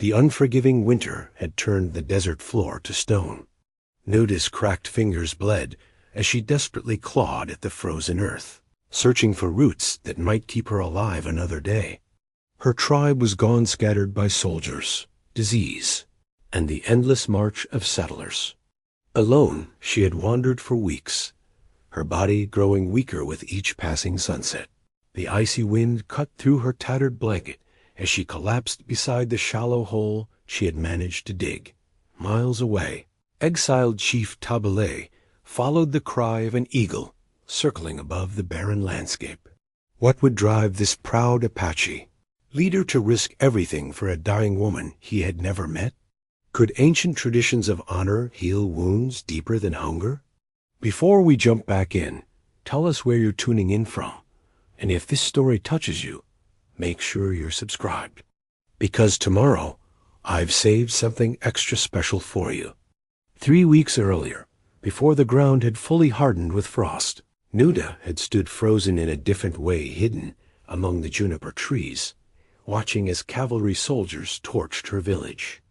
The unforgiving winter had turned the desert floor to stone. Nootá's cracked fingers bled as she desperately clawed at the frozen earth, searching for roots that might keep her alive another day. Her tribe was gone, scattered by soldiers, disease, and the endless march of settlers. Alone, she had wandered for weeks, her body growing weaker with each passing sunset. The icy wind cut through her tattered blanket as she collapsed beside the shallow hole she had managed to dig. Miles away, exiled Chief Tł'ahní followed the cry of an eagle circling above the barren landscape. What would drive this proud Apache leader to risk everything for a dying woman he had never met? Could ancient traditions of honor heal wounds deeper than hunger? Before we jump back in, tell us where you're tuning in from, and if this story touches you, make sure you're subscribed. Because tomorrow, I've saved something extra special for you. 3 weeks earlier, before the ground had fully hardened with frost, Nootá had stood frozen in a different way, hidden among the juniper trees, watching as cavalry soldiers torched her village.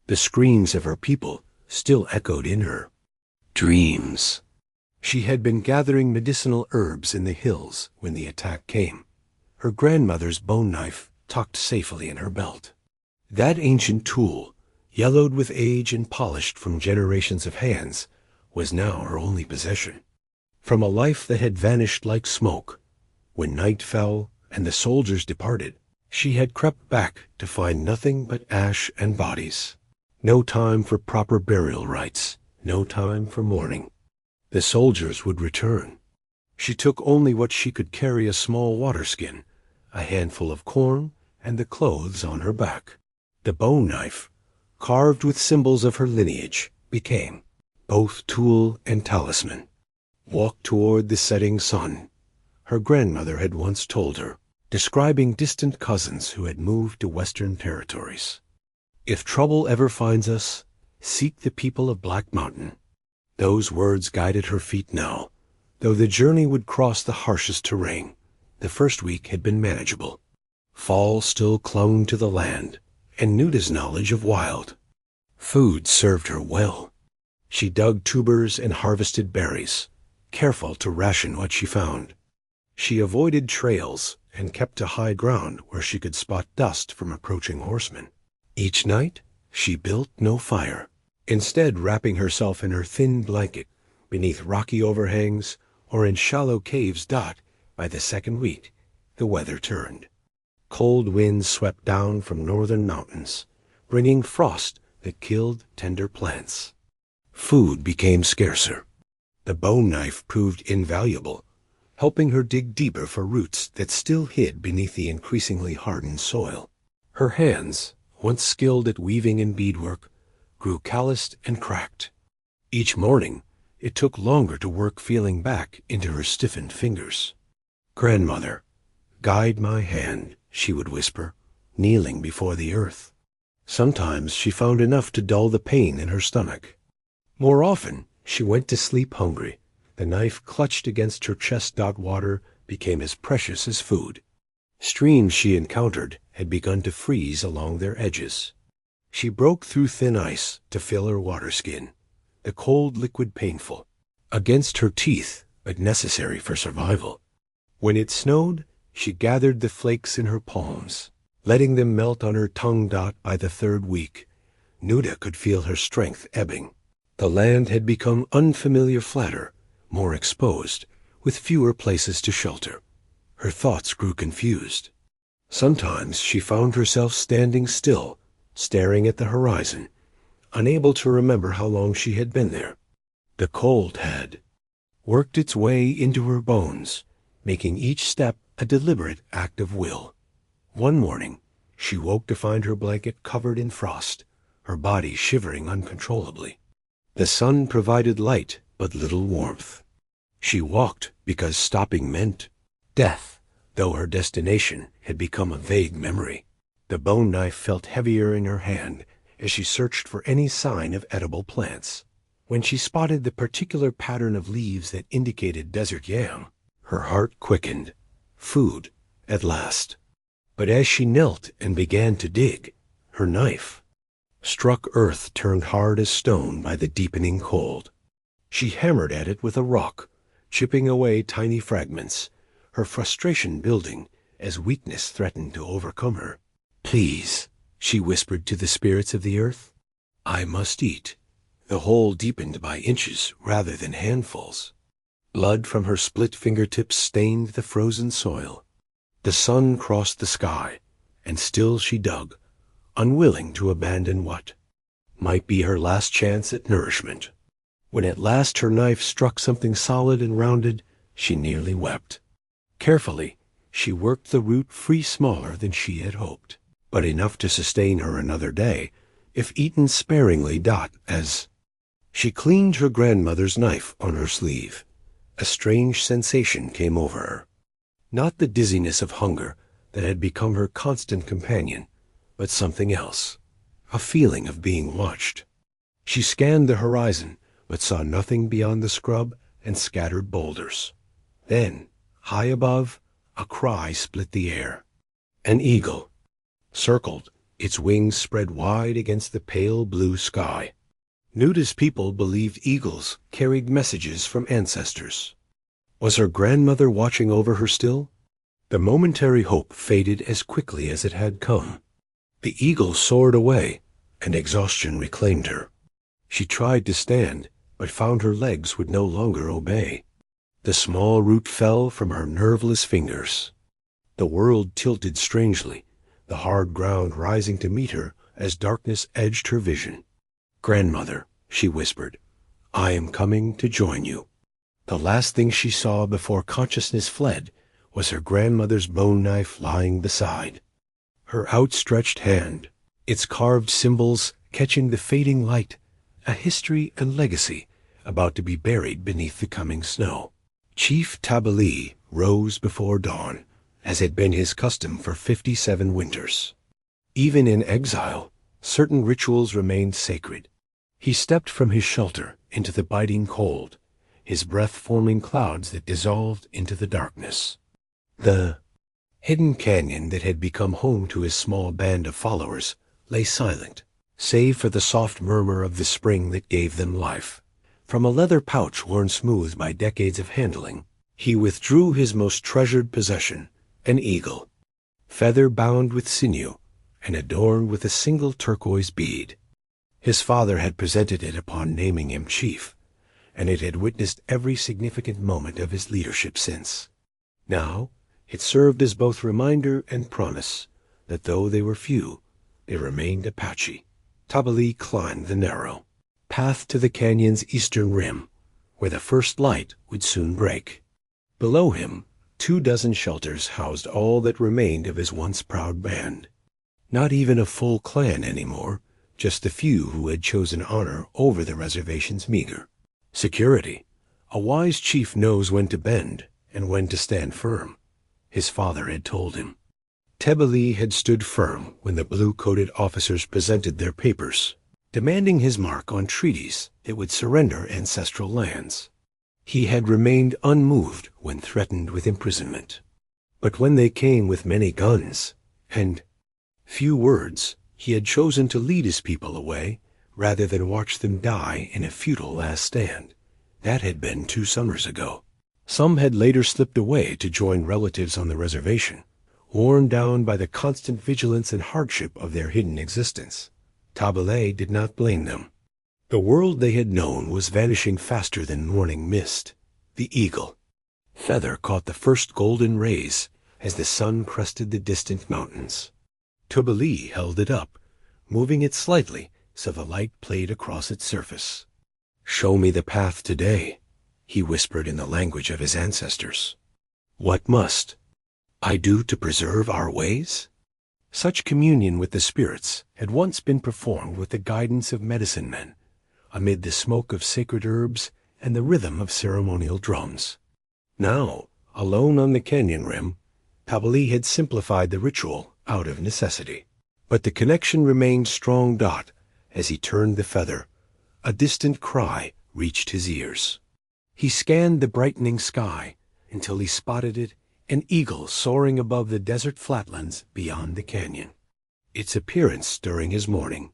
The screams of her people still echoed in her dreams. She had been gathering medicinal herbs in the hills when the attack came, her grandmother's bone knife tucked safely in her belt. That ancient tool, yellowed with age and polished from generations of hands, was now her only possession. From a life that had vanished like smoke, when night fell and the soldiers departed, she had crept back to find nothing but ash and bodies. No time for proper burial rites, no time for mourning. The soldiers would return. She took only what she could carry: a small water skin, a handful of corn, and the clothes on her back. The bone knife, carved with symbols of her lineage, became both tool and talisman. Walk toward the setting sun, her grandmother had once told her, describing distant cousins who had moved to Western territories. If trouble ever finds us, seek the people of Black Mountain. Those words guided her feet now, though the journey would cross the harshest terrain. The first week had been manageable. Fall still clung to the land, and Nootá's knowledge of wild food served her well. She dug tubers and harvested berries, careful to ration what she found. She avoided trails and kept to high ground where she could spot dust from approaching horsemen. Each night, she built no fire, instead wrapping herself in her thin blanket beneath rocky overhangs or in shallow caves. By the second week, the weather turned. Cold winds swept down from northern mountains, bringing frost that killed tender plants. Food became scarcer. The bone knife proved invaluable, helping her dig deeper for roots that still hid beneath the increasingly hardened soil. Her hands, once skilled at weaving and beadwork, grew calloused and cracked. Each morning, it took longer to work feeling back into her stiffened fingers. "Grandmother, guide my hand," she would whisper, kneeling before the earth. Sometimes she found enough to dull the pain in her stomach. More often, she went to sleep hungry. The knife clutched against her chest. Water became as precious as food. Streams she encountered had begun to freeze along their edges. She broke through thin ice to fill her water skin, the cold liquid painful, against her teeth, but necessary for survival. When it snowed, she gathered the flakes in her palms, letting them melt on her tongue. By the third week, Nootá could feel her strength ebbing. The land had become unfamiliar, flatter, more exposed, with fewer places to shelter. Her thoughts grew confused. Sometimes she found herself standing still, staring at the horizon, unable to remember how long she had been there. The cold had worked its way into her bones, making each step a deliberate act of will. One morning, she woke to find her blanket covered in frost, her body shivering uncontrollably. The sun provided light, but little warmth. She walked because stopping meant death, though her destination had become a vague memory. The bone knife felt heavier in her hand as she searched for any sign of edible plants. When she spotted the particular pattern of leaves that indicated desert yam, her heart quickened. Food, at last. But as she knelt and began to dig, her knife, struck earth turned hard as stone by the deepening cold. She hammered at it with a rock, chipping away tiny fragments, her frustration building as weakness threatened to overcome her. "Please," she whispered to the spirits of the earth, "I must eat." The hole deepened by inches rather than handfuls. Blood from her split fingertips stained the frozen soil. The sun crossed the sky, and still she dug, unwilling to abandon what might be her last chance at nourishment. When at last her knife struck something solid and rounded, she nearly wept. Carefully, she worked the root free, smaller than she had hoped, but enough to sustain her another day, if eaten sparingly. As she cleaned her grandmother's knife on her sleeve, a strange sensation came over her. Not the dizziness of hunger that had become her constant companion, but something else, a feeling of being watched. She scanned the horizon, but saw nothing beyond the scrub and scattered boulders. Then, high above, a cry split the air. An eagle circled, its wings spread wide against the pale blue sky. Nootá's people believed eagles carried messages from ancestors. Was her grandmother watching over her still? The momentary hope faded as quickly as it had come. The eagle soared away, and exhaustion reclaimed her. She tried to stand, but found her legs would no longer obey. The small root fell from her nerveless fingers. The world tilted strangely, the hard ground rising to meet her as darkness edged her vision. "Grandmother," she whispered, "I am coming to join you." The last thing she saw before consciousness fled was her grandmother's bone knife lying beside. Her outstretched hand, its carved symbols catching the fading light, a history and legacy about to be buried beneath the coming snow. Chief Tł'ahní rose before dawn, as had been his custom for 57 winters. Even in exile, certain rituals remained sacred. He stepped from his shelter into the biting cold, his breath forming clouds that dissolved into the darkness. The hidden canyon that had become home to his small band of followers lay silent, save for the soft murmur of the spring that gave them life. From a leather pouch worn smooth by decades of handling, he withdrew his most treasured possession, an eagle, feather bound with sinew and adorned with a single turquoise bead. His father had presented it upon naming him chief, and it had witnessed every significant moment of his leadership since. Now, it served as both reminder and promise that though they were few, they remained Apache. Tł'ahní climbed the narrow path to the canyon's eastern rim, where the first light would soon break. Below him, 24 shelters housed all that remained of his once proud band. Not even a full clan anymore, just the few who had chosen honor over the reservation's meager security. A wise chief knows when to bend and when to stand firm, his father had told him. Tł'ahní had stood firm when the blue-coated officers presented their papers, demanding his mark on treaties that would surrender ancestral lands. He had remained unmoved when threatened with imprisonment. But when they came with many guns and few words, he had chosen to lead his people away rather than watch them die in a futile last stand. That had been 2 summers ago. Some had later slipped away to join relatives on the reservation, worn down by the constant vigilance and hardship of their hidden existence. Tł'ahní did not blame them. The world they had known was vanishing faster than morning mist. The eagle feather caught the first golden rays as the sun crested the distant mountains. Tł'ahní held it up, moving it slightly so the light played across its surface. "Show me the path today," he whispered in the language of his ancestors. "What must I do to preserve our ways?" Such communion with the spirits had once been performed with the guidance of medicine men, amid the smoke of sacred herbs and the rhythm of ceremonial drums. Now, alone on the canyon rim, Tł'ahní had simplified the ritual out of necessity. But the connection remained strong. As he turned the feather, a distant cry reached his ears. He scanned the brightening sky until he spotted it, an eagle soaring above the desert flatlands beyond the canyon. its appearance during his mourning.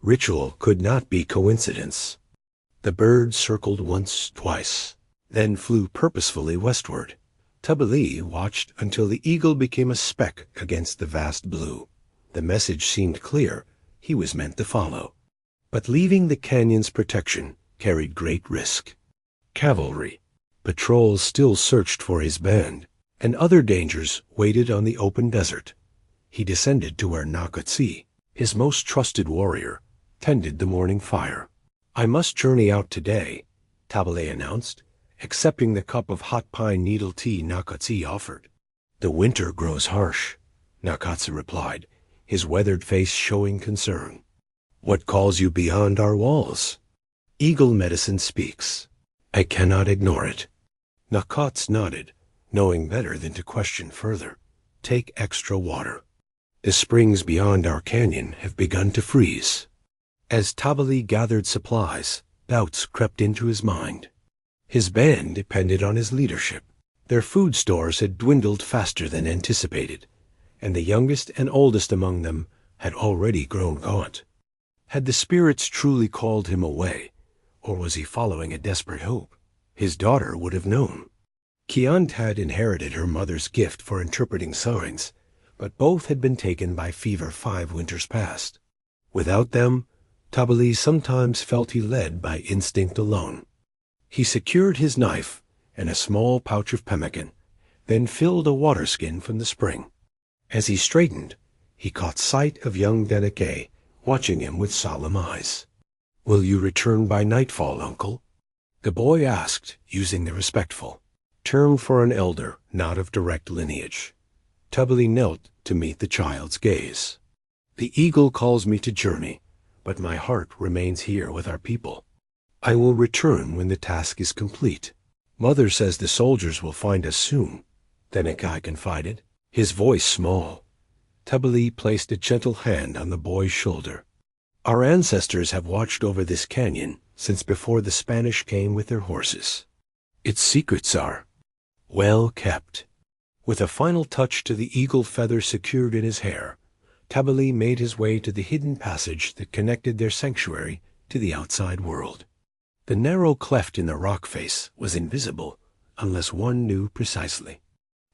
Ritual could not be coincidence. The bird circled once, twice, then flew purposefully westward. Tł'ahní watched until the eagle became a speck against the vast blue. The message seemed clear. He was meant to follow. But leaving the canyon's protection carried great risk. Cavalry, patrols still searched for his band, and other dangers waited on the open desert. He descended to where Nootá, his most trusted warrior, tended the morning fire. "I must journey out today," Tł'ahní announced, accepting the cup of hot pine needle tea Nootá offered. "The winter grows harsh," Nootá replied, his weathered face showing concern. "What calls you beyond our walls?" "Eagle medicine speaks. I cannot ignore it." Nootá nodded, knowing better than to question further. "Take extra water. The springs beyond our canyon have begun to freeze." As Tł'ahní gathered supplies, doubts crept into his mind. His band depended on his leadership. Their food stores had dwindled faster than anticipated, and the youngest and oldest among them had already grown gaunt. Had the spirits truly called him away, or was he following a desperate hope? His daughter would have known. Kiant had inherited her mother's gift for interpreting signs, but both had been taken by fever 5 winters past. Without them, Tł'ahní sometimes felt he led by instinct alone. He secured his knife and a small pouch of pemmican, then filled a water skin from the spring. As he straightened, he caught sight of young Deneke, watching him with solemn eyes. "Will you return by nightfall, uncle?" the boy asked, using the respectful term for an elder not of direct lineage. Tł'ahní knelt to meet the child's gaze. "The eagle calls me to journey, but my heart remains here with our people. I will return when the task is complete. Mother says the soldiers will find us soon," Deneke confided, his voice small. Tł'ahní placed a gentle hand on the boy's shoulder. "Our ancestors have watched over this canyon since before the Spanish came with their horses. Its secrets are well kept." With a final touch to the eagle feather secured in his hair, Tł'ahní made his way to the hidden passage that connected their sanctuary to the outside world. The narrow cleft in the rock face was invisible unless one knew precisely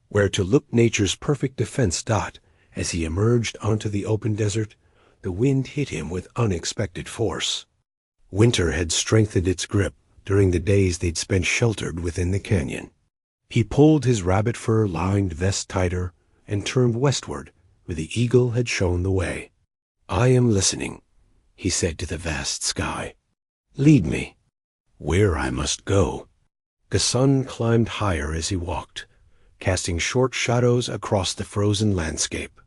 where to look. Nature's perfect defense dot. As he emerged onto the open desert, the wind hit him with unexpected force. Winter had strengthened its grip during the days they'd spent sheltered within the canyon. He pulled his rabbit fur-lined vest tighter and turned westward, where the eagle had shown the way. "I am listening," he said to the vast sky. "Lead me where I must go." The sun climbed higher as he walked, casting short shadows across the frozen landscape.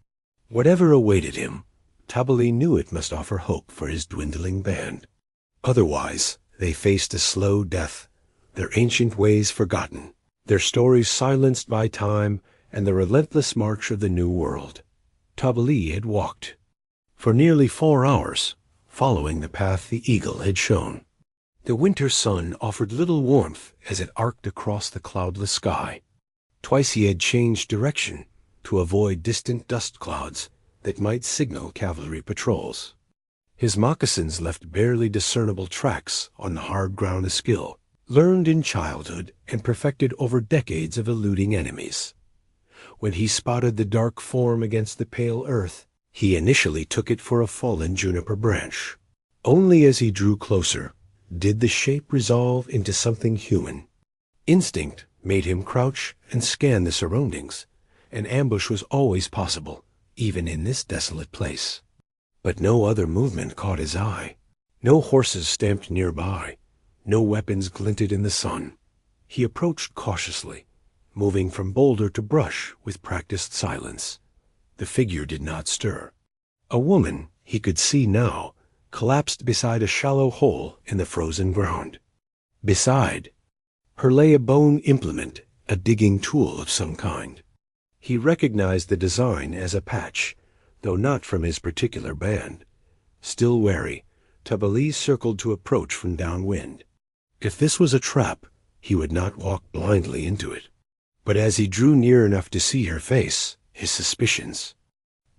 Whatever awaited him, Tł'ahní knew it must offer hope for his dwindling band. Otherwise, they faced a slow death, their ancient ways forgotten, their stories silenced by time and the relentless march of the new world. Tł'ahní had walked for nearly 4 hours, following the path the eagle had shown. The winter sun offered little warmth as it arced across the cloudless sky. Twice he had changed direction to avoid distant dust clouds that might signal cavalry patrols. His moccasins left barely discernible tracks on the hard ground, a skill learned in childhood and perfected over decades of eluding enemies. When he spotted the dark form against the pale earth, he initially took it for a fallen juniper branch. Only as he drew closer did the shape resolve into something human. Instinct made him crouch and scan the surroundings. An ambush was always possible, even in this desolate place. But no other movement caught his eye. No horses stamped nearby. No weapons glinted in the sun. He approached cautiously, moving from boulder to brush with practiced silence. The figure did not stir. A woman, he could see now, collapsed beside a shallow hole in the frozen ground. Beside her lay a bone implement, a digging tool of some kind. He recognized the design as Apache, though not from his particular band. Still wary, Tł'ahní circled to approach from downwind. If this was a trap, he would not walk blindly into it. But as he drew near enough to see her face, his suspicions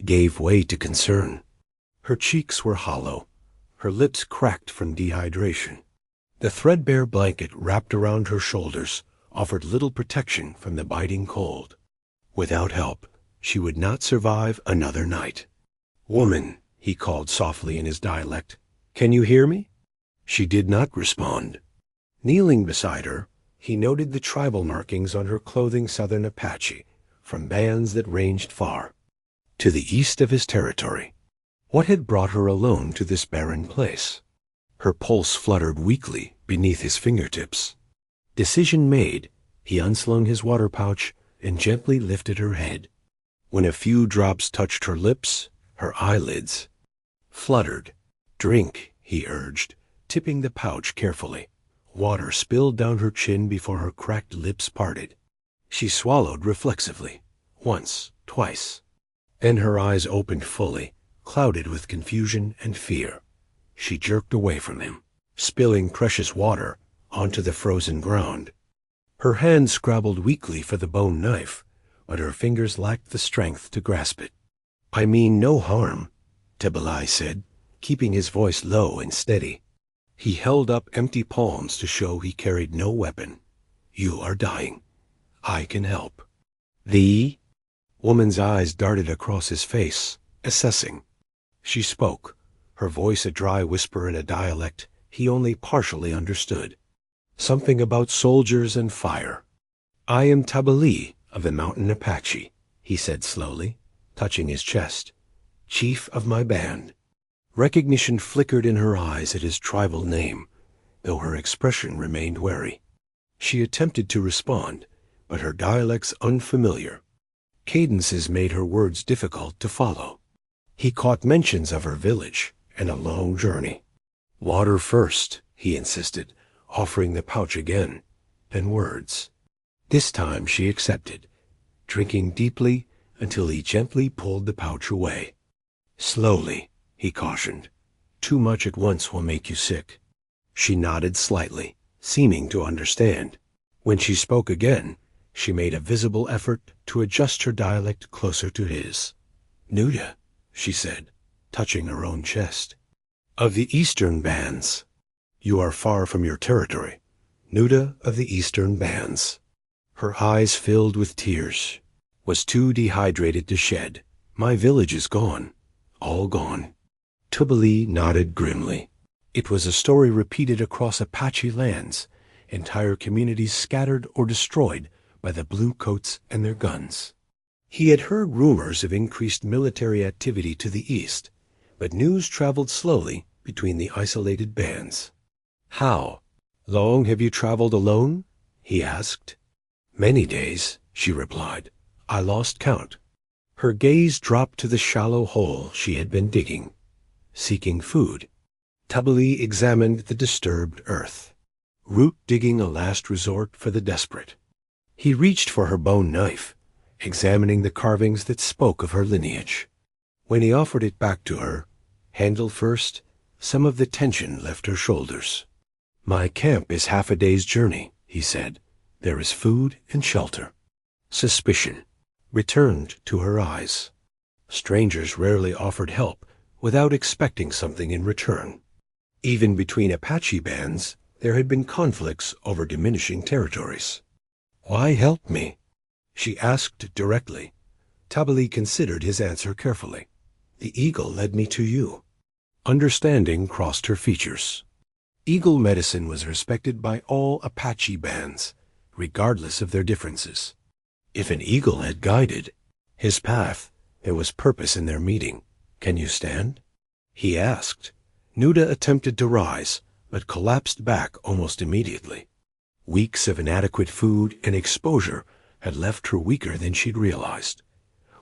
gave way to concern. Her cheeks were hollow, her lips cracked from dehydration. The threadbare blanket wrapped around her shoulders offered little protection from the biting cold. Without help, she would not survive another night. "Woman," he called softly in his dialect, "can you hear me?" She did not respond. Kneeling beside her, he noted the tribal markings on her clothing, Southern Apache, from bands that ranged far, to the east of his territory. What had brought her alone to this barren place? Her pulse fluttered weakly beneath his fingertips. Decision made, he unslung his water pouch and gently lifted her head. When a few drops touched her lips, her eyelids fluttered. "Drink," he urged, tipping the pouch carefully. Water spilled down her chin before her cracked lips parted. She swallowed reflexively, once, twice. Then her eyes opened fully, clouded with confusion and fear. She jerked away from him, spilling precious water onto the frozen ground. Her hand scrabbled weakly for the bone knife, but her fingers lacked the strength to grasp it. "I mean no harm," Tł'ahní said, keeping his voice low and steady. He held up empty palms to show he carried no weapon. "You are dying. I can help." "The woman's eyes darted across his face, assessing. She spoke, her voice a dry whisper in a dialect he only partially understood. Something about soldiers and fire. "I am Tł'ahní of the mountain Apache," he said slowly, touching his chest. "Chief of my band." Recognition flickered in her eyes at his tribal name, though her expression remained wary. She attempted to respond, but her dialect's unfamiliar. Cadences made her words difficult to follow. He caught mentions of her village and a long journey. "Water first," he insisted, offering the pouch again, then words. This time she accepted, drinking deeply until he gently pulled the pouch away. "Slowly," he cautioned. "Too much at once will make you sick." She nodded slightly, seeming to understand. When she spoke again, she made a visible effort to adjust her dialect closer to his. "Nootá," she said, touching her own chest. "Of the eastern bands. You are far from your territory. Nootá of the eastern bands." Her eyes filled with tears. "Was too dehydrated to shed. My village is gone. All gone." Tł'ahní nodded grimly. It was a story repeated across Apache lands, entire communities scattered or destroyed by the blue coats and their guns. He had heard rumors of increased military activity to the east, but news traveled slowly between the isolated bands. "How long have you traveled alone?" he asked. "Many days," she replied. "I lost count." Her gaze dropped to the shallow hole she had been digging, seeking food. Tł'ahní examined the disturbed earth, root digging a last resort for the desperate. He reached for her bone knife, examining the carvings that spoke of her lineage. When he offered it back to her, handle first, some of the tension left her shoulders. "My camp is half a day's journey," he said. "There is food and shelter." Suspicion returned to her eyes. Strangers rarely offered help without expecting something in return. Even between Apache bands, there had been conflicts over diminishing territories. "Why help me?" she asked directly. Tł'ahní considered his answer carefully. "The eagle led me to you." Understanding crossed her features. Eagle medicine was respected by all Apache bands, regardless of their differences. If an eagle had guided his path, there was purpose in their meeting. "Can you stand?" he asked. Nootá attempted to rise, but collapsed back almost immediately. Weeks of inadequate food and exposure had left her weaker than she'd realized.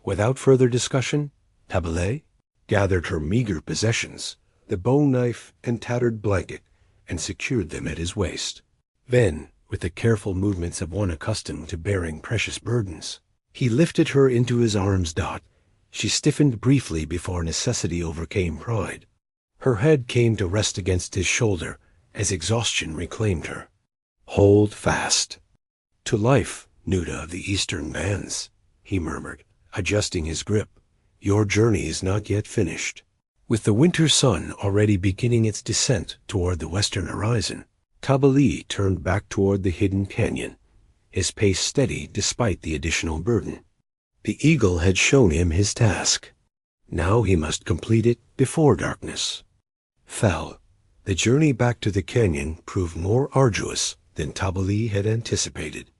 Without further discussion, Tł'ahní gathered her meager possessions, the bone knife and tattered blanket, and secured them at his waist. Then, with the careful movements of one accustomed to bearing precious burdens, he lifted her into his arms. She stiffened briefly before necessity overcame pride. Her head came to rest against his shoulder as exhaustion reclaimed her. "Hold fast." "To life, Nootá of the eastern bands," he murmured, adjusting his grip. Your journey is not yet finished. With the winter sun already beginning its descent toward the western horizon, Tł'ahní turned back toward the hidden canyon, his pace steady despite the additional burden. The eagle had shown him his task. Now he must complete it before darkness fell. The journey back to the canyon proved more arduous than Tł'ahní had anticipated.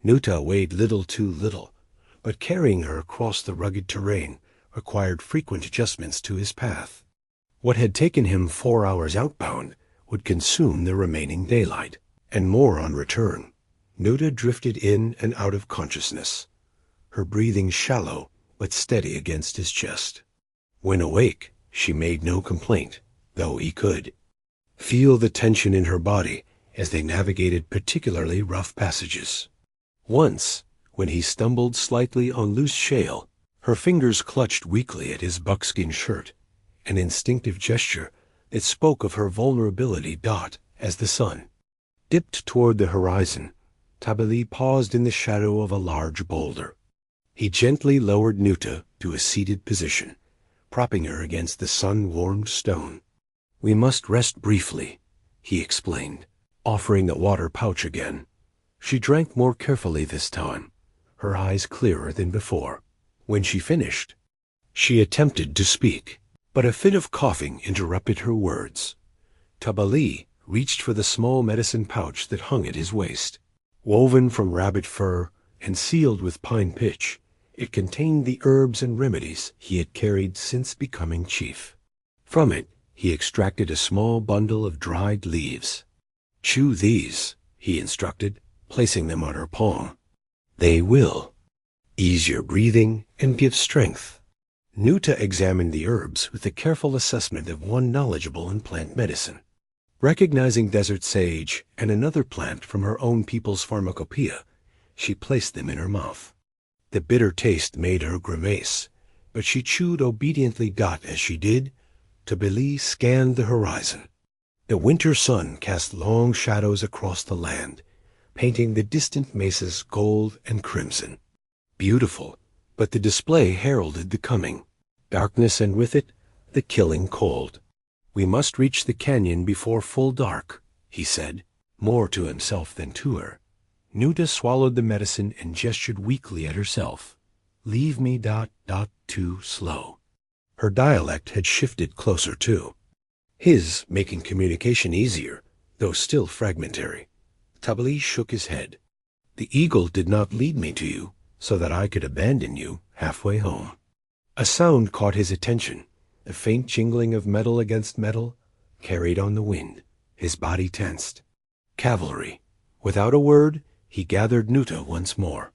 Nootá weighed little too little, but carrying her across the rugged terrain required frequent adjustments to his path. What had taken him 4 hours outbound would consume the remaining daylight, and more on return. Nootá drifted in and out of consciousness, her breathing shallow but steady against his chest. When awake, she made no complaint, though he could feel the tension in her body as they navigated particularly rough passages. Once, when he stumbled slightly on loose shale, her fingers clutched weakly at his buckskin shirt, an instinctive gesture that spoke of her vulnerability. As the sun dipped toward the horizon, Tł'ahní paused in the shadow of a large boulder. He gently lowered Nootá to a seated position, propping her against the sun-warmed stone. "We must rest briefly," he explained, offering the water pouch again. She drank more carefully this time, her eyes clearer than before. When she finished, she attempted to speak, but a fit of coughing interrupted her words. Tł'ahní reached for the small medicine pouch that hung at his waist. Woven from rabbit fur and sealed with pine pitch, it contained the herbs and remedies he had carried since becoming chief. From it, he extracted a small bundle of dried leaves. "Chew these," he instructed, placing them on her palm. "They will ease your breathing and give strength." Nootá examined the herbs with the careful assessment of one knowledgeable in plant medicine. Recognizing desert sage and another plant from her own people's pharmacopoeia, she placed them in her mouth. The bitter taste made her grimace, but she chewed obediently. As she did, Tł'ahní scanned the horizon. The winter sun cast long shadows across the land, painting the distant mesas gold and crimson. Beautiful, but the display heralded the coming darkness, and with it, the killing cold. "We must reach the canyon before full dark," he said, more to himself than to her. Nootá swallowed the medicine and gestured weakly at herself. "Leave me. Too slow." Her dialect had shifted closer too, his making communication easier, though still fragmentary. Tł'ahní shook his head. "The eagle did not lead me to you so that I could abandon you halfway home." A sound caught his attention, the faint jingling of metal against metal, carried on the wind. His body tensed. Cavalry. Without a word, he gathered Nootá once more,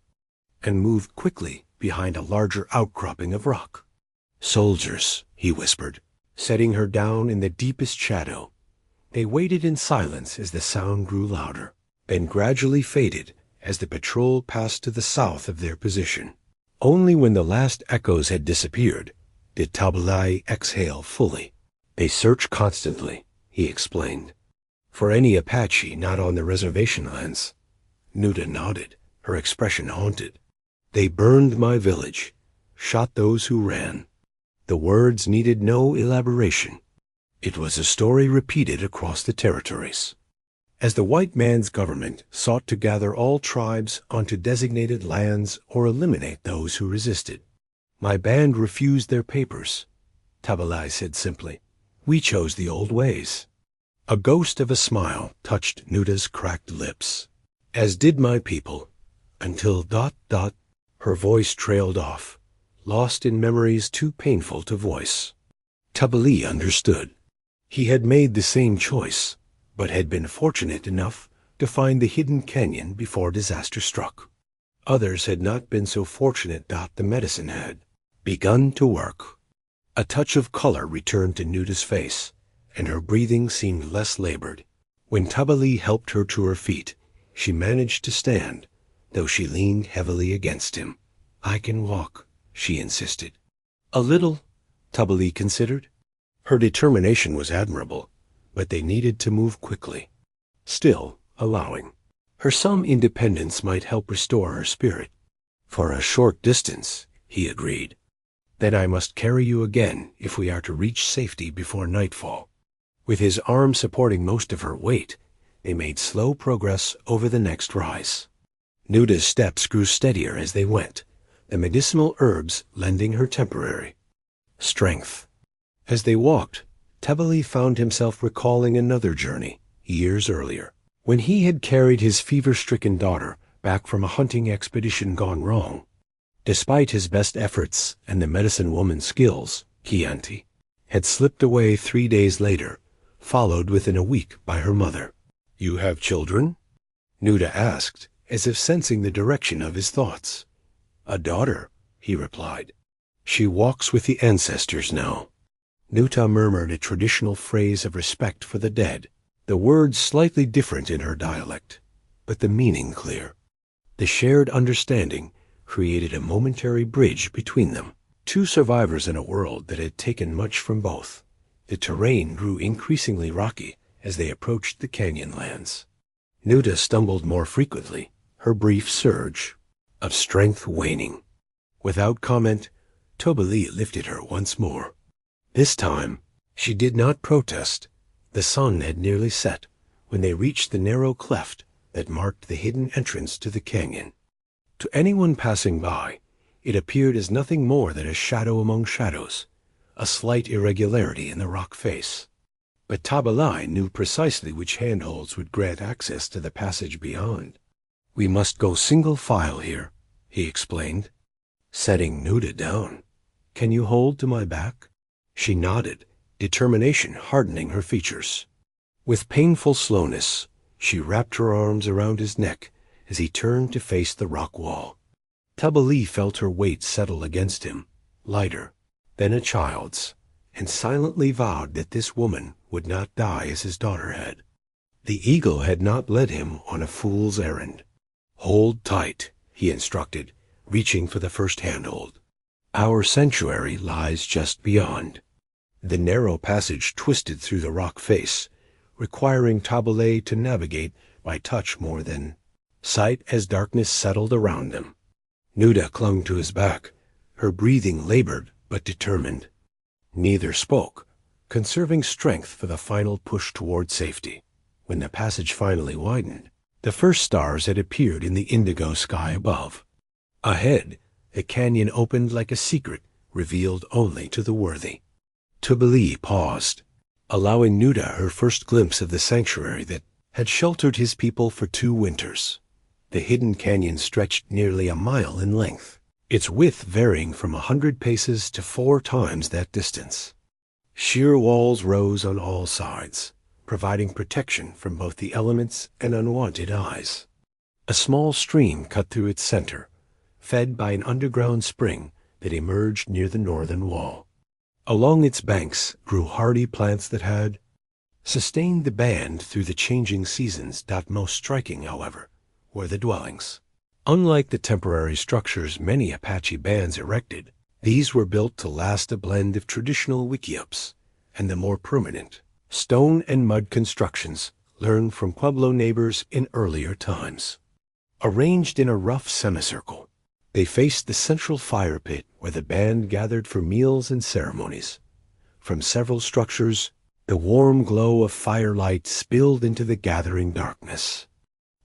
and moved quickly behind a larger outcropping of rock. "Soldiers," he whispered, setting her down in the deepest shadow. They waited in silence as the sound grew louder, then gradually faded as the patrol passed to the south of their position. Only when the last echoes had disappeared did Tł'ahní exhale fully. "They search constantly," he explained, "for any Apache not on the reservation lands." Nootá nodded, her expression haunted. "They burned my village, shot those who ran." The words needed no elaboration. It was a story repeated across the territories. As the white man's government sought to gather all tribes onto designated lands or eliminate those who resisted, my band refused their papers, Tł'ahní said simply. "We chose the old ways." A ghost of a smile touched Nootá's cracked lips. "As did my people, until ... Her voice trailed off, lost in memories too painful to voice. Tł'ahní understood. He had made the same choice, but had been fortunate enough to find the hidden canyon before disaster struck. Others had not been so fortunate. The medicine had begun to work. A touch of color returned to Nootá's face, and her breathing seemed less labored. When Tł'ahní helped her to her feet, she managed to stand, though she leaned heavily against him. "I can walk," she insisted. "A little," Tł'ahní considered. Her determination was admirable, but they needed to move quickly, still allowing her some independence might help restore her spirit. "For a short distance," he agreed. Then I must carry you again if we are to reach safety before nightfall." With his arm supporting most of her weight, they made slow progress over the next rise. Nootah's steps grew steadier as they went, the medicinal herbs lending her temporary strength. As they walked, Tabali found himself recalling another journey, years earlier, when he had carried his fever-stricken daughter back from a hunting expedition gone wrong. Despite his best efforts and the medicine woman's skills, Chianti had slipped away 3 days later, followed within a week by her mother. "You have children?" Nootá asked, as if sensing the direction of his thoughts. "A daughter," he replied. "She walks with the ancestors now." Nootá murmured a traditional phrase of respect for the dead, the words slightly different in her dialect, but the meaning clear. The shared understanding created a momentary bridge between them, two survivors in a world that had taken much from both. The terrain grew increasingly rocky as they approached the canyon lands. Nootá stumbled more frequently, her brief surge of strength waning. Without comment, Tabali lifted her once more. This time, she did not protest. The sun had nearly set when they reached the narrow cleft that marked the hidden entrance to the canyon. To anyone passing by, it appeared as nothing more than a shadow among shadows, a slight irregularity in the rock face. But Tabali knew precisely which handholds would grant access to the passage beyond. "We must go single file here," he explained, setting Nootá down. "Can you hold to my back?" She nodded, determination hardening her features. With painful slowness, she wrapped her arms around his neck as he turned to face the rock wall. Tabali felt her weight settle against him, lighter than a child's, and silently vowed that this woman would not die as his daughter had. The eagle had not led him on a fool's errand. "Hold tight," he instructed, reaching for the first handhold. "Our sanctuary lies just beyond." The narrow passage twisted through the rock face, requiring Tabali to navigate by touch more than sight as darkness settled around them. Nootá clung to his back, her breathing labored but determined. Neither spoke, conserving strength for the final push toward safety. When the passage finally widened, the first stars had appeared in the indigo sky above. Ahead, the canyon opened like a secret revealed only to the worthy. Tabali paused, allowing Nootá her first glimpse of the sanctuary that had sheltered his people for 2 winters. The hidden canyon stretched nearly a mile in length, its width varying from 100 paces to 4 times that distance. Sheer walls rose on all sides, providing protection from both the elements and unwanted eyes. A small stream cut through its center, fed by an underground spring that emerged near the northern wall. Along its banks grew hardy plants that had sustained the band through the changing seasons. Most striking, however, were the dwellings. Unlike the temporary structures many Apache bands erected, these were built to last, a blend of traditional wickiups and the more permanent stone and mud constructions learned from Pueblo neighbors in earlier times. Arranged in a rough semicircle, they faced the central fire pit where the band gathered for meals and ceremonies. From several structures, the warm glow of firelight spilled into the gathering darkness.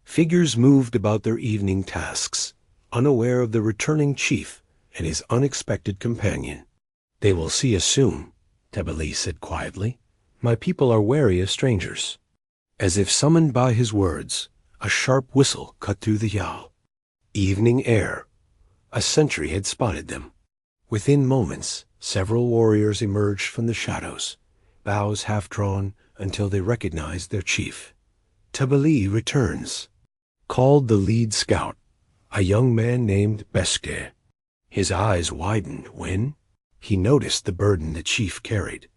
Figures moved about their evening tasks, unaware of the returning chief and his unexpected companion. "They will see us soon," Tabali said quietly. "My people are wary of strangers." As if summoned by his words, a sharp whistle cut through the yaw. Evening air. A sentry had spotted them. Within moments, several warriors emerged from the shadows, bows half drawn until they recognized their chief. "Tabali returns," called the lead scout, a young man named Beske. His eyes widened when he noticed the burden the chief carried.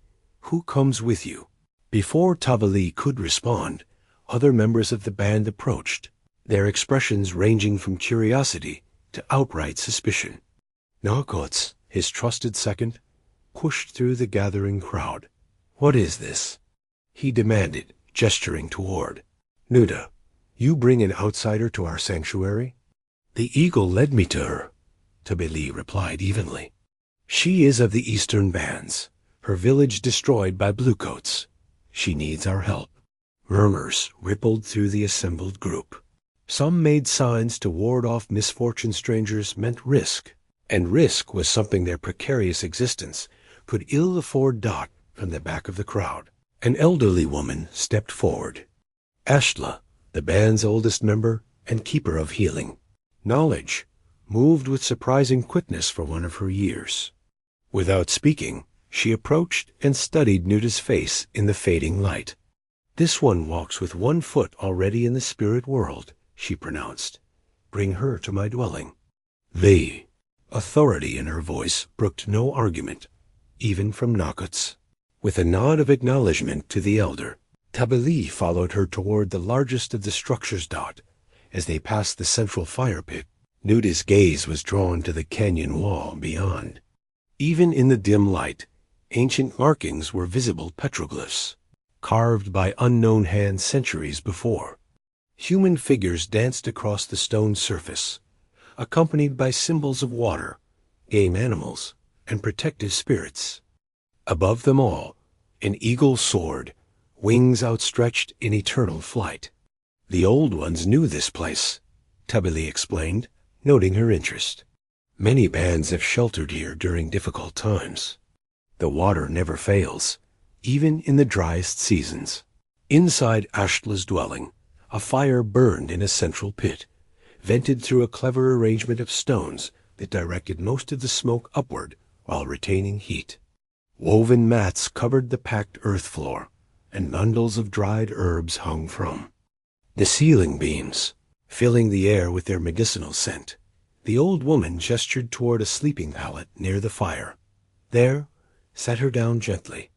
"Who comes with you?" Before Tabali could respond, other members of the band approached, their expressions ranging from curiosity to outright suspicion. Narkots, his trusted second, pushed through the gathering crowd. "What is this?" he demanded, gesturing toward. "Nootá, you bring an outsider to our sanctuary?" "The eagle led me to her," Tabali replied evenly. She is of the eastern bands, her village destroyed by bluecoats. She needs our help. Murmurs rippled through the assembled group. Some made signs to ward off misfortune strangers meant risk, and risk was something their precarious existence could ill afford. From the back of the crowd, an elderly woman stepped forward. Ashtla, the band's oldest member and keeper of healing. Knowledge moved with surprising quickness for one of her years. Without speaking, she approached and studied Nootá's face in the fading light. "This one walks with one foot already in the spirit world," she pronounced. "Bring her to my dwelling." The authority in her voice brooked no argument, even from Nootá. With a nod of acknowledgement to the elder, Tabili followed her toward the largest of the structures. As they passed the central fire pit, Nootá's gaze was drawn to the canyon wall beyond. Even in the dim light, ancient markings were visible, petroglyphs, carved by unknown hands centuries before. Human figures danced across the stone surface, accompanied by symbols of water, game animals, and protective spirits. Above them all, an eagle soared, wings outstretched in eternal flight. The old ones knew this place, Tabili explained, noting her interest. Many bands have sheltered here during difficult times. The water never fails, even in the driest seasons. Inside Ashtla's dwelling, a fire burned in a central pit, vented through a clever arrangement of stones that directed most of the smoke upward while retaining heat. Woven mats covered the packed earth floor, and bundles of dried herbs hung from the ceiling beams, filling the air with their medicinal scent. The old woman gestured toward a sleeping pallet near the fire. There, set her down gently.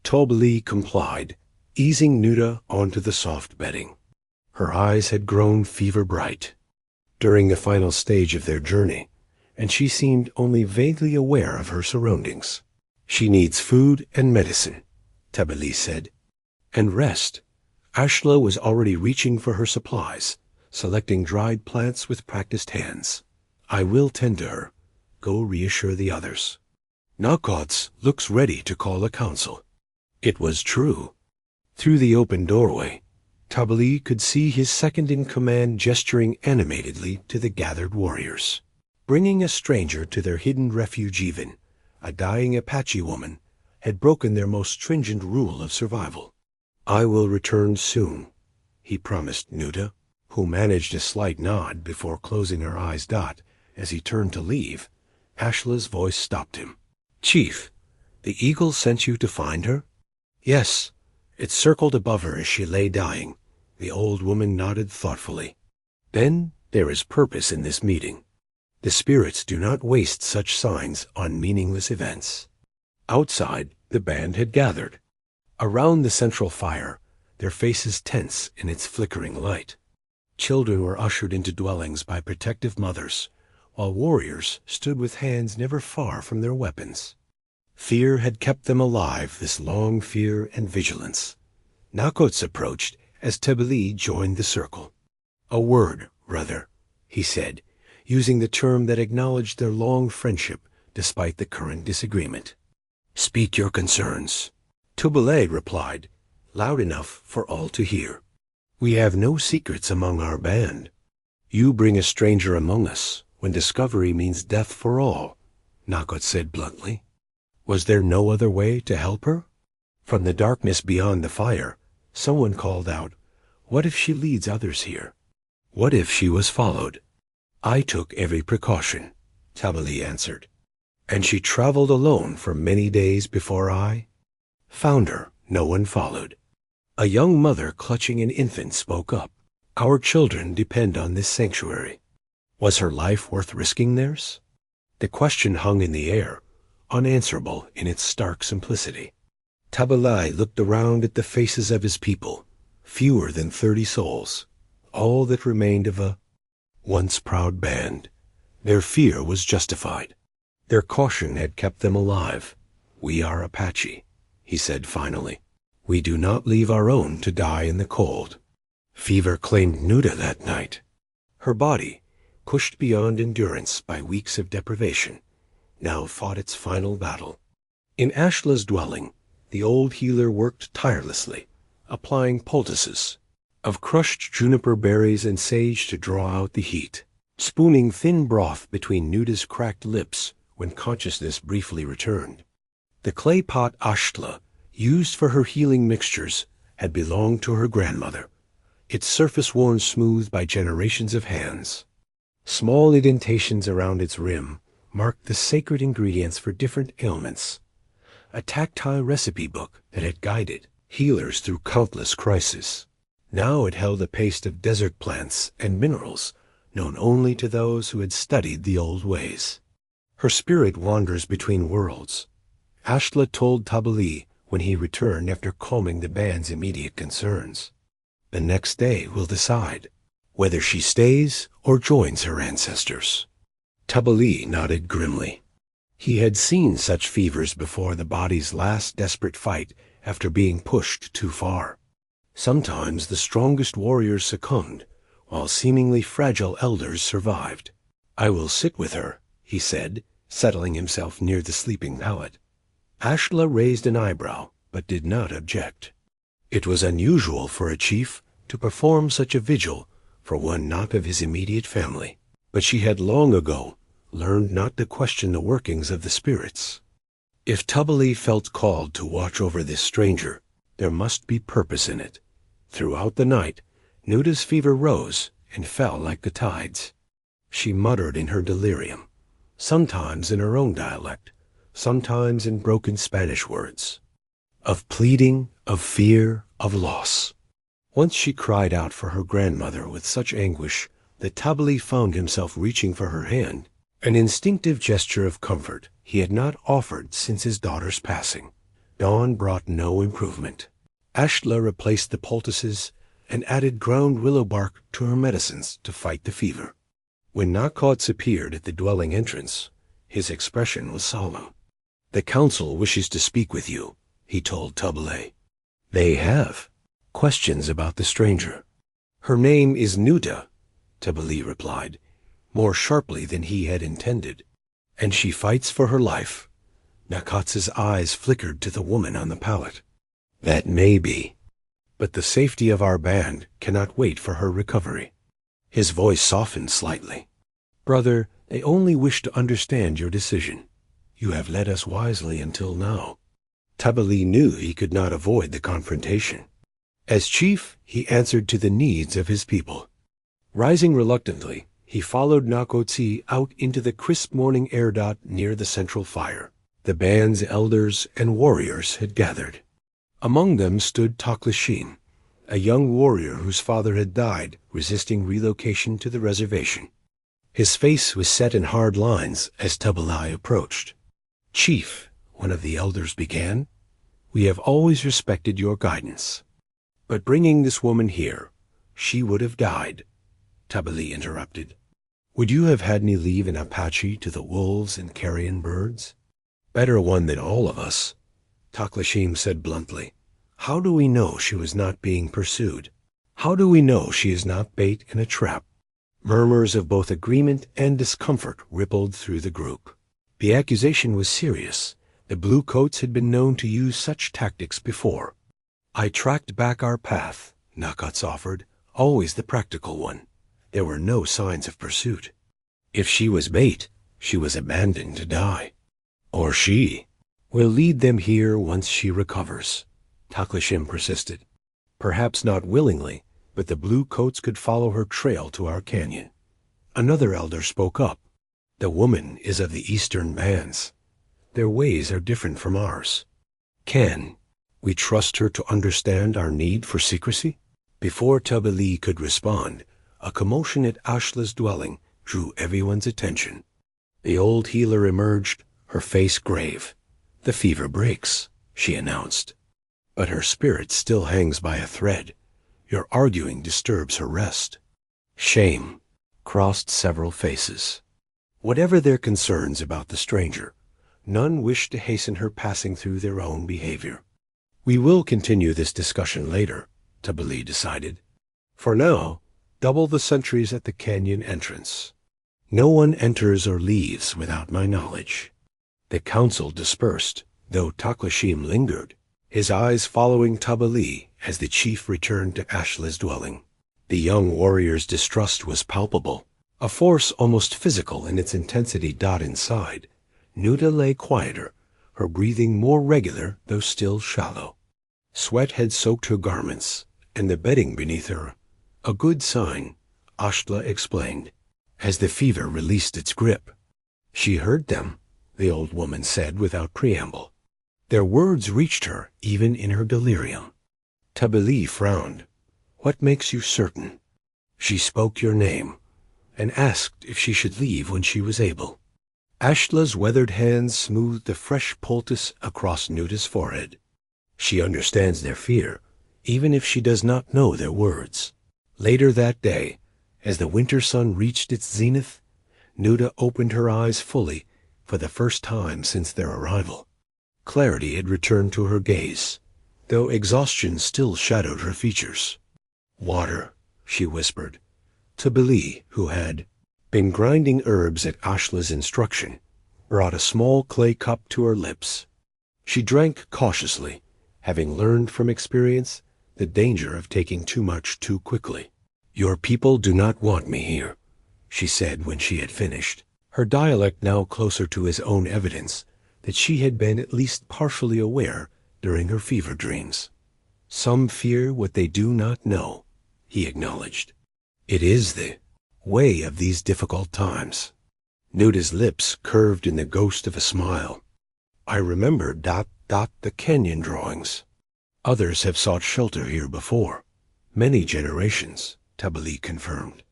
Tabili complied, easing Nootá onto the soft bedding. Her eyes had grown fever-bright during the final stage of their journey, and she seemed only vaguely aware of her surroundings. "She needs food and medicine," Tabili said. "And rest." Ashtla was already reaching for her supplies, selecting dried plants with practiced hands. "I will tend to her. Go reassure the others." Nootá looks ready to call a council. It was true. Through the open doorway, Tabili could see his second-in-command gesturing animatedly to the gathered warriors, bringing a stranger to their hidden refuge. Even a dying Apache woman had broken their most stringent rule of survival. "I will return soon," he promised Nootá, who managed a slight nod before closing her eyes. As he turned to leave, Ashla's voice stopped him. "Chief, the eagle sent you to find her?" "Yes." It circled above her as she lay dying. The old woman nodded thoughtfully. "Then there is purpose in this meeting. The spirits do not waste such signs on meaningless events." Outside, the band had gathered. Around the central fire, their faces tense in its flickering light. Children were ushered into dwellings by protective mothers, while warriors stood with hands never far from their weapons. Fear had kept them alive, this long fear and vigilance. Nootá approached as Tabili joined the circle. "A word, brother," he said, using the term that acknowledged their long friendship despite the current disagreement. "Speak your concerns." Tabili replied, loud enough for all to hear. "We have no secrets among our band. You bring a stranger among us when discovery means death for all," Nootá said bluntly. Was there no other way to help her? From the darkness beyond the fire, someone called out, "What if she leads others here? What if she was followed?" "I took every precaution," Tabili answered. "And she traveled alone for many days before I found her. No one followed." A young mother clutching an infant spoke up. "Our children depend on this sanctuary." Was her life worth risking theirs? The question hung in the air, unanswerable in its stark simplicity. Tabili looked around at the faces of his people, fewer than 30 souls, all that remained of a once proud band. Their fear was justified. Their caution had kept them alive. "We are Apache," he said finally. "We do not leave our own to die in the cold." Fever claimed Nootá that night. Her body, pushed beyond endurance by weeks of deprivation, now fought its final battle. In Ashla's dwelling, the old healer worked tirelessly, applying poultices of crushed juniper berries and sage to draw out the heat, spooning thin broth between Nootá's cracked lips when consciousness briefly returned. The clay pot Ashla, used for her healing mixtures, had belonged to her grandmother, its surface worn smooth by generations of hands. Small indentations around its rim marked the sacred ingredients for different ailments, a tactile recipe book that had guided healers through countless crises. Now it held a paste of desert plants and minerals known only to those who had studied the old ways. Her spirit wanders between worlds, Ashla told Tabali when he returned after calming the band's immediate concerns. The next day will decide whether she stays or joins her ancestors. Tabali nodded grimly. He had seen such fevers before, the body's last desperate fight after being pushed too far. Sometimes the strongest warriors succumbed, while seemingly fragile elders survived. "I will sit with her," he said, settling himself near the sleeping pallet. Ashla raised an eyebrow, but did not object. It was unusual for a chief to perform such a vigil for one not of his immediate family, but she had long ago learned not to question the workings of the spirits. If Tabali felt called to watch over this stranger, there must be purpose in it. Throughout the night, Nootá's fever rose and fell like the tides. She muttered in her delirium, sometimes in her own dialect, sometimes in broken Spanish words, of pleading, of fear, of loss. Once she cried out for her grandmother with such anguish that Tabali found himself reaching for her hand, an instinctive gesture of comfort he had not offered since his daughter's passing. Dawn brought no improvement. Ashla replaced the poultices and added ground willow bark to her medicines to fight the fever. When Nakot's appeared at the dwelling entrance, his expression was solemn. "The council wishes to speak with you," he told Tabali. "They have questions about the stranger." "Her name is Nootá," Tabali replied, more sharply than he had intended. "And she fights for her life." Nakot's eyes flickered to the woman on the pallet. "That may be, but the safety of our band cannot wait for her recovery." His voice softened slightly. "Brother, they only wish to understand your decision. You have led us wisely until now." Tabali knew he could not avoid the confrontation. As chief, he answered to the needs of his people. Rising reluctantly, he followed Nakotsi out into the crisp morning air dot near the central fire. The band's elders and warriors had gathered. Among them stood Tł'ahní, a young warrior whose father had died resisting relocation to the reservation. His face was set in hard lines as Tabali approached. "Chief," one of the elders began, "we have always respected your guidance. But bringing this woman here, she would have died," Tabali interrupted. "Would you have had me leave an Apache to the wolves and carrion birds?" "Better one than all of us," Tł'ahní said bluntly. "How do we know she was not being pursued? How do we know she is not bait in a trap?" Murmurs of both agreement and discomfort rippled through the group. The accusation was serious. The bluecoats had been known to use such tactics before. "I tracked back our path," Nakot's offered, always the practical one. There were no signs of pursuit. "If she was bait, she was abandoned to die." "Or she will lead them here once she recovers," Tł'ahní persisted. "Perhaps not willingly, but the bluecoats could follow her trail to our canyon." Another elder spoke up. "The woman is of the eastern bands. Their ways are different from ours. Can we trust her to understand our need for secrecy?" Before Tabali could respond, a commotion at Ashla's dwelling drew everyone's attention. The old healer emerged, her face grave. "The fever breaks," she announced. "But her spirit still hangs by a thread. Your arguing disturbs her rest." Shame crossed several faces. Whatever their concerns about the stranger, none wished to hasten her passing through their own behavior. "We will continue this discussion later," Tabali decided. "For now, double the sentries at the canyon entrance. No one enters or leaves without my knowledge." The council dispersed, though Tł'ahní lingered, his eyes following Tł'ahní as the chief returned to Ashla's dwelling. The young warrior's distrust was palpable, a force almost physical in its intensity. Inside, Nootá lay quieter, her breathing more regular though still shallow. Sweat had soaked her garments, and the bedding beneath her. A good sign, Ashla explained, as the fever released its grip. She heard them, the old woman said without preamble. Their words reached her even in her delirium. Tł'ahní frowned. What makes you certain? She spoke your name, and asked if she should leave when she was able. Ashla's weathered hands smoothed the fresh poultice across Nootá's forehead. She understands their fear, even if she does not know their words. Later that day, as the winter sun reached its zenith, Nootá opened her eyes fully for the first time since their arrival. Clarity had returned to her gaze, though exhaustion still shadowed her features. Water, she whispered. Tł'ahní, who had been grinding herbs at Ashla's instruction, brought a small clay cup to her lips. She drank cautiously, having learned from experience the danger of taking too much too quickly. Your people do not want me here, she said when she had finished, her dialect now closer to his own evidence that she had been at least partially aware during her fever dreams. Some fear what they do not know, he acknowledged. It is the way of these difficult times. Nootá's lips curved in the ghost of a smile. I remember the canyon drawings. Others have sought shelter here before. Many generations, Tł'ahní confirmed.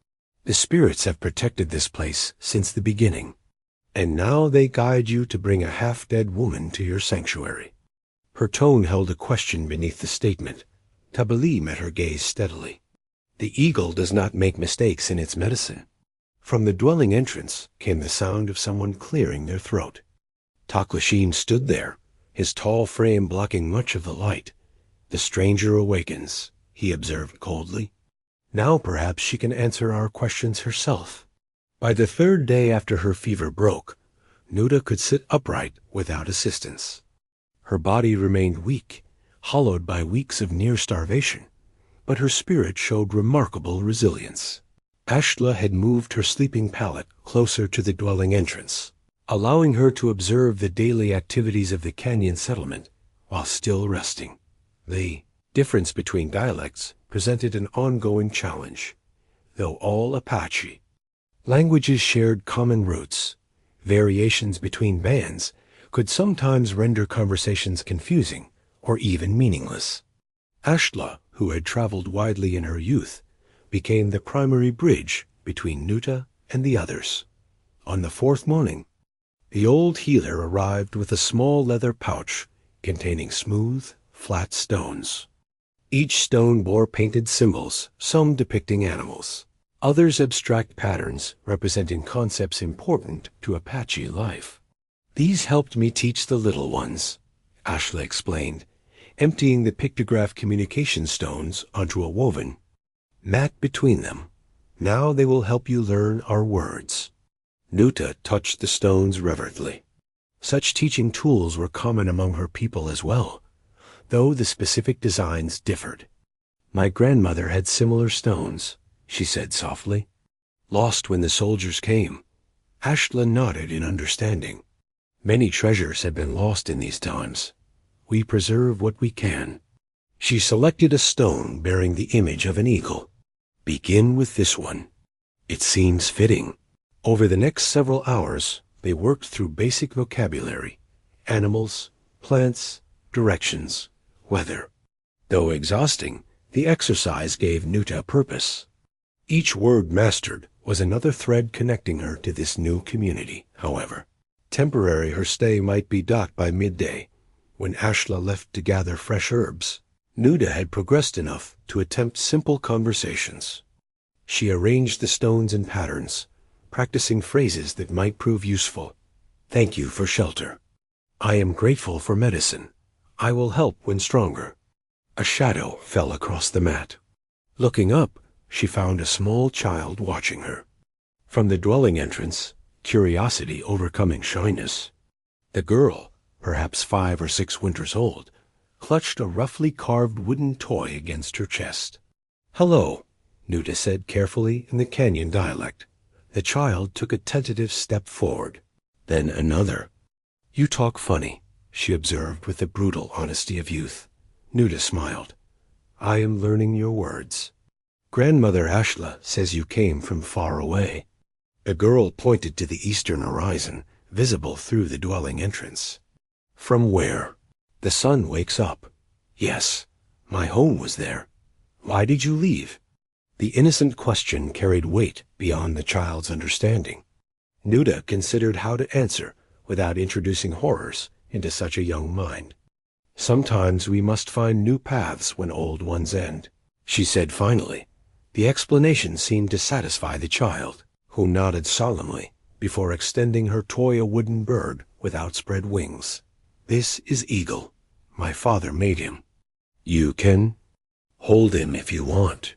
The spirits have protected this place since the beginning, and now they guide you to bring a half-dead woman to your sanctuary. Her tone held a question beneath the statement. Tł'ahní met her gaze steadily. The eagle does not make mistakes in its medicine. From the dwelling entrance came the sound of someone clearing their throat. Tł'ahní stood there, his tall frame blocking much of the light. The stranger awakens, he observed coldly. Now perhaps she can answer our questions herself. By the third day after her fever broke, Nootá could sit upright without assistance. Her body remained weak, hollowed by weeks of near starvation, but her spirit showed remarkable resilience. Ashla had moved her sleeping pallet closer to the dwelling entrance, allowing her to observe the daily activities of the canyon settlement while still resting. The difference between dialects presented an ongoing challenge, though all Apache. Languages shared common roots. Variations between bands could sometimes render conversations confusing or even meaningless. Ashla, who had traveled widely in her youth, became the primary bridge between Nootá and the others. On the fourth morning, the old healer arrived with a small leather pouch containing smooth, flat stones. Each stone bore painted symbols, some depicting animals, others abstract patterns representing concepts important to Apache life. These helped me teach the little ones, Ashla explained, emptying the pictograph communication stones onto a woven mat between them. Now they will help you learn our words. Nootá touched the stones reverently. Such teaching tools were common among her people as well, though the specific designs differed. My grandmother had similar stones, she said softly. Lost when the soldiers came. Ashla nodded in understanding. Many treasures have been lost in these times. We preserve what we can. She selected a stone bearing the image of an eagle. Begin with this one. It seems fitting. Over the next several hours, they worked through basic vocabulary, animals, plants, directions, weather. Though exhausting, the exercise gave Nootá purpose. Each word mastered was another thread connecting her to this new community, however. Temporary her stay might be docked by midday, when Ashla left to gather fresh herbs. Nootá had progressed enough to attempt simple conversations. She arranged the stones in patterns, practicing phrases that might prove useful. Thank you for shelter. I am grateful for medicine. I will help when stronger. A shadow fell across the mat. Looking up, she found a small child watching her. From the dwelling entrance, curiosity overcoming shyness, The girl, perhaps 5 or 6 winters old, clutched a roughly carved wooden toy against her chest. "Hello," Nootá said carefully in the canyon dialect. The child took a tentative step forward, then another. "You talk funny," she observed with the brutal honesty of youth. Nootá smiled. "I am learning your words. Grandmother Ashla says you came from far away." The girl pointed to the eastern horizon, visible through the dwelling entrance. "From where?" "The sun wakes up." "Yes, my home was there. Why did you leave?" The innocent question carried weight beyond the child's understanding. Nootá considered how to answer without introducing horrors into such a young mind. "Sometimes we must find new paths when old ones end," she said finally. The explanation seemed to satisfy the child, who nodded solemnly before extending her toy a wooden bird with outspread wings. "This is Eagle. My father made him. You can hold him if you want."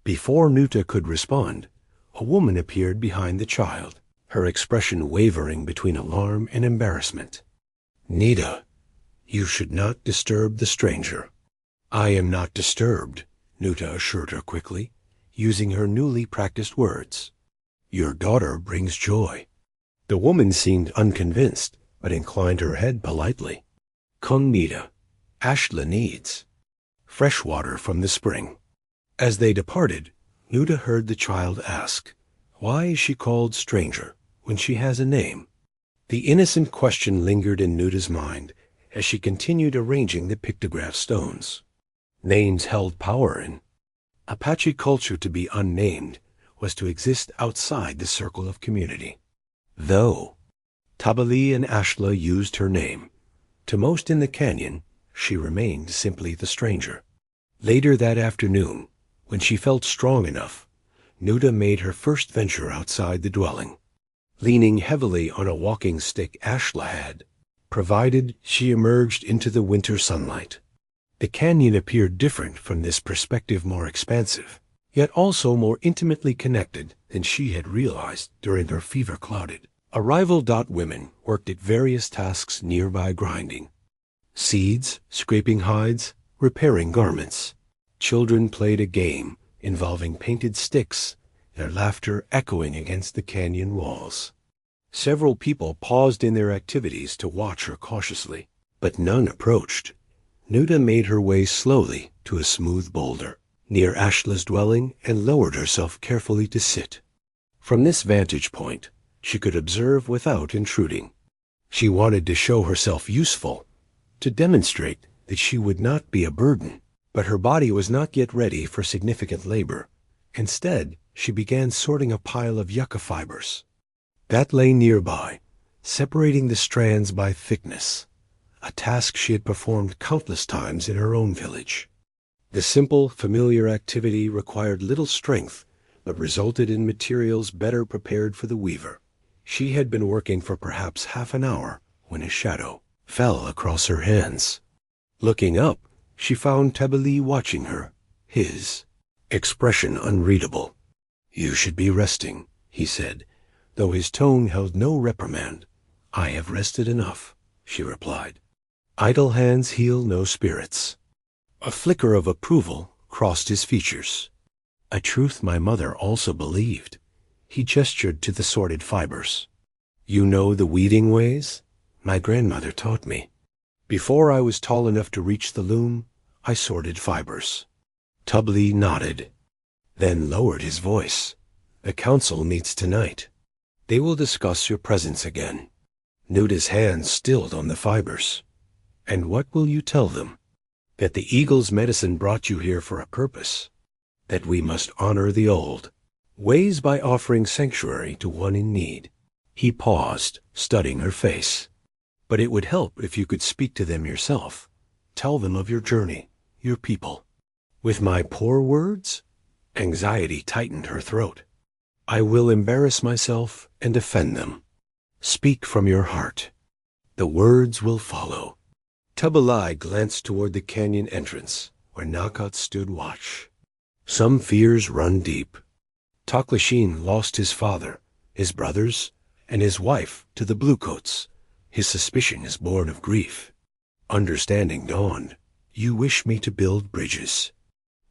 Before Nootá could respond, a woman appeared behind the child, her expression wavering between alarm and embarrassment. "Nita, you should not disturb the stranger." "I am not disturbed," Nootá assured her quickly, using her newly practiced words. "Your daughter brings joy." The woman seemed unconvinced, but inclined her head politely. "Come, Nita. Ashla needs fresh water from the spring." As they departed, Nootá heard the child ask, "Why is she called stranger when she has a name?" The innocent question lingered in Nootá's mind as she continued arranging the pictograph stones. Names held power in Apache culture. To be unnamed was to exist outside the circle of community. Though Tabali and Ashla used her name, to most in the canyon she remained simply the stranger. Later that afternoon, when she felt strong enough, Nootá made her first venture outside the dwelling. Leaning heavily on a walking stick Ashla had provided, she emerged into the winter sunlight. The canyon appeared different from this perspective, more expansive, yet also more intimately connected than she had realized during her fever-clouded arrival. Women worked at various tasks nearby, grinding seeds, scraping hides, repairing garments. Children played a game involving painted sticks, their laughter echoing against the canyon walls. Several people paused in their activities to watch her cautiously, but none approached. Nootá made her way slowly to a smooth boulder near Ashla's dwelling and lowered herself carefully to sit. From this vantage point, she could observe without intruding. She wanted to show herself useful, to demonstrate that she would not be a burden. But her body was not yet ready for significant labor. Instead, she began sorting a pile of yucca fibers that lay nearby, separating the strands by thickness, a task she had performed countless times in her own village. The simple, familiar activity required little strength, but resulted in materials better prepared for the weaver. She had been working for perhaps half an hour when a shadow fell across her hands. Looking up, she found Tabali watching her, his expression unreadable. "You should be resting," he said, though his tone held no reprimand. "I have rested enough," she replied. "Idle hands heal no spirits." A flicker of approval crossed his features, a truth my mother also believed. He gestured to the sorted fibers. "You know the weeding ways? My grandmother taught me. Before I was tall enough to reach the loom, I sorted fibers." Tabali nodded, then lowered his voice. "The council meets tonight. They will discuss your presence again." Nootá's hands stilled on the fibers. "And what will you tell them?" "That the eagle's medicine brought you here for a purpose. That we must honor the old ways by offering sanctuary to one in need." He paused, studying her face. "But it would help if you could speak to them yourself. Tell them of your journey, your people." "With my poor words?" Anxiety tightened her throat. "I will embarrass myself and offend them. Speak from your heart. The words will follow." Tabali glanced toward the canyon entrance, where Nakat stood watch. "Some fears run deep. Tł'ahní lost his father, his brothers, and his wife to the Bluecoats. His suspicion is born of grief. Understanding dawned. "You wish me to build bridges."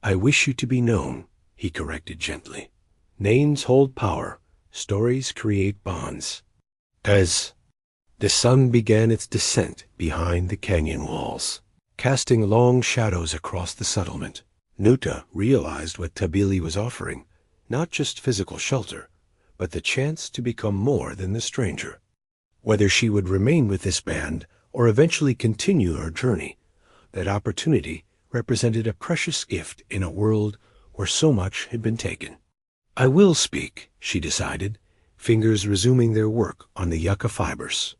"I wish you to be known," he corrected gently. "Names hold power. Stories create bonds." As the sun began its descent behind the canyon walls, casting long shadows across the settlement, Nootá realized what Tabili was offering, not just physical shelter, but the chance to become more than the stranger. Whether she would remain with this band or eventually continue her journey, that opportunity represented a precious gift in a world where so much had been taken. "I will speak," she decided, fingers resuming their work on the yucca fibers.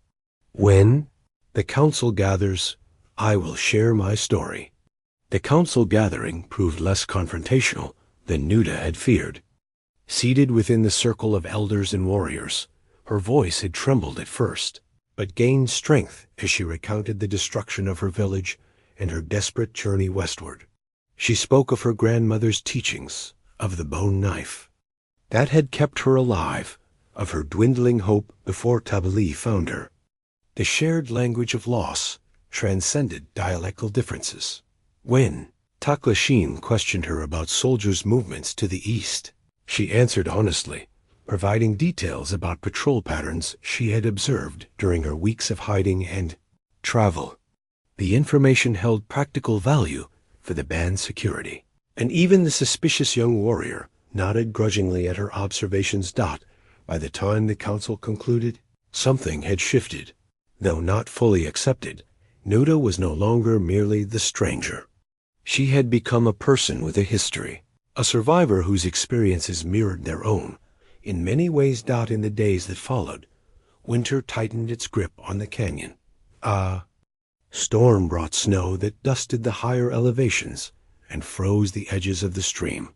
"When the council gathers, I will share my story." The council gathering proved less confrontational than Nootá had feared. Seated within the circle of elders and warriors, her voice had trembled at first, but gained strength as she recounted the destruction of her village and her desperate journey westward. She spoke of her grandmother's teachings, of the bone knife that had kept her alive, of her dwindling hope before Tabili found her. The shared language of loss transcended dialectal differences. When Tł'ahní questioned her about soldiers' movements to the east, she answered honestly, providing details about patrol patterns she had observed during her weeks of hiding and travel. The information held practical value for the band's security, and even the suspicious young warrior nodded grudgingly at her observations. By the time the council concluded, something had shifted. Though not fully accepted, Nootá was no longer merely the stranger. She had become a person with a history, a survivor whose experiences mirrored their own. In many ways. In the days that followed, winter tightened its grip on the canyon. A storm brought snow that dusted the higher elevations and froze the edges of the stream.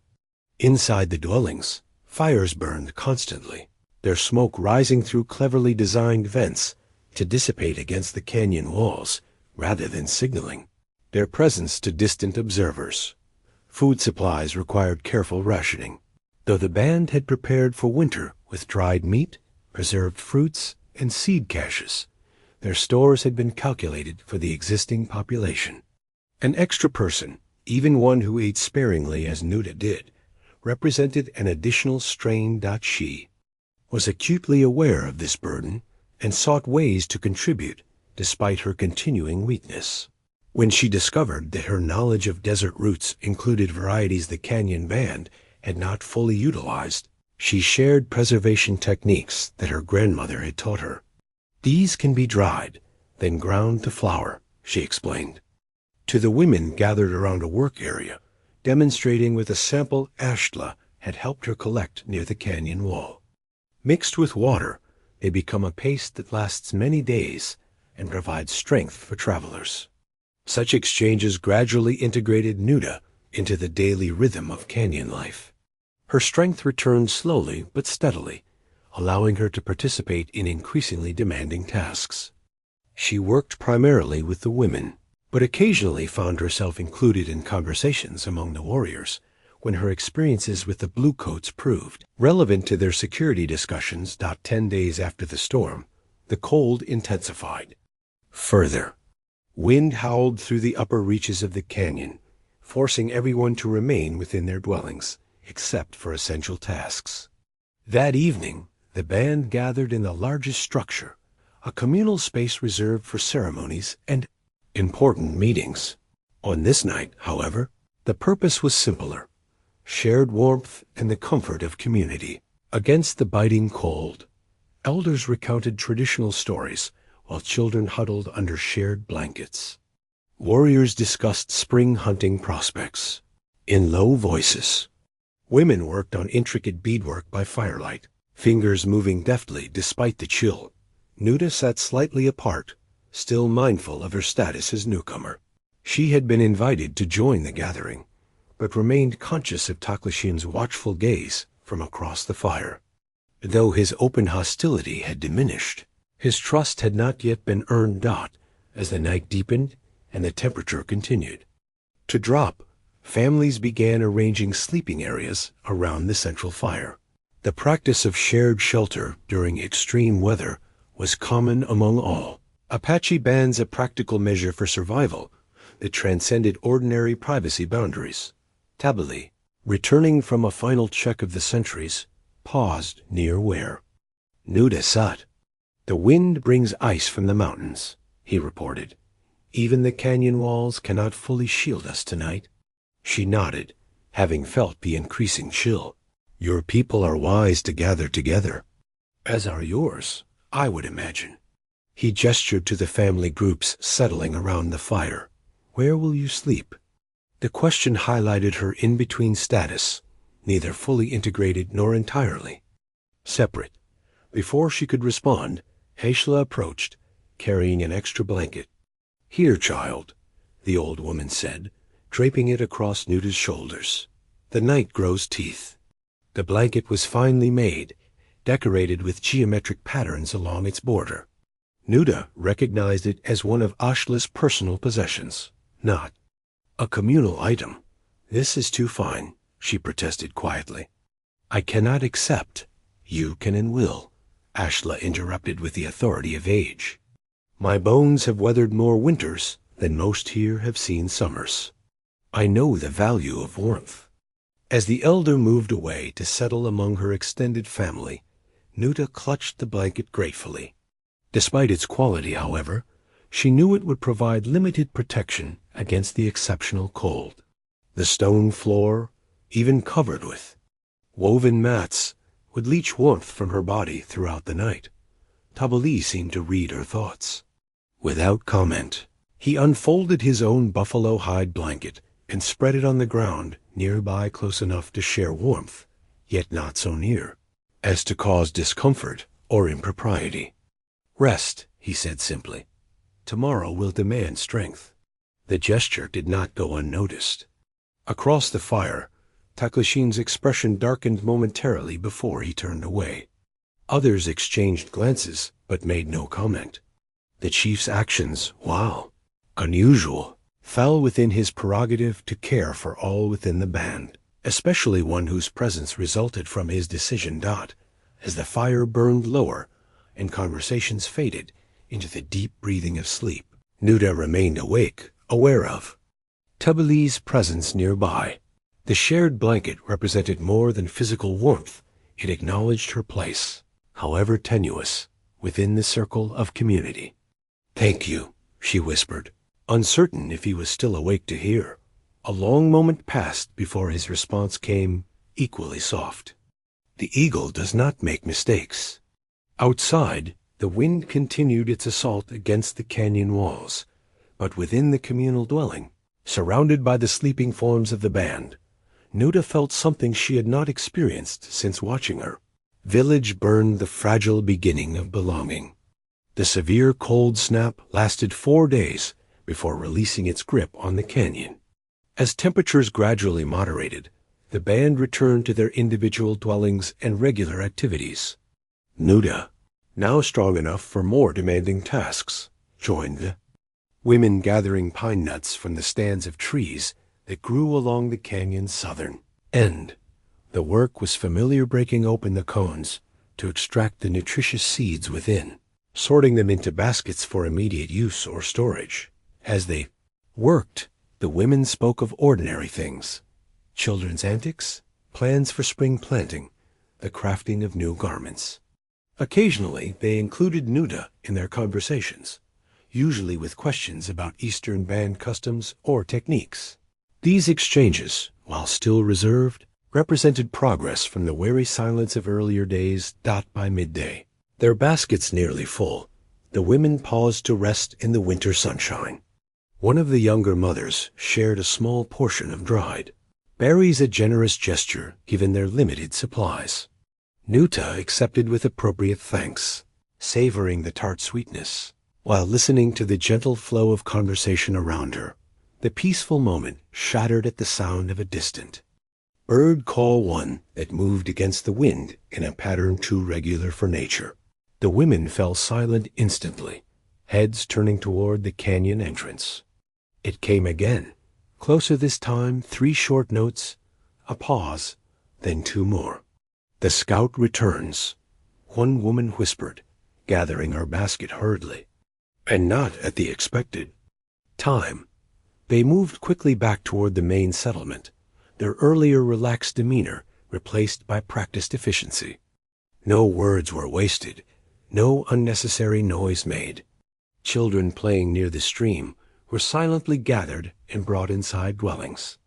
Inside the dwellings, fires burned constantly, their smoke rising through cleverly designed vents to dissipate against the canyon walls rather than signaling their presence to distant observers. Food supplies required careful rationing, though the band had prepared for winter with dried meat, preserved fruits, and seed caches. Their stores had been calculated for the existing population. An extra person, even one who ate sparingly as Nootá did, represented an additional strain. She was acutely aware of this burden and sought ways to contribute despite her continuing weakness. When she discovered that her knowledge of desert roots included varieties the canyon band had not fully utilized, she shared preservation techniques that her grandmother had taught her. "These can be dried, then ground to flour," she explained. To the women gathered around a work area, demonstrating with a sample Ashtla had helped her collect near the canyon wall. Mixed with water, they become a paste that lasts many days and provides strength for travelers. Such exchanges gradually integrated Nootá into the daily rhythm of canyon life. Her strength returned slowly but steadily, allowing her to participate in increasingly demanding tasks. She worked primarily with the women, but occasionally found herself included in conversations among the warriors when her experiences with the bluecoats proved relevant to their security discussions. 10 days after the storm, the cold intensified. Further, wind howled through the upper reaches of the canyon, forcing everyone to remain within their dwellings, except for essential tasks. That evening, the band gathered in the largest structure, a communal space reserved for ceremonies and important meetings. On this night, however, the purpose was simpler: shared warmth and the comfort of community. Against the biting cold, elders recounted traditional stories while children huddled under shared blankets. Warriors discussed spring hunting prospects in low voices. Women worked on intricate beadwork by firelight, fingers moving deftly despite the chill. Nootá sat slightly apart, still mindful of her status as newcomer. She had been invited to join the gathering, but remained conscious of Tł'ahní's watchful gaze from across the fire. Though his open hostility had diminished, his trust had not yet been earned. As the night deepened and the temperature continued to drop, families began arranging sleeping areas around the central fire. The practice of shared shelter during extreme weather was common among all, Apache bands a practical measure for survival that transcended ordinary privacy boundaries. Tł'ahní, returning from a final check of the sentries, paused near where Nootá sat. "The wind brings ice from the mountains," he reported. "Even the canyon walls cannot fully shield us tonight." She nodded, having felt the increasing chill. "Your people are wise to gather together." "As are yours, I would imagine." He gestured to the family groups settling around the fire. "Where will you sleep?" The question highlighted her in-between status, neither fully integrated nor entirely separate. Before she could respond, Aisla approached, carrying an extra blanket. "Here, child," the old woman said, draping it across Nootá's shoulders. "The night grows teeth." The blanket was finely made, decorated with geometric patterns along its border. Nootá recognized it as one of Aisla's personal possessions, not a communal item. "This is too fine," she protested quietly. "I cannot accept." "You can and will," Aisla interrupted with the authority of age. "My bones have weathered more winters than most here have seen summers. I know the value of warmth." As the elder moved away to settle among her extended family, Nootá clutched the blanket gratefully. Despite its quality, however, she knew it would provide limited protection against the exceptional cold. The stone floor, even covered with woven mats, would leach warmth from her body throughout the night. Tł'ahní seemed to read her thoughts. Without comment, he unfolded his own buffalo hide blanket and spread it on the ground nearby, close enough to share warmth, yet not so near as to cause discomfort or impropriety. "Rest," he said simply. "Tomorrow will demand strength." The gesture did not go unnoticed. Across the fire, Tł'ahní's expression darkened momentarily before he turned away. Others exchanged glances, but made no comment. The chief's actions, while unusual, fell within his prerogative to care for all within the band, especially one whose presence resulted from his decision. As the fire burned lower and conversations faded into the deep breathing of sleep, Nootá remained awake, aware of Tł'ahní's presence nearby. The shared blanket represented more than physical warmth. It acknowledged her place, however tenuous, within the circle of community. "Thank you," she whispered, uncertain if he was still awake to hear. A long moment passed before his response came, equally soft. "The eagle does not make mistakes." Outside, the wind continued its assault against the canyon walls, but within the communal dwelling, surrounded by the sleeping forms of the band, Nootá felt something she had not experienced since watching her. Village burned the fragile beginning of belonging. The severe cold snap lasted 4 days before releasing its grip on the canyon. As temperatures gradually moderated, the band returned to their individual dwellings and regular activities. Nootá, now strong enough for more demanding tasks, joined the women gathering pine nuts from the stands of trees that grew along the canyon's southern end. The work was familiar, breaking open the cones to extract the nutritious seeds within, sorting them into baskets for immediate use or storage. As they worked, the women spoke of ordinary things: children's antics, plans for spring planting, the crafting of new garments. Occasionally, they included Nootá in their conversations, usually with questions about Eastern band customs or techniques. These exchanges, while still reserved, represented progress from the wary silence of earlier days. By midday, their baskets nearly full, the women paused to rest in the winter sunshine. One of the younger mothers shared a small portion of dried berries, a generous gesture given their limited supplies. Nootá accepted with appropriate thanks, savoring the tart sweetness, while listening to the gentle flow of conversation around her. The peaceful moment shattered at the sound of a distant bird call, one that moved against the wind in a pattern too regular for nature. The women fell silent instantly, heads turning toward the canyon entrance. It came again, closer this time, 3 short notes, a pause, then 2 more. "The scout returns," one woman whispered, gathering her basket hurriedly. and not at the expected time. They moved quickly back toward the main settlement, their earlier relaxed demeanor replaced by practiced efficiency. No words were wasted, no unnecessary noise made. Children playing near the stream were silently gathered and brought inside dwellings.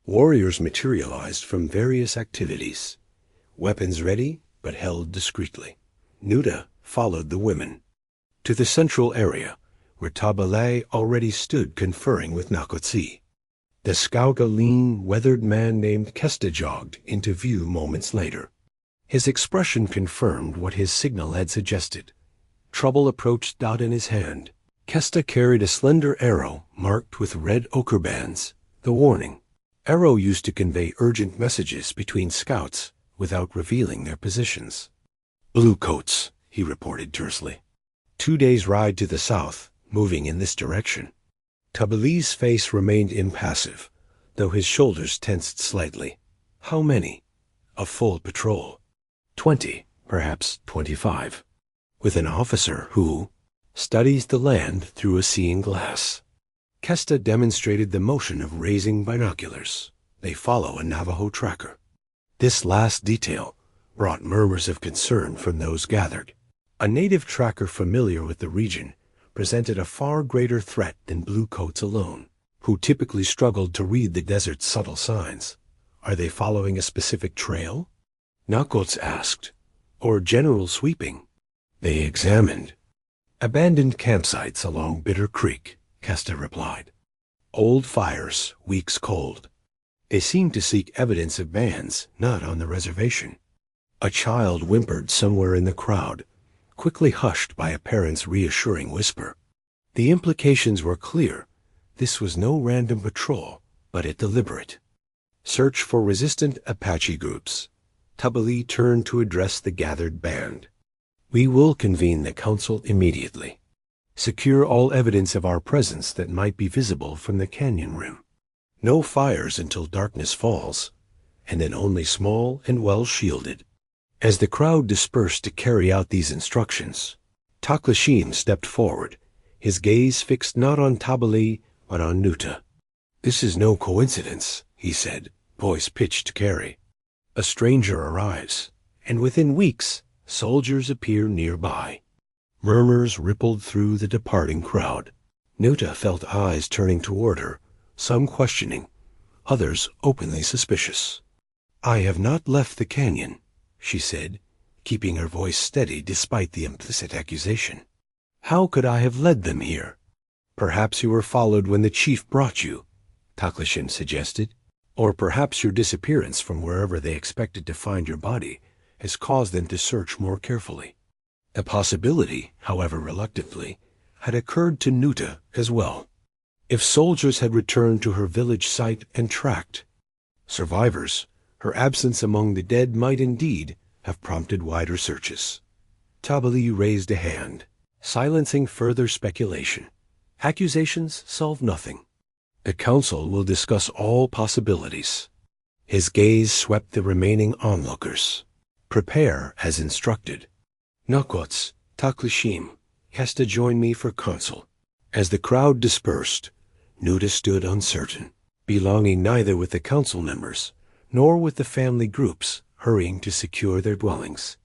Warriors materialized from various activities, weapons ready but held discreetly. Nootá followed the women to the central area, where Tabale already stood conferring with Nakotsi. The scout, a lean, weathered man named Kesta, jogged into view moments later. His expression confirmed what his signal had suggested. Trouble approached dot in his hand. Kesta carried a slender arrow marked with red ochre bands, the warning. Arrow used to convey urgent messages between scouts without revealing their positions. "Bluecoats," he reported tersely. 2 days' ride to the south, moving in this direction. Tabalee's face remained impassive, though his shoulders tensed slightly. How many? A full patrol. 20, perhaps 25. With an officer who studies the land through a seeing glass. Kesta demonstrated the motion of raising binoculars. They follow a Navajo tracker. This last detail brought murmurs of concern from those gathered. A native tracker familiar with the region presented a far greater threat than bluecoats alone, who typically struggled to read the desert's subtle signs. Are they following a specific trail? Nakots asked. Or general sweeping? They examined abandoned campsites along Bitter Creek, Kesta replied. Old fires, weeks cold. They seemed to seek evidence of bands not on the reservation. A child whimpered somewhere in the crowd, quickly hushed by a parent's reassuring whisper. The implications were clear. This was no random patrol, but a deliberate search for resistant Apache groups. Tabalee turned to address the gathered band. We will convene the council immediately. Secure all evidence of our presence that might be visible from the canyon rim. No fires until darkness falls, and then only small and well shielded. As the crowd dispersed to carry out these instructions, Tł'ahní stepped forward, his gaze fixed not on Tabalee but on Nootá. This is no coincidence, he said, voice pitched to carry. A stranger arrives, and within weeks, soldiers appear nearby. Murmurs rippled through the departing crowd. Nootá felt eyes turning toward her, some questioning, others openly suspicious. I have not left the canyon, she said, keeping her voice steady despite the implicit accusation. How could I have led them here? Perhaps you were followed when the chief brought you, Tł'ahní suggested. Or perhaps your disappearance from wherever they expected to find your body has caused them to search more carefully. A possibility, however reluctantly, had occurred to Nootá as well. If soldiers had returned to her village site and tracked survivors, her absence among the dead might indeed have prompted wider searches. Tabalee raised a hand, silencing further speculation. Accusations solve nothing. The council will discuss all possibilities. His gaze swept the remaining onlookers. Prepare as instructed. Nakots, Tł'ahní, Kesta join me for council. As the crowd dispersed, Nootá stood uncertain, belonging neither with the council members nor with the family groups hurrying to secure their dwellings.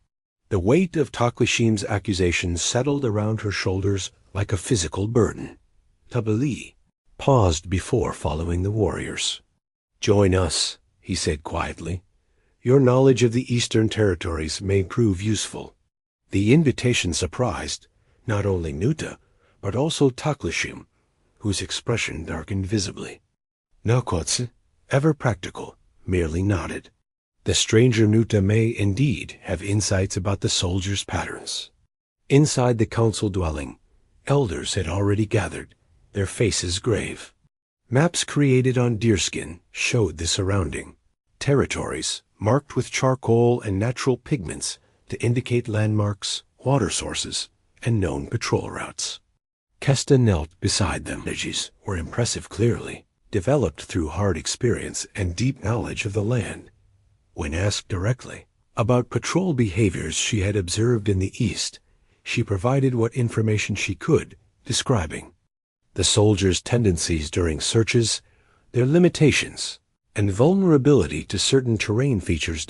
The weight of Tł'ahní's accusations settled around her shoulders like a physical burden. Tabalee paused before following the warriors. Join us, he said quietly. Your knowledge of the Eastern Territories may prove useful. The invitation surprised not only Nootá, but also Tł'ahní, whose expression darkened visibly. Nakots, ever practical, merely nodded. The stranger Nootá may indeed have insights about the soldiers' patterns. Inside the council dwelling, elders had already gathered, their faces grave. Maps created on deerskin showed the surrounding territories, marked with charcoal and natural pigments to indicate landmarks, water sources, and known patrol routes. Kesta knelt beside them. Strategies were impressive clearly, developed through hard experience and deep knowledge of the land. When asked directly about patrol behaviors she had observed in the East, she provided what information she could describing the soldiers' tendencies during searches, their limitations, and vulnerability to certain terrain features.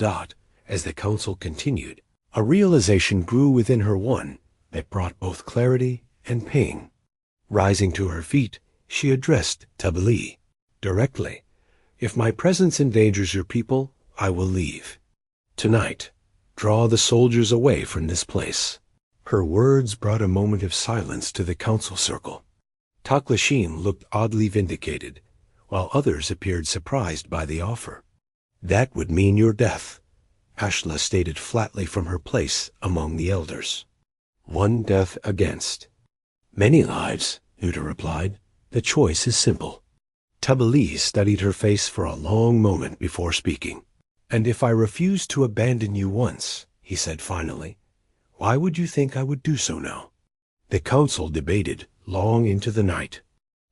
As the council continued, a realization grew within her, one that brought both clarity and pain. Rising to her feet, she addressed Tł'ahní directly. "If my presence endangers your people, I will leave. Tonight, draw the soldiers away from this place." Her words brought a moment of silence to the council circle. Tł'ahní looked oddly vindicated, while others appeared surprised by the offer. "That would mean your death," Ashla stated flatly from her place among the elders. "One death against many lives," Nootá replied. "The choice is simple." Tł'ahní studied her face for a long moment before speaking. "And if I refused to abandon you once," he said finally, "why would you think I would do so now?" The council debated long into the night.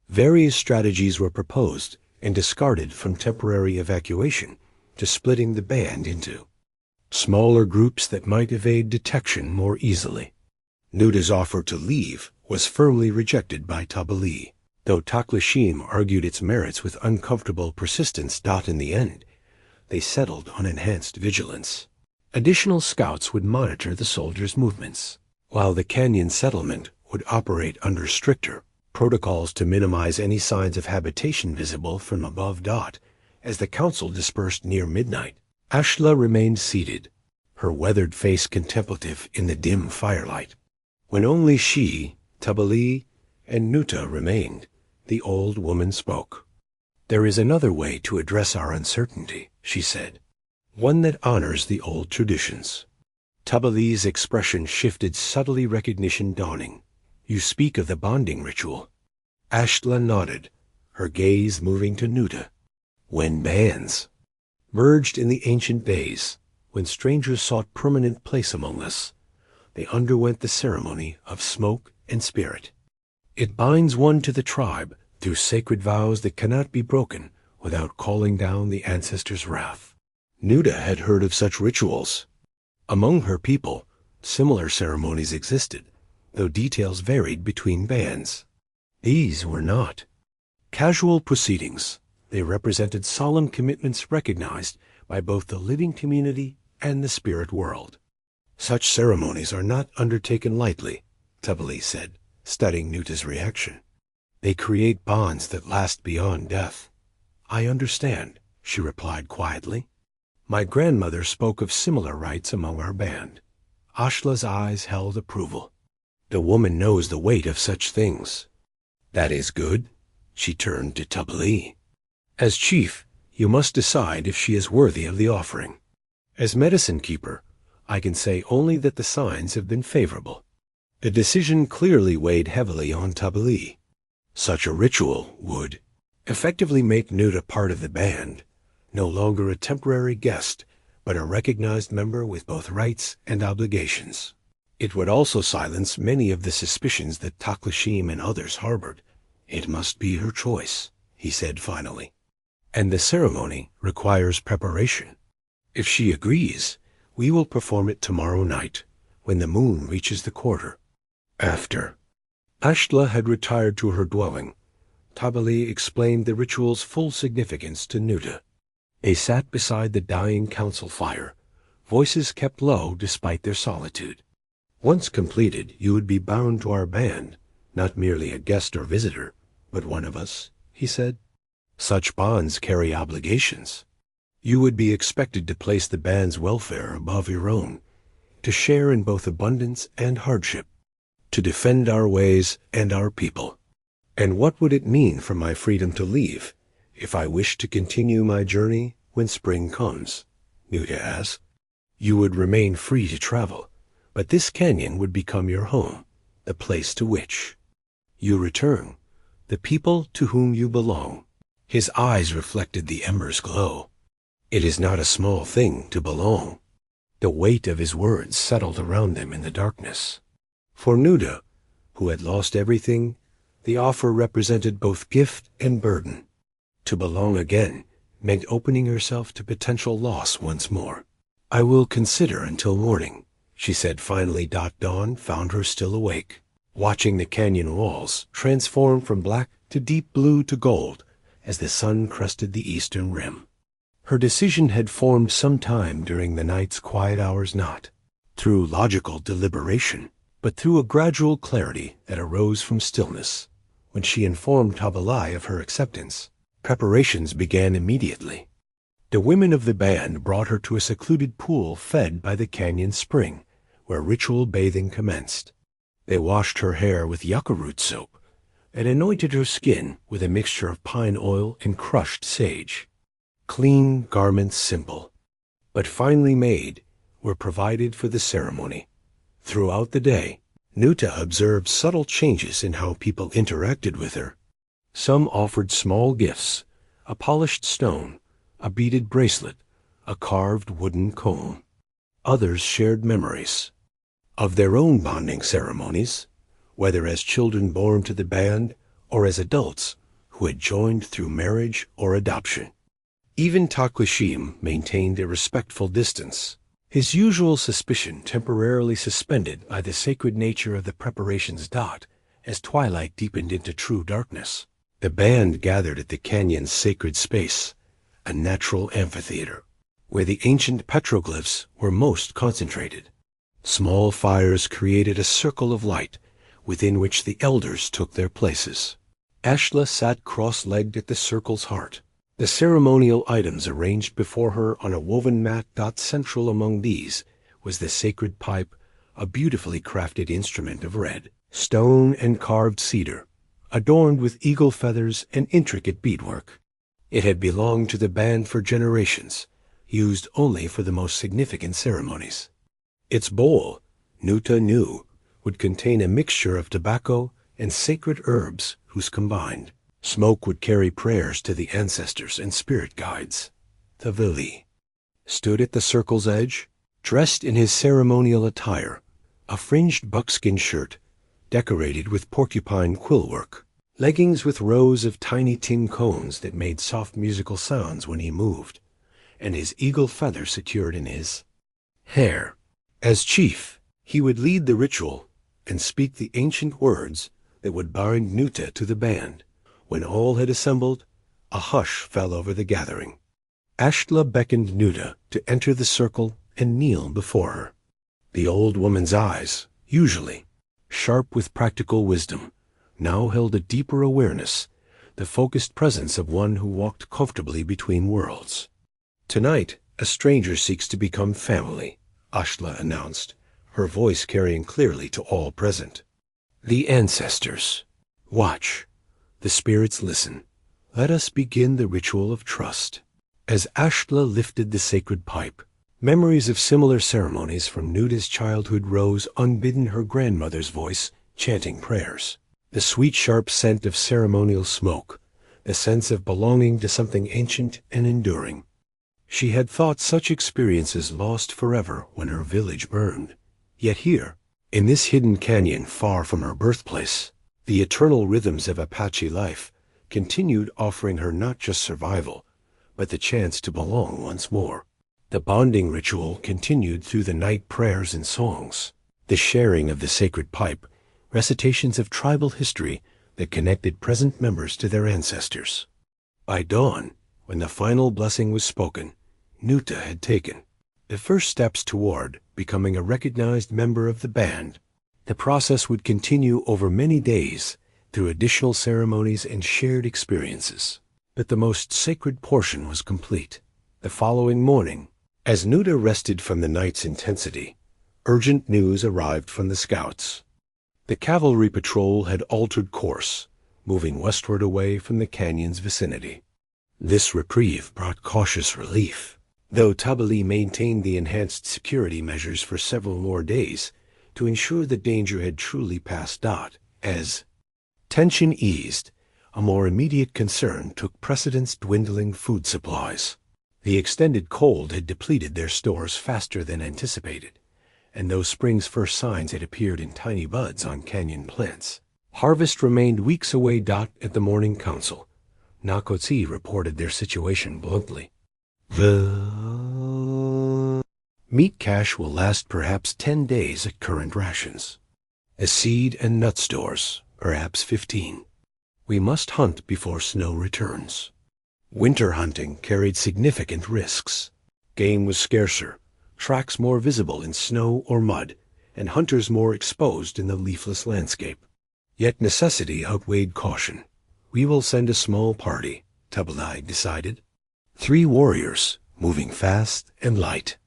Various strategies were proposed and discarded, from temporary evacuation to splitting the band into smaller groups that might evade detection more easily. Nootá's offer to leave was firmly rejected by Tł'ahní, though Tł'ahní argued its merits with uncomfortable persistence. In the end, they settled on enhanced vigilance. Additional scouts would monitor the soldiers' movements, while the canyon settlement would operate under stricter protocols to minimize any signs of habitation visible from above. As the council dispersed near midnight, Ashla remained seated, her weathered face contemplative in the dim firelight. When only she, Tł'ahní, and Nootá remained, the old woman spoke. "There is another way to address our uncertainty," she said, "one that honors the old traditions." Tł'ahní's expression shifted, subtly, recognition dawning. "You speak of the bonding ritual." Ashla nodded, her gaze moving to Nootá. "When bands merged in the ancient days, when strangers sought permanent place among us, they underwent the ceremony of smoke and spirit. It binds one to the tribe through sacred vows that cannot be broken without calling down the ancestors' wrath." Nootá had heard of such rituals. Among her people, similar ceremonies existed, though details varied between bands. These were not casual proceedings. They represented solemn commitments recognized by both the living community and the spirit world. "Such ceremonies are not undertaken lightly," Tł'ahní said, studying Nootá's reaction. "They create bonds that last beyond death." "I understand," she replied quietly. "My grandmother spoke of similar rites among our band." Ashla's eyes held approval. "The woman knows the weight of such things." "That is good." She turned to Tł'ahní. "As chief, you must decide if she is worthy of the offering. As medicine keeper, I can say only that the signs have been favorable." The decision clearly weighed heavily on Tł'ahní. Such a ritual would effectively make Nootá part of the band, no longer a temporary guest, but a recognized member with both rights and obligations. It would also silence many of the suspicions that Tł'ahní and others harbored. "It must be her choice," he said finally. "And the ceremony requires preparation. If she agrees, we will perform it tomorrow night, when the moon reaches the quarter." After Ashla had retired to her dwelling, Tł'ahní explained the ritual's full significance to Nootá. They sat beside the dying council fire, voices kept low despite their solitude. "Once completed, you would be bound to our band, not merely a guest or visitor, but one of us," he said. "Such bonds carry obligations. You would be expected to place the band's welfare above your own, to share in both abundance and hardship, to defend our ways and our people." "And what would it mean for my freedom to leave, if I wish to continue my journey when spring comes?" Nootá asked. "You would remain free to travel, but this canyon would become your home, the place to which you return, the people to whom you belong." His eyes reflected the ember's glow. It is not a small thing to belong. The weight of his words settled around them in the darkness. For Nootá, who had lost everything, the offer represented both gift and burden. To belong again meant opening herself to potential loss once more. "I will consider until morning," she said finally. Dawn found her still awake. watching the canyon walls transform from black to deep blue to gold as the sun crested the eastern rim. Her decision had formed some time during the night's quiet hours, not through logical deliberation, but through a gradual clarity that arose from stillness. When she informed Tabalai of her acceptance, preparations began immediately. The women of the band brought her to a secluded pool fed by the canyon spring, where ritual bathing commenced. They washed her hair with yucca root soap and anointed her skin with a mixture of pine oil and crushed sage. Clean garments, simple but finely made, were provided for the ceremony. Throughout the day, Nootá observed subtle changes in how people interacted with her. Some offered small gifts, a polished stone, a beaded bracelet, a carved wooden comb. Others shared memories of their own bonding ceremonies, whether as children born to the band or as adults who had joined through marriage or adoption. Even Tł'ahní maintained a respectful distance, his usual suspicion temporarily suspended by the sacred nature of the preparations. As twilight deepened into true darkness, the band gathered at the canyon's sacred space, a natural amphitheater, where the ancient petroglyphs were most concentrated. Small fires created a circle of light within which the elders took their places. Ashla sat cross-legged at the circle's heart, the ceremonial items arranged before her on a woven mat. Central among these was the sacred pipe, a beautifully crafted instrument of red stone and carved cedar, adorned with eagle feathers and intricate beadwork. It had belonged to the band for generations, used only for the most significant ceremonies. Its bowl, Nootá knew, would contain a mixture of tobacco and sacred herbs whose combined smoke would carry prayers to the ancestors and spirit guides. Tł'ahní stood at the circle's edge, dressed in his ceremonial attire, a fringed buckskin shirt decorated with porcupine quillwork, leggings with rows of tiny tin cones that made soft musical sounds when he moved, and his eagle feather secured in his hair. As chief, he would lead the ritual and speak the ancient words that would bind Nootá to the band. When all had assembled, a hush fell over the gathering. Ashla beckoned Nootá to enter the circle and kneel before her. The old woman's eyes, usually sharp with practical wisdom, now held a deeper awareness, the focused presence of one who walked comfortably between worlds. "Tonight, a stranger seeks to become family," Ashla announced, her voice carrying clearly to all present. "The ancestors watch. The spirits listen. Let us begin the ritual of trust." As Ashla lifted the sacred pipe, memories of similar ceremonies from Nootá's childhood rose unbidden, her grandmother's voice chanting prayers, the sweet sharp scent of ceremonial smoke, the sense of belonging to something ancient and enduring. She had thought such experiences lost forever when her village burned. Yet here, in this hidden canyon far from her birthplace, the eternal rhythms of Apache life continued, offering her not just survival, but the chance to belong once more. The bonding ritual continued through the night, prayers and songs, the sharing of the sacred pipe, recitations of tribal history that connected present members to their ancestors. By dawn, when the final blessing was spoken, Nootá had taken the first steps toward becoming a recognized member of the band. The process would continue over many days through additional ceremonies and shared experiences. But the most sacred portion was complete. The following morning, as Nootá rested from the night's intensity, urgent news arrived from the scouts. The cavalry patrol had altered course, moving westward away from the canyon's vicinity. This reprieve brought cautious relief, though Tł'ahní maintained the enhanced security measures for several more days to ensure the danger had truly passed. As tension eased, a more immediate concern took precedence: dwindling food supplies. The extended cold had depleted their stores faster than anticipated, and though spring's first signs had appeared in tiny buds on canyon plants, harvest remained weeks away. At the morning council, Nakotsi reported their situation bluntly. "The meat cache will last perhaps 10 days at current rations. A seed and nut stores, perhaps 15. We must hunt before snow returns. Winter hunting carried significant risks. Game was scarcer, tracks more visible in snow or mud, and hunters more exposed in the leafless landscape. Yet necessity outweighed caution. We will send a small party, Tł'ahní decided. 3 warriors, moving fast and light.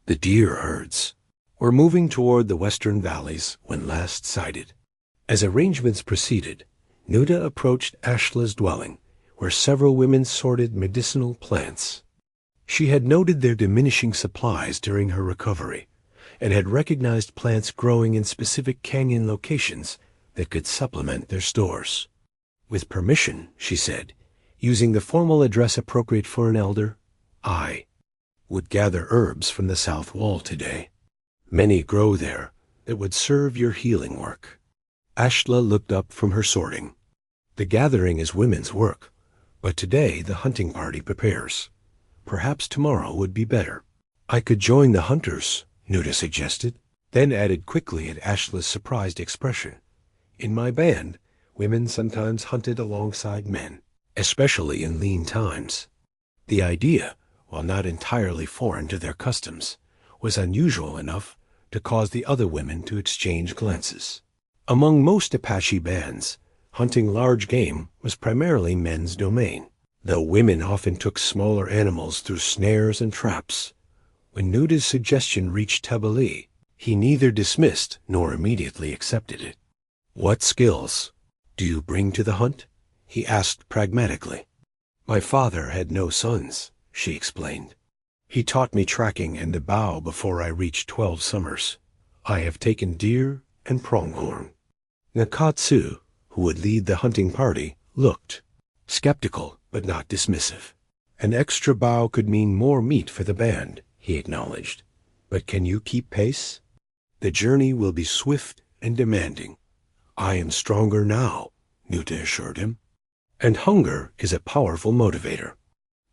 The deer herds were moving toward the western valleys when last sighted. As arrangements proceeded, Nootá approached Ashla's dwelling, where several women sorted medicinal plants. She had noted their diminishing supplies during her recovery, and had recognized plants growing in specific canyon locations that could supplement their stores. With permission, she said, using the formal address appropriate for an elder, I would gather herbs from the south wall today. Many grow there that would serve your healing work. Ashla looked up from her sorting. The gathering is women's work, but today the hunting party prepares. Perhaps tomorrow would be better. I could join the hunters, Nootá suggested, then added quickly at Ashla's surprised expression. In my band, women sometimes hunted alongside men, especially in lean times. The idea, while not entirely foreign to their customs, was unusual enough to cause the other women to exchange glances. Among most Apache bands, hunting large game was primarily men's domain, though women often took smaller animals through snares and traps. When Nootá's suggestion reached Tł'ahní, he neither dismissed nor immediately accepted it. What skills do you bring to the hunt? He asked pragmatically. My father had no sons, she explained. He taught me tracking and the bow before I reached 12 summers. I have taken deer and pronghorn. Nakatsu, who would lead the hunting party, looked skeptical but not dismissive. An extra bow could mean more meat for the band, he acknowledged. But can you keep pace? The journey will be swift and demanding. I am stronger now, Nootá assured him. And hunger is a powerful motivator.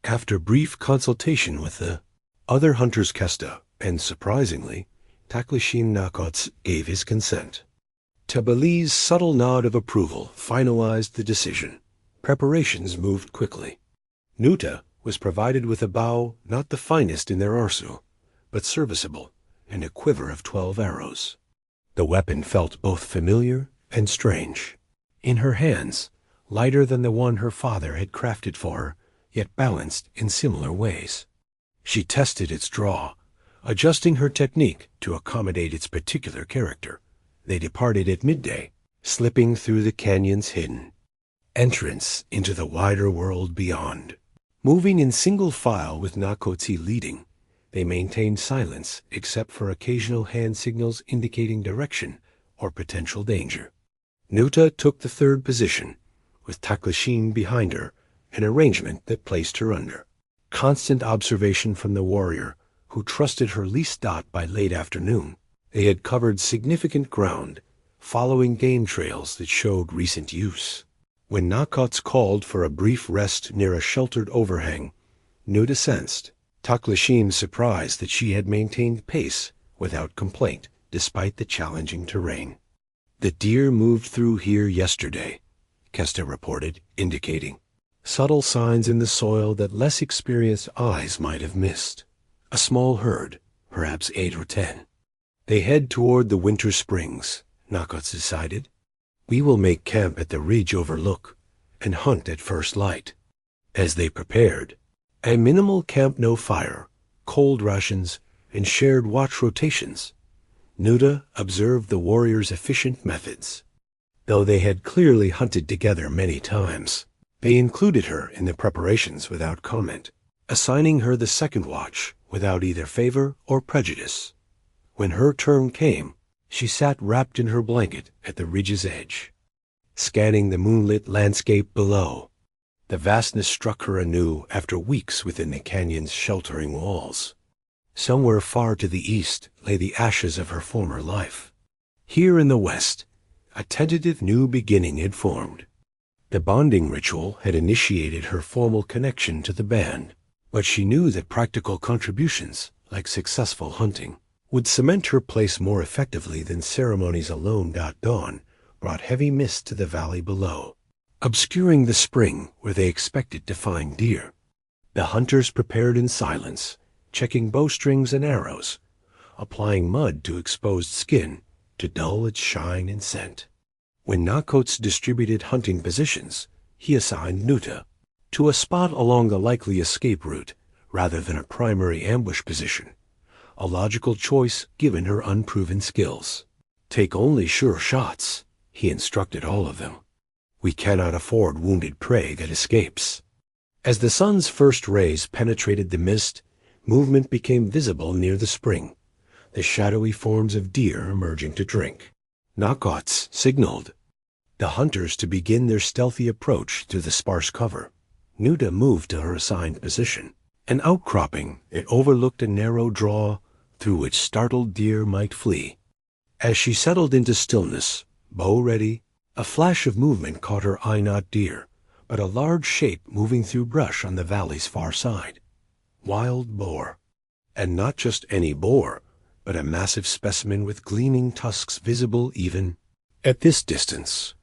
After brief consultation with the other hunters Kesta, and surprisingly, Taklasheen Nakots gave his consent. Tł'ahní's subtle nod of approval finalized the decision. Preparations moved quickly. Nootá was provided with a bow not the finest in their arsenal, but serviceable, and a quiver of 12 arrows. The weapon felt both familiar and strange. In her hands, lighter than the one her father had crafted for her, yet balanced in similar ways. She tested its draw, adjusting her technique to accommodate its particular character. They departed at midday, slipping through the canyon's hidden entrance into the wider world beyond. Moving in single file with Nakotsi leading, they maintained silence except for occasional hand signals indicating direction or potential danger. Nootá took the third position, with Taklasheen behind her, an arrangement that placed her under constant observation from the warrior, who trusted her least dot by late afternoon. They had covered significant ground, following game trails that showed recent use. When Nakots called for a brief rest near a sheltered overhang, Nootá sensed Taklasheen's surprise that she had maintained pace without complaint despite the challenging terrain. The deer moved through here yesterday, Kesta reported, indicating subtle signs in the soil that less experienced eyes might have missed. A small herd, perhaps 8 or 10. They head toward the winter springs, Nakots decided. We will make camp at the ridge overlook and hunt at first light. As they prepared, a minimal camp no fire, cold rations, and shared watch rotations, Nootá observed the warriors' efficient methods. Though they had clearly hunted together many times, they included her in the preparations without comment, assigning her the second watch without either favor or prejudice. When her turn came, she sat wrapped in her blanket at the ridge's edge, scanning the moonlit landscape below. The vastness struck her anew after weeks within the canyon's sheltering walls. Somewhere far to the east lay the ashes of her former life. Here in the west, a tentative new beginning had formed. The bonding ritual had initiated her formal connection to the band, but she knew that practical contributions, like successful hunting, would cement her place more effectively than ceremonies alone. Dawn brought heavy mist to the valley below, obscuring the spring where they expected to find deer. The hunters prepared in silence, checking bowstrings and arrows, applying mud to exposed skin to dull its shine and scent. When Nakots distributed hunting positions, he assigned Nootá to a spot along the likely escape route rather than a primary ambush position, a logical choice given her unproven skills. Take only sure shots, he instructed all of them. We cannot afford wounded prey that escapes. As the sun's first rays penetrated the mist, movement became visible near the spring, the shadowy forms of deer emerging to drink. Nakots signaled the hunters to begin their stealthy approach to the sparse cover. Nootá moved to her assigned position. An outcropping, it overlooked a narrow draw through which startled deer might flee. As she settled into stillness, bow ready, a flash of movement caught her eye. Not deer, but a large shape moving through brush on the valley's far side. Wild boar. And not just any boar, but a massive specimen with gleaming tusks visible even at this distance.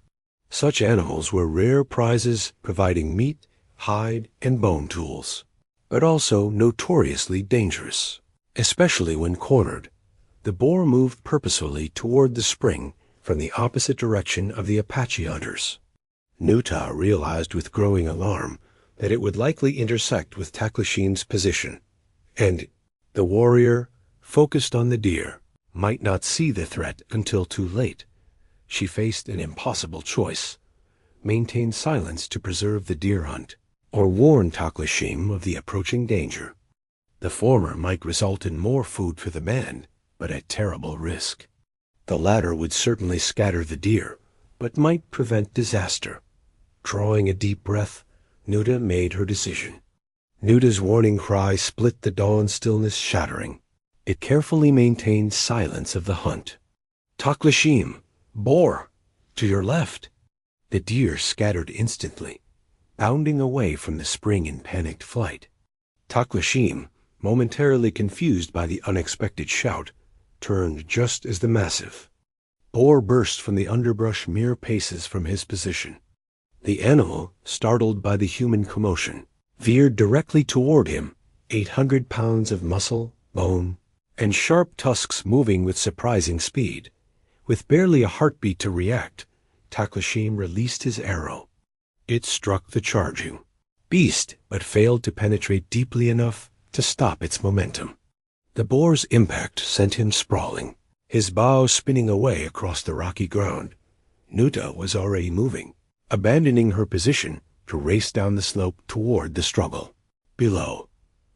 Such animals were rare prizes, providing meat, hide, and bone tools, but also notoriously dangerous, especially when cornered. The boar moved purposefully toward the spring from the opposite direction of the Apache hunters. Nootá realized with growing alarm that it would likely intersect with Taklashim's position, and the warrior, focused on the deer, might not see the threat until too late. She faced an impossible choice: maintain silence to preserve the deer hunt, or warn Taklashim of the approaching danger. The former might result in more food for the band, but at terrible risk. The latter would certainly scatter the deer, but might prevent disaster. Drawing a deep breath, Nootá made her decision. Nootá's warning cry split the dawn stillness, shattering. It carefully maintained silence of the hunt. Taklashim, boar, to your left. The deer scattered instantly, bounding away from the spring in panicked flight. Taklashim, momentarily confused by the unexpected shout, turned just as the massive boar burst from the underbrush mere paces from his position. The animal, startled by the human commotion, veered directly toward him, 800 pounds of muscle, bone, and sharp tusks moving with surprising speed. With barely a heartbeat to react, Taklashim released his arrow. It struck the charging beast, but failed to penetrate deeply enough to stop its momentum. The boar's impact sent him sprawling, his bow spinning away across the rocky ground. Nootá was already moving, abandoning her position to race down the slope toward the struggle. Below,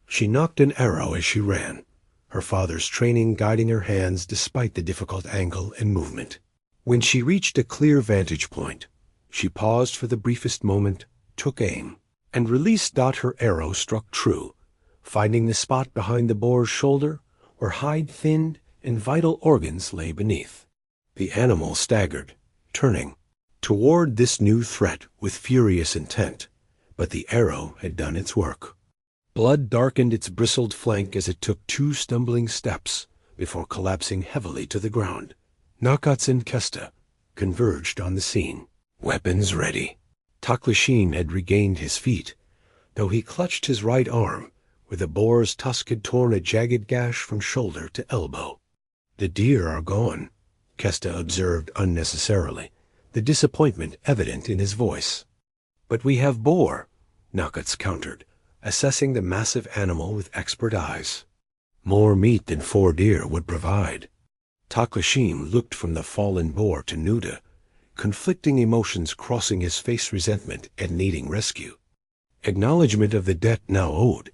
she nocked an arrow as she ran, her father's training guiding her hands despite the difficult angle and movement. When she reached a clear vantage point, she paused for the briefest moment, took aim, and released. Her arrow struck true, finding the spot behind the boar's shoulder where hide thinned and vital organs lay beneath. The animal staggered, turning toward this new threat with furious intent, but the arrow had done its work. Blood darkened its bristled flank as it took 2 stumbling steps before collapsing heavily to the ground. Nakots and Kesta converged on the scene, weapons ready. Taklashim had regained his feet, though he clutched his right arm, where the boar's tusk had torn a jagged gash from shoulder to elbow. The deer are gone, Kesta observed unnecessarily, the disappointment evident in his voice. But we have boar, Nakots countered, assessing the massive animal with expert eyes. More meat than 4 deer would provide. Taklashim looked from the fallen boar to Nootá, conflicting emotions crossing his face: resentment at needing rescue, acknowledgement of the debt now owed,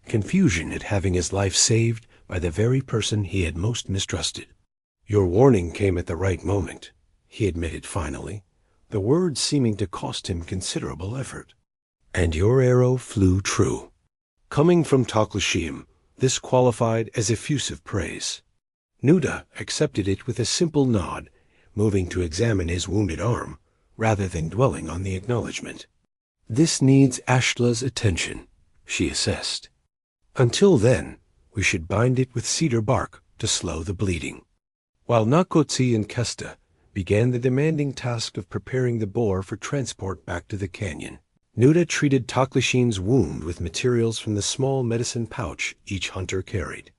confusion at having his life saved by the very person he had most mistrusted. Your warning came at the right moment, he admitted finally, the words seeming to cost him considerable effort. And your arrow flew true. Coming from Taklashim, this qualified as effusive praise. Nootá accepted it with a simple nod, moving to examine his wounded arm, rather than dwelling on the acknowledgement. This needs Ashla's attention, she assessed. Until then, we should bind it with cedar bark to slow the bleeding. While Nakotsi and Kesta began the demanding task of preparing the boar for transport back to the canyon, Nootá treated Tł'ahní's wound with materials from the small medicine pouch each hunter carried.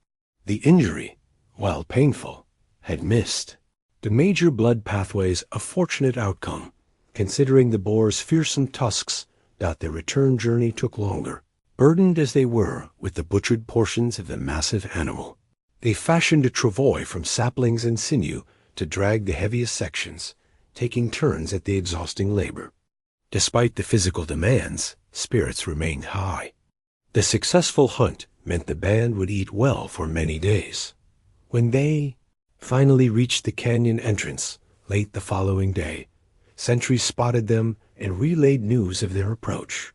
The injury, while painful, had missed the major blood pathways, a fortunate outcome, considering the boar's fearsome tusks that their return journey took longer. Burdened as they were with the butchered portions of the massive animal, they fashioned a travois from saplings and sinew to drag the heaviest sections, taking turns at the exhausting labor. Despite the physical demands, spirits remained high. The successful hunt meant the band would eat well for many days. When they finally reached the canyon entrance late the following day, sentries spotted them and relayed news of their approach.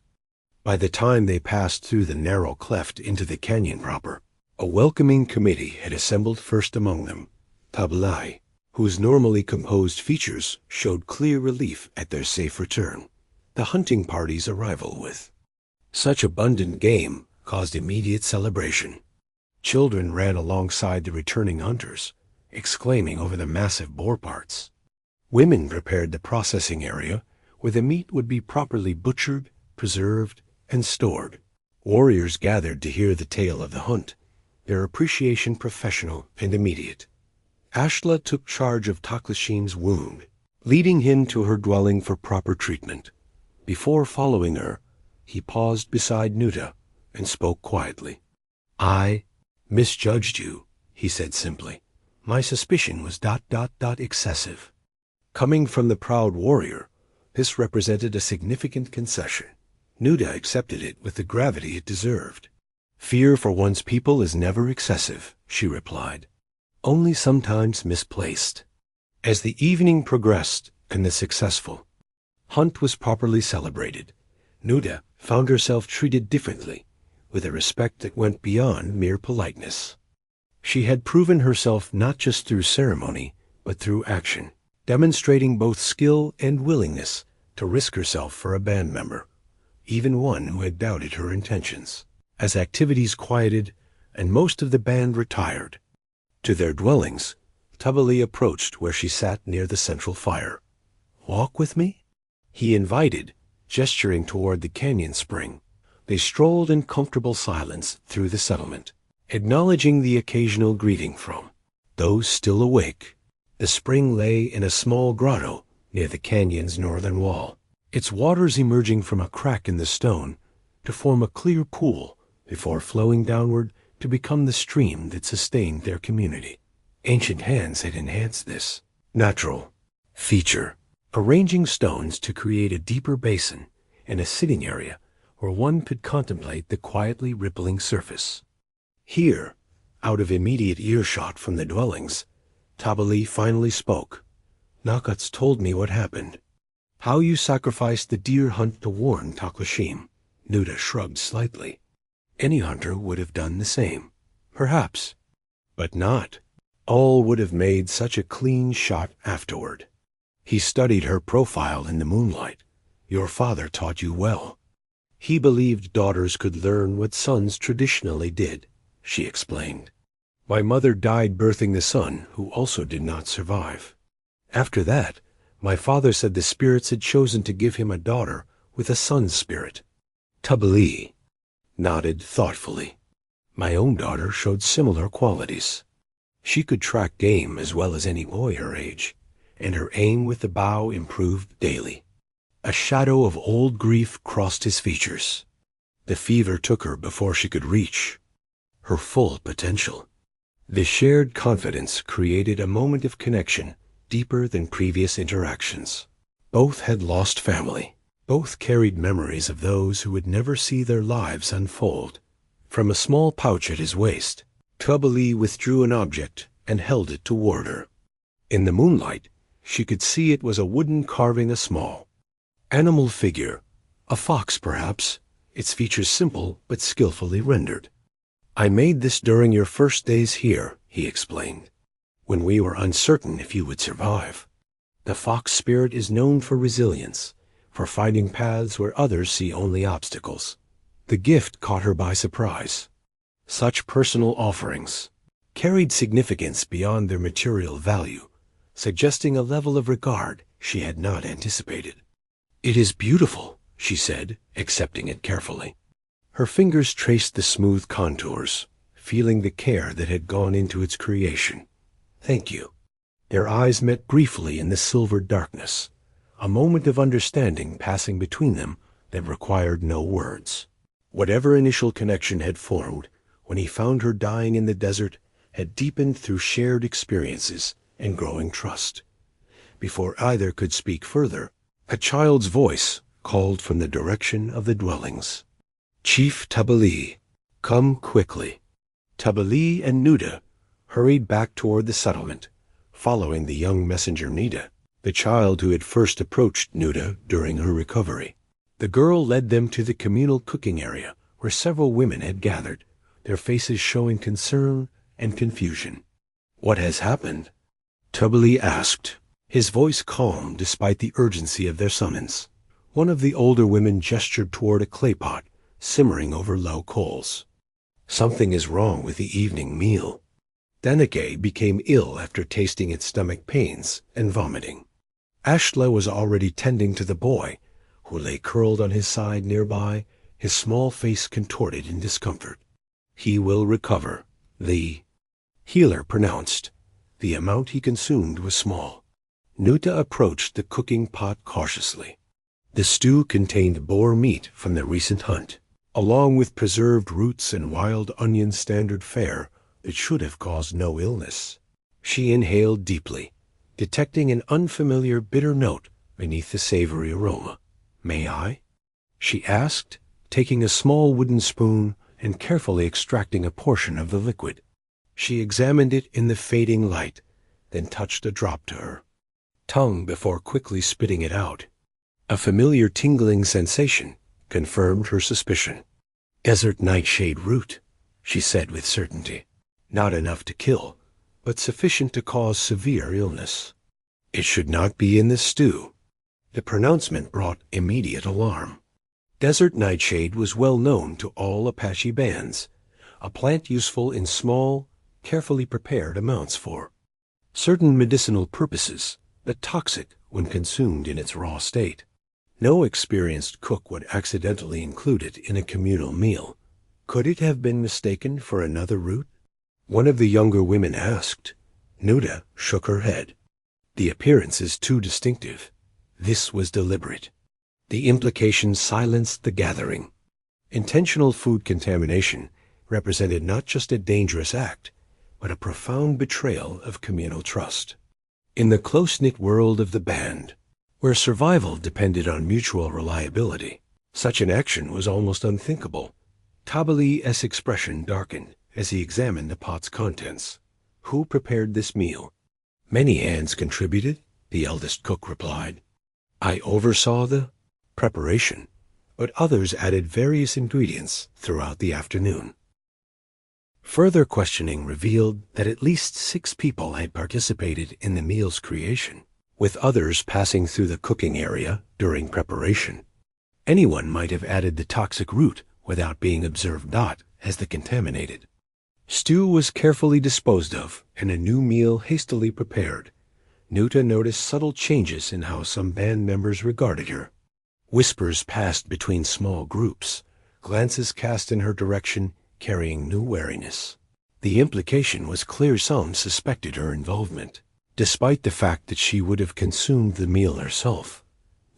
By the time they passed through the narrow cleft into the canyon proper, a welcoming committee had assembled. First among them, Tł'ahní, whose normally composed features showed clear relief at their safe return. The hunting party's arrival with such abundant game caused immediate celebration. Children ran alongside the returning hunters, exclaiming over the massive boar parts. Women prepared the processing area where the meat would be properly butchered, preserved, and stored. Warriors gathered to hear the tale of the hunt, their appreciation professional and immediate. Ashla took charge of Tł'ahní's wound, leading him to her dwelling for proper treatment. Before following her, he paused beside Nootá and spoke quietly. "I misjudged you," he said simply. "My suspicion was ... excessive." Coming from the proud warrior, this represented a significant concession. Nootá accepted it with the gravity it deserved. "Fear for one's people is never excessive," she replied, "only sometimes misplaced." As the evening progressed and the successful hunt was properly celebrated, Nootá found herself treated differently, with a respect that went beyond mere politeness. She had proven herself not just through ceremony, but through action, demonstrating both skill and willingness to risk herself for a band member, even one who had doubted her intentions. As activities quieted and most of the band retired to their dwellings, Tł'ahní approached where she sat near the central fire. "Walk with me?" he invited, gesturing toward the canyon spring. They strolled in comfortable silence through the settlement, acknowledging the occasional greeting from those still awake. The spring lay in a small grotto near the canyon's northern wall, its waters emerging from a crack in the stone to form a clear pool before flowing downward to become the stream that sustained their community. Ancient hands had enhanced this natural feature, arranging stones to create a deeper basin and a sitting area where one could contemplate the quietly rippling surface. Here, out of immediate earshot from the dwellings, Tł'ahní finally spoke. "Nakot's told me what happened. How you sacrificed the deer hunt to warn Tł'ahní." Nootá shrugged slightly. Any hunter would have done the same, perhaps, but not all would have made such a clean shot afterward. He studied her profile in the moonlight. "Your father taught you well. He believed daughters could learn what sons traditionally did," she explained. "My mother died birthing the son, who also did not survive. After that, my father said the spirits had chosen to give him a daughter with a son's spirit." Tł'ahní nodded thoughtfully. "My own daughter showed similar qualities. She could track game as well as any boy her age, and her aim with the bow improved daily." A shadow of old grief crossed his features. The fever took her before she could reach her full potential. The shared confidence created a moment of connection deeper than previous interactions. Both had lost family. Both carried memories of those who would never see their lives unfold. From a small pouch at his waist, Tł'ahní withdrew an object and held it toward her. In the moonlight, she could see it was a wooden carving, a small animal figure, a fox perhaps, its features simple but skillfully rendered. "I made this during your first days here," he explained, "when we were uncertain if you would survive. The fox spirit is known for resilience, for finding paths where others see only obstacles." The gift caught her by surprise. Such personal offerings, carried significance beyond their material value, suggesting a level of regard she had not anticipated. "It is beautiful," she said, accepting it carefully. Her fingers traced the smooth contours, feeling the care that had gone into its creation. "Thank you." Their eyes met briefly in the silver darkness, a moment of understanding passing between them that required no words. Whatever initial connection had formed when he found her dying in the desert had deepened through shared experiences and growing trust. Before either could speak further, a child's voice called from the direction of the dwellings. "Chief Tł'ahní, come quickly." Tł'ahní and Nootá hurried back toward the settlement, following the young messenger Nootá, the child who had first approached Nootá during her recovery. The girl led them to the communal cooking area where several women had gathered, their faces showing concern and confusion. "What has happened?" Tł'ahní asked, his voice calm despite the urgency of their summons. One of the older women gestured toward a clay pot simmering over low coals. "Something is wrong with the evening meal." Danake became ill after tasting its stomach pains and vomiting. Ashla was already tending to the boy, who lay curled on his side nearby, his small face contorted in discomfort. "He will recover," the healer pronounced. The amount he consumed was small. Nootá approached the cooking pot cautiously. The stew contained boar meat from the recent hunt, along with preserved roots and wild onion standard fare that should have caused no illness. She inhaled deeply, detecting an unfamiliar bitter note beneath the savory aroma. "May I?" she asked, taking a small wooden spoon and carefully extracting a portion of the liquid. She examined it in the fading light, then touched a drop to her tongue before quickly spitting it out. A familiar tingling sensation confirmed her suspicion. "Desert nightshade root," she said with certainty. "Not enough to kill, but sufficient to cause severe illness. It should not be in the stew." The pronouncement brought immediate alarm. Desert nightshade was well known to all Apache bands, a plant useful in small, carefully prepared amounts for certain medicinal purposes, but toxic when consumed in its raw state. No experienced cook would accidentally include it in a communal meal. Could it have been mistaken for another root? One of the younger women asked. Nootá shook her head. "The appearance is too distinctive. This was deliberate." The implication silenced the gathering. Intentional food contamination represented not just a dangerous act, but a profound betrayal of communal trust. In the close-knit world of the band, where survival depended on mutual reliability, such an action was almost unthinkable. Tł'ahní's expression darkened as he examined the pot's contents. "Who prepared this meal?" "Many hands contributed," the eldest cook replied. "I oversaw the preparation, but others added various ingredients throughout the afternoon." Further questioning revealed that at least 6 people had participated in the meal's creation, with others passing through the cooking area during preparation. Anyone might have added the toxic root without being observed not as the contaminated. Stew was carefully disposed of and a new meal hastily prepared. Nootá noticed subtle changes in how some band members regarded her. Whispers passed between small groups, glances cast in her direction carrying new wariness. The implication was clear some suspected her involvement, despite the fact that she would have consumed the meal herself.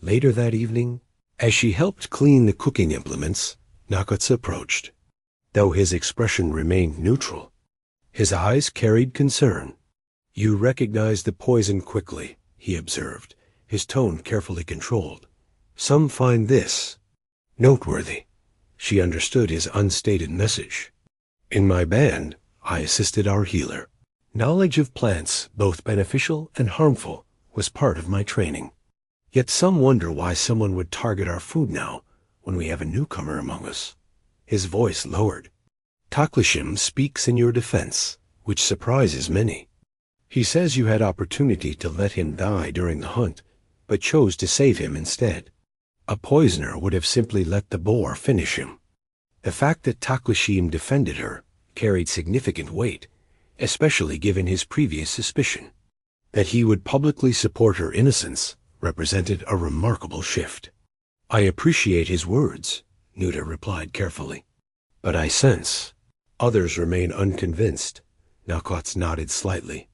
Later that evening, as she helped clean the cooking implements, Nakatsa approached. Though his expression remained neutral, his eyes carried concern. "You recognize the poison quickly," he observed, his tone carefully controlled. "Some find this noteworthy." She understood his unstated message. "In my band, I assisted our healer. Knowledge of plants, both beneficial and harmful, was part of my training. Yet some wonder why someone would target our food now, when we have a newcomer among us." His voice lowered. "Tł'ahní speaks in your defense, which surprises many. He says you had opportunity to let him die during the hunt, but chose to save him instead. A poisoner would have simply let the boar finish him." The fact that Tł'ahní defended her carried significant weight, especially given his previous suspicion. That he would publicly support her innocence represented a remarkable shift. "I appreciate his words," Nootá replied carefully. "But I sense others remain unconvinced." Nalkotz nodded slightly.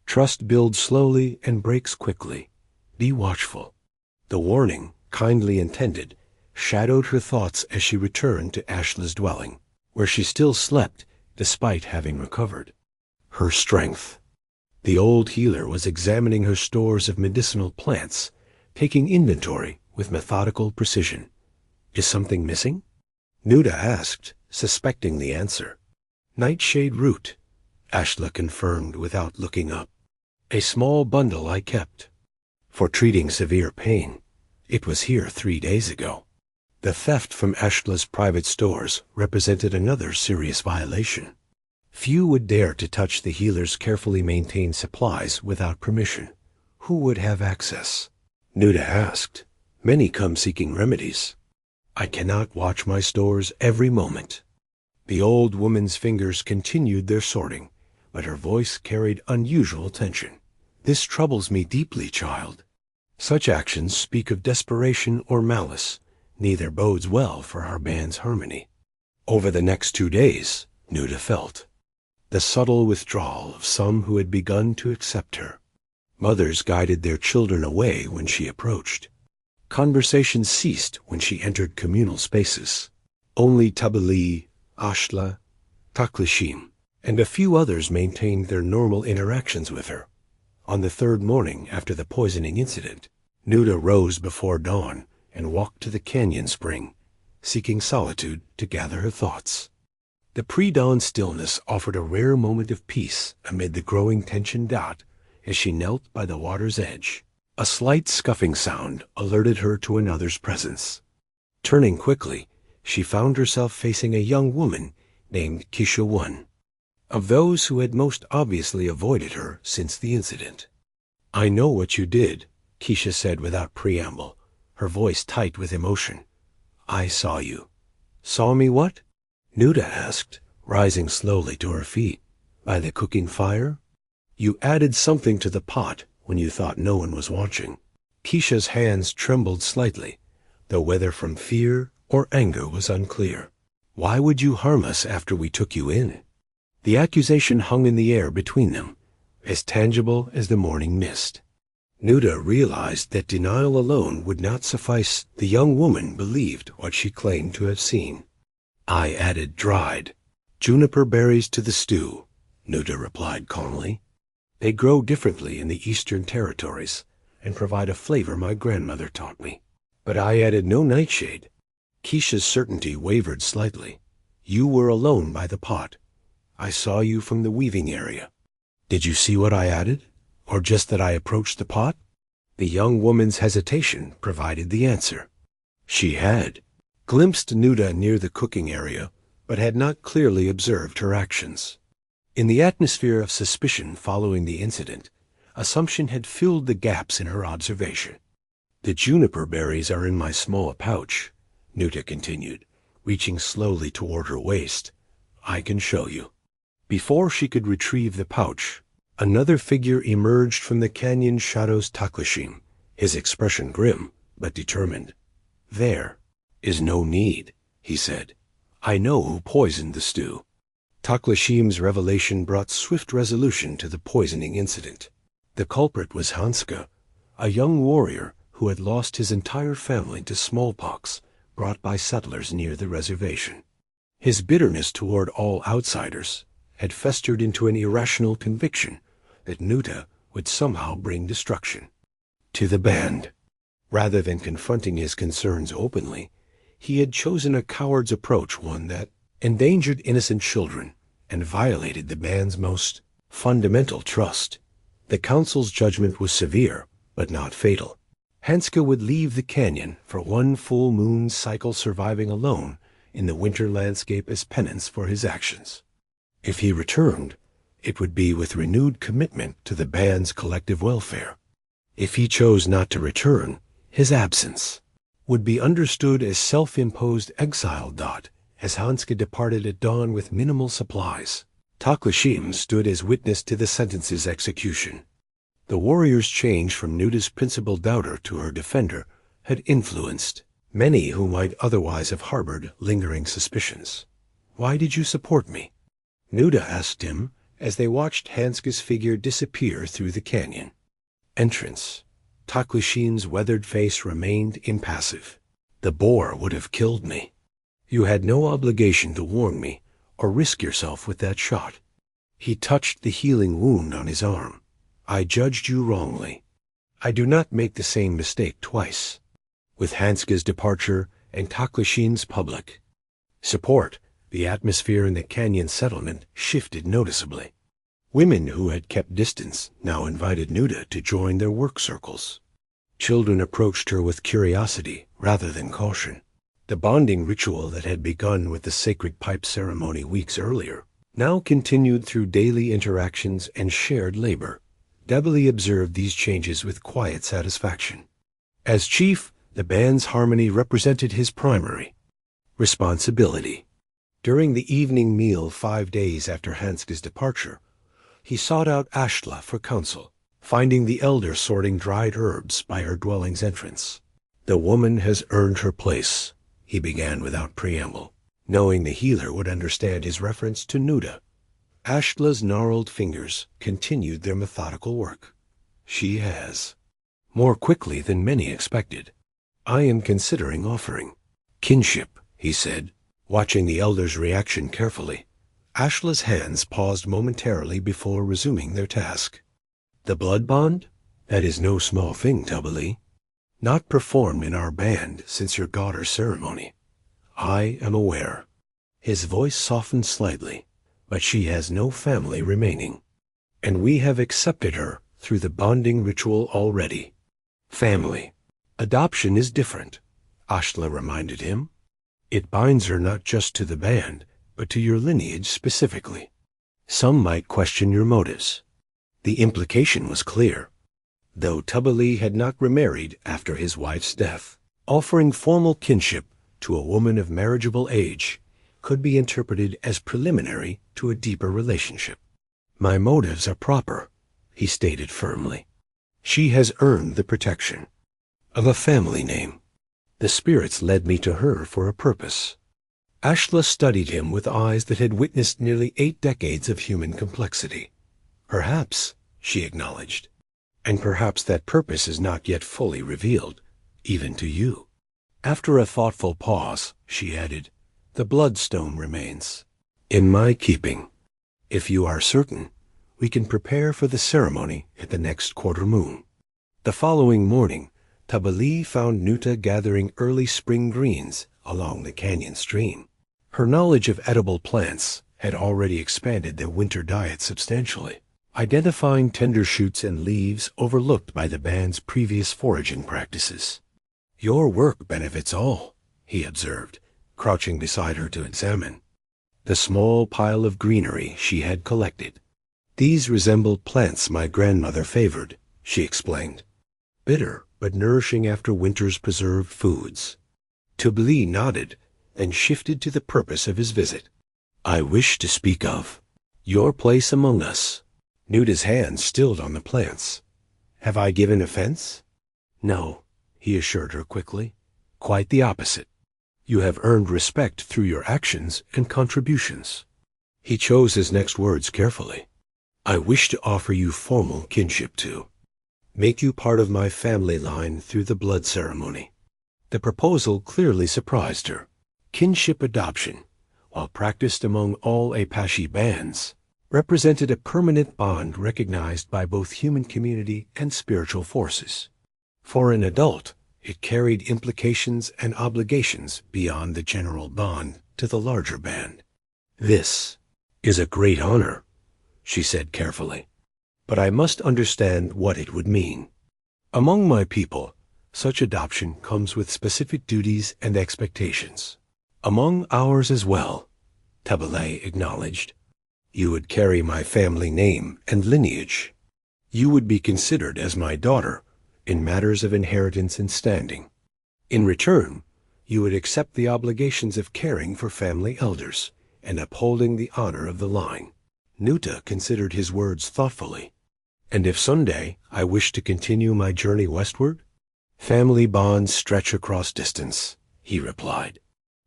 "Trust builds slowly and breaks quickly. Be watchful." The warning, kindly intended, shadowed her thoughts as she returned to Ashla's dwelling, where she still slept despite having recovered. Her strength. The old healer was examining her stores of medicinal plants, taking inventory with methodical precision. "Is something missing?" Nootá asked, suspecting the answer. "Nightshade root," Ashla confirmed without looking up. "A small bundle I kept for treating severe pain. It was here 3 days ago." The theft from Ashla's private stores represented another serious violation. Few would dare to touch the healer's carefully maintained supplies without permission. Who would have access? Nootá asked. "Many come seeking remedies. I cannot watch my stores every moment." The old woman's fingers continued their sorting, but her voice carried unusual tension. "This troubles me deeply, child. Such actions speak of desperation or malice. Neither bodes well for our band's harmony." Over the next 2 days, Nootá felt the subtle withdrawal of some who had begun to accept her. Mothers guided their children away when she approached. Conversation ceased when she entered communal spaces. Only Tabali, Ashla, Taklishim, and a few others maintained their normal interactions with her. On the 3rd morning after the poisoning incident, Nootá rose before dawn and walked to the canyon spring, seeking solitude to gather her thoughts. The pre-dawn stillness offered a rare moment of peace amid the growing tension. As she knelt by the water's edge, a slight scuffing sound alerted her to another's presence. Turning quickly, she found herself facing a young woman named Kisha One, of those who had most obviously avoided her since the incident. "I know what you did," Kisha said without preamble, her voice tight with emotion. "I saw you." "Saw me what?" Nootá asked, rising slowly to her feet. "By the cooking fire? You added something to the pot when you thought no one was watching." Kisha's hands trembled slightly, though whether from fear or anger was unclear. "Why would you harm us after we took you in?" The accusation hung in the air between them, as tangible as the morning mist. Nootá realized that denial alone would not suffice. The young woman believed what she claimed to have seen. "I added dried juniper berries to the stew," Nootá replied calmly. "They grow differently in the eastern territories and provide a flavor my grandmother taught me. But I added no nightshade." Kisha's certainty wavered slightly. "You were alone by the pot. I saw you from the weaving area. Did you see what I added, or just that I approached the pot?" The young woman's hesitation provided the answer. She had glimpsed Nootá near the cooking area, but had not clearly observed her actions. In the atmosphere of suspicion following the incident, assumption had filled the gaps in her observation. "The juniper berries are in my small pouch," Nootá continued, reaching slowly toward her waist. "I can show you." Before she could retrieve the pouch, another figure emerged from the canyon shadows. Taklishim, his expression grim but determined. "There is no need," he said. "I know who poisoned the stew." Taklishim's revelation brought swift resolution to the poisoning incident. The culprit was Hanska, a young warrior who had lost his entire family to smallpox brought by settlers near the reservation. His bitterness toward all outsiders had festered into an irrational conviction that Nootá would somehow bring destruction to the band. Rather than confronting his concerns openly, he had chosen a coward's approach, one that endangered innocent children and violated the band's most fundamental trust. The council's judgment was severe, but not fatal. Hanska would leave the canyon for one full moon cycle, surviving alone in the winter landscape as penance for his actions. If he returned, it would be with renewed commitment to the band's collective welfare. If he chose not to return, his absence would be understood as self-imposed exile. As Hanska departed at dawn with minimal supplies, Tł'ahní stood as witness to the sentence's execution. The warrior's change from Nootá's principal doubter to her defender had influenced many who might otherwise have harbored lingering suspicions. "Why did you support me?" Nootá asked him as they watched Hanska's figure disappear through the canyon. Entrance. Tł'ahní's weathered face remained impassive. "The boar would have killed me. You had no obligation to warn me or risk yourself with that shot." He touched the healing wound on his arm. "I judged you wrongly. I do not make the same mistake twice." With Hanska's departure and Tł'ahní's public support, the atmosphere in the canyon settlement shifted noticeably. Women who had kept distance now invited Nootá to join their work circles. Children approached her with curiosity rather than caution. The bonding ritual that had begun with the sacred pipe ceremony weeks earlier now continued through daily interactions and shared labor. Tł'ahní observed these changes with quiet satisfaction. As chief, the band's harmony represented his primary responsibility. During the evening meal 5 days after Hanska's departure, he sought out Ashla for counsel, finding the elder sorting dried herbs by her dwelling's entrance. "The woman has earned her place," he began without preamble, knowing the healer would understand his reference to Nootá. Ashla's gnarled fingers continued their methodical work. "She has. More quickly than many expected. I am considering offering kinship," he said, watching the elder's reaction carefully. Ashla's hands paused momentarily before resuming their task. "The blood bond? That is no small thing, Tł'ahní. Not performed in our band since your daughter's ceremony. I am aware." His voice softened slightly. "But she has no family remaining, and we have accepted her through the bonding ritual already." "Family. Adoption is different," Ashla reminded him. "It binds her not just to the band, but to your lineage specifically. Some might question your motives." The implication was clear. Though Tł'ahní had not remarried after his wife's death, offering formal kinship to a woman of marriageable age could be interpreted as preliminary to a deeper relationship. "My motives are proper," he stated firmly. "She has earned the protection of a family name. The spirits led me to her for a purpose." Ashla studied him with eyes that had witnessed nearly 8 decades of human complexity. "Perhaps," she acknowledged, "and perhaps that purpose is not yet fully revealed, even to you." After a thoughtful pause, she added, "The bloodstone remains in my keeping. If you are certain, we can prepare for the ceremony at the next quarter moon." The following morning, Tł'ahní found Nootá gathering early spring greens along the canyon stream. Her knowledge of edible plants had already expanded their winter diet substantially, identifying tender shoots and leaves overlooked by the band's previous foraging practices. "Your work benefits all," he observed, crouching beside her to examine the small pile of greenery she had collected. "These resembled plants my grandmother favored," she explained. "Bitter but nourishing after winter's preserved foods." Tł'ahní nodded and shifted to the purpose of his visit. "I wish to speak of your place among us." Nootá's hand stilled on the plants. "Have I given offense?" "No," he assured her quickly. "Quite the opposite. You have earned respect through your actions and contributions." He chose his next words carefully. "I wish to offer you formal kinship to make you part of my family line through the blood ceremony." The proposal clearly surprised her. Kinship adoption, while practiced among all Apache bands, represented a permanent bond recognized by both human community and spiritual forces. For an adult, it carried implications and obligations beyond the general bond to the larger band. "This is a great honor," she said carefully, "but I must understand what it would mean. Among my people, such adoption comes with specific duties and expectations. Among ours as well," Tł'ahní acknowledged. "You would carry my family name and lineage. You would be considered as my daughter in matters of inheritance and standing. In return, you would accept the obligations of caring for family elders and upholding the honor of the line." Nootá considered his words thoughtfully. "And if someday I wish to continue my journey westward?" "Family bonds stretch across distance," he replied.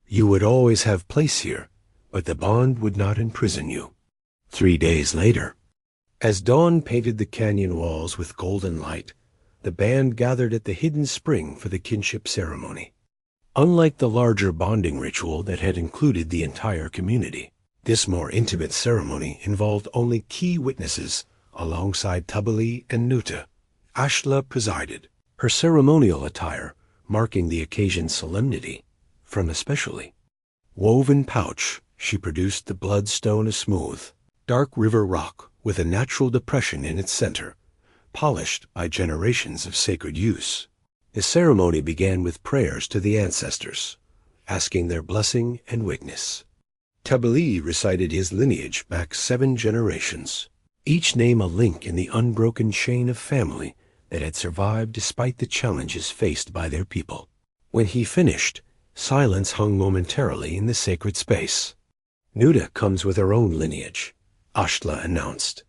"You would always have place here, but the bond would not imprison you." 3 days later, as dawn painted the canyon walls with golden light, the band gathered at the hidden spring for the kinship ceremony. Unlike the larger bonding ritual that had included the entire community, this more intimate ceremony involved only key witnesses alongside Tł'ahní and Nootá. Ashla presided, her ceremonial attire marking the occasion's solemnity. From a specially woven pouch, she produced the bloodstone, a smooth, dark river rock with a natural depression in its center, polished by generations of sacred use. The ceremony began with prayers to the ancestors, asking their blessing and witness. Tł'ahní recited his lineage back 7 generations, each name a link in the unbroken chain of family that had survived despite the challenges faced by their people. When he finished, silence hung momentarily in the sacred space. "Nootá comes with her own lineage," Ashla announced.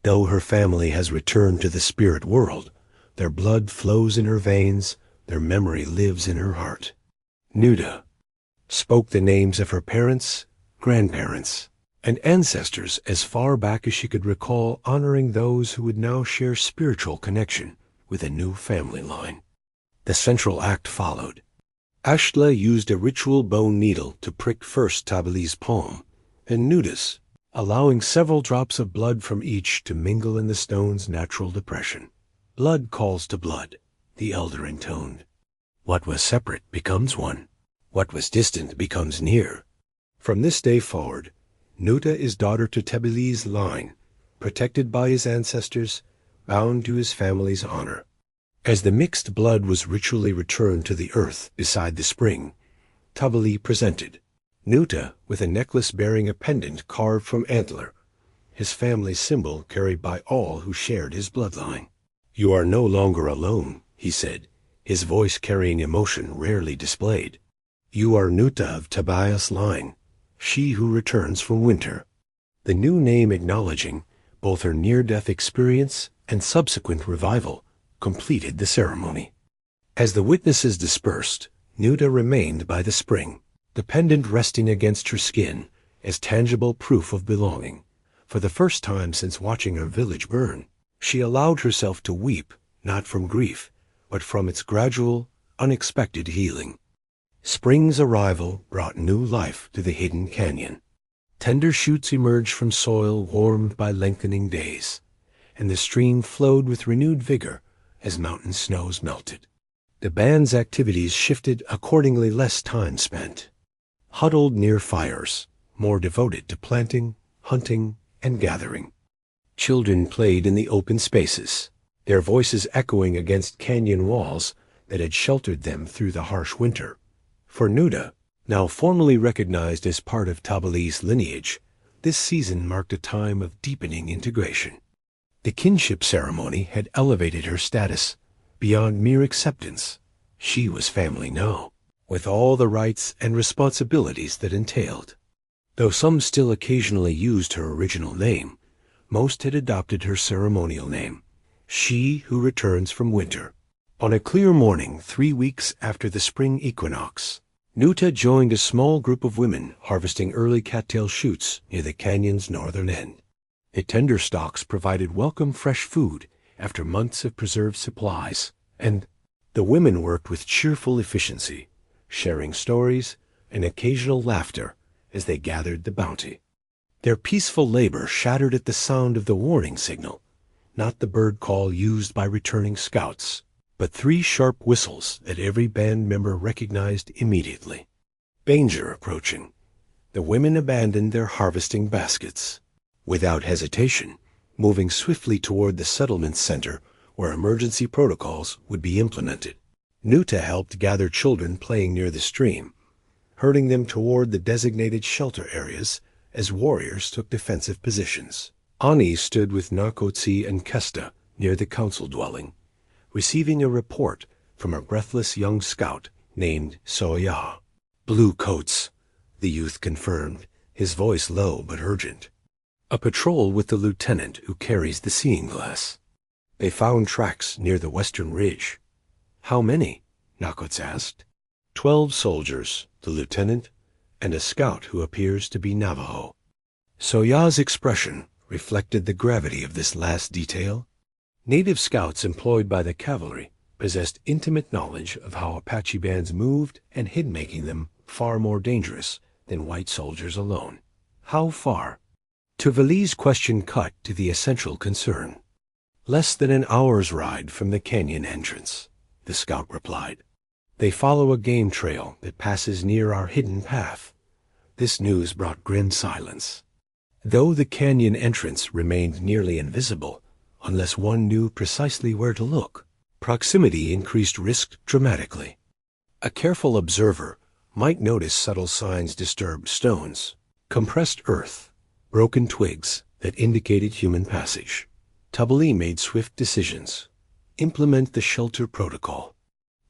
"Though her family has returned to the spirit world, their blood flows in her veins, their memory lives in her heart." Nootá spoke the names of her parents, grandparents, and ancestors as far back as she could recall, honoring those who would now share spiritual connection with a new family line. The central act followed. Ashla used a ritual bone needle to prick first Tł'ahní's palm, and Nootá's, allowing several drops of blood from each to mingle in the stone's natural depression. "Blood calls to blood," the elder intoned. "What was separate becomes one. What was distant becomes near. From this day forward, Nootá is daughter to Tł'ahní's line, protected by his ancestors, bound to his family's honor." As the mixed blood was ritually returned to the earth beside the spring, Tł'ahní presented Nootá with a necklace bearing a pendant carved from antler, his family's symbol carried by all who shared his bloodline. "You are no longer alone," he said, his voice carrying emotion rarely displayed. "You are Nootá of Tobias' line, she who returns from winter." The new name acknowledging both her near-death experience and subsequent revival completed the ceremony. As the witnesses dispersed, Nootá remained by the spring, the pendant resting against her skin as tangible proof of belonging. For the first time since watching her village burn, she allowed herself to weep, not from grief, but from its gradual, unexpected healing. Spring's arrival brought new life to the hidden canyon. Tender shoots emerged from soil warmed by lengthening days, and the stream flowed with renewed vigor as mountain snows melted. The band's activities shifted accordingly, less time spent huddled near fires, more devoted to planting, hunting, and gathering. Children played in the open spaces, their voices echoing against canyon walls that had sheltered them through the harsh winter. For Nootá, now formally recognized as part of Tł'ahní's lineage, this season marked a time of deepening integration. The kinship ceremony had elevated her status beyond mere acceptance. She was family now, with all the rights and responsibilities that entailed. Though some still occasionally used her original name, most had adopted her ceremonial name, she who returns from winter. On a clear morning 3 weeks after the spring equinox, Nootá joined a small group of women harvesting early cattail shoots near the canyon's northern end. The tender stalks provided welcome fresh food after months of preserved supplies, and the women worked with cheerful efficiency, sharing stories and occasional laughter as they gathered the bounty. Their peaceful labor shattered at the sound of the warning signal, not the bird call used by returning scouts, but 3 sharp whistles that every band member recognized immediately. Danger approaching. The women abandoned their harvesting baskets, without hesitation, moving swiftly toward the settlement center where emergency protocols would be implemented. Nootá helped gather children playing near the stream, herding them toward the designated shelter areas as warriors took defensive positions. Ani stood with Narkotsi and Kesta near the council dwelling, receiving a report from a breathless young scout named Soya. "Blue coats," the youth confirmed, his voice low but urgent. A patrol with the lieutenant who carries the seeing glass. They found tracks near the western ridge. How many? Nootá asked. 12 soldiers, the lieutenant, and a scout who appears to be Navajo. Soya's expression reflected the gravity of this last detail. Native scouts employed by the cavalry possessed intimate knowledge of how Apache bands moved and hid, making them far more dangerous than white soldiers alone. How far? Tł'ahní's question cut to the essential concern. Less than an hour's ride from the canyon entrance, the scout replied. They follow a game trail that passes near our hidden path. This news brought grim silence. Though the canyon entrance remained nearly invisible, unless one knew precisely where to look, proximity increased risk dramatically. A careful observer might notice subtle signs: disturbed stones, compressed earth, broken twigs that indicated human passage. Tł'ahní made swift decisions. Implement the shelter protocol.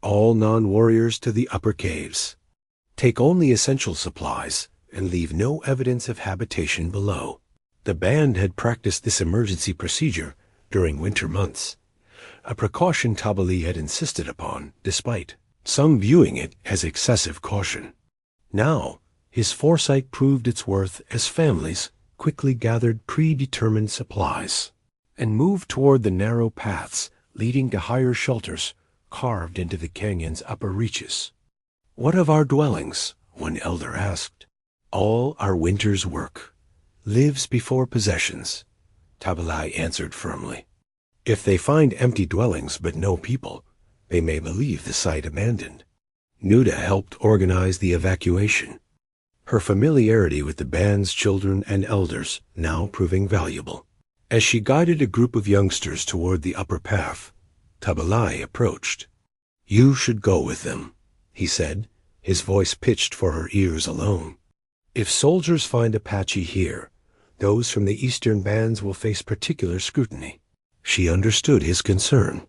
All non-warriors to the upper caves. Take only essential supplies and leave no evidence of habitation below. The band had practiced this emergency procedure during winter months, a precaution Tł'ahní had insisted upon, despite some viewing it as excessive caution. Now, his foresight proved its worth as families quickly gathered predetermined supplies and moved toward the narrow paths leading to higher shelters carved into the canyon's upper reaches. What of our dwellings? One elder asked. All our winter's work lives before possessions, Tł'ahní answered firmly. If they find empty dwellings but no people, they may believe the site abandoned. Nootá helped organize the evacuation, her familiarity with the band's children and elders now proving valuable. As she guided a group of youngsters toward the upper path, Tł'ahní approached. You should go with them, he said, his voice pitched for her ears alone. If soldiers find Apache here, those from the eastern bands will face particular scrutiny. She understood his concern.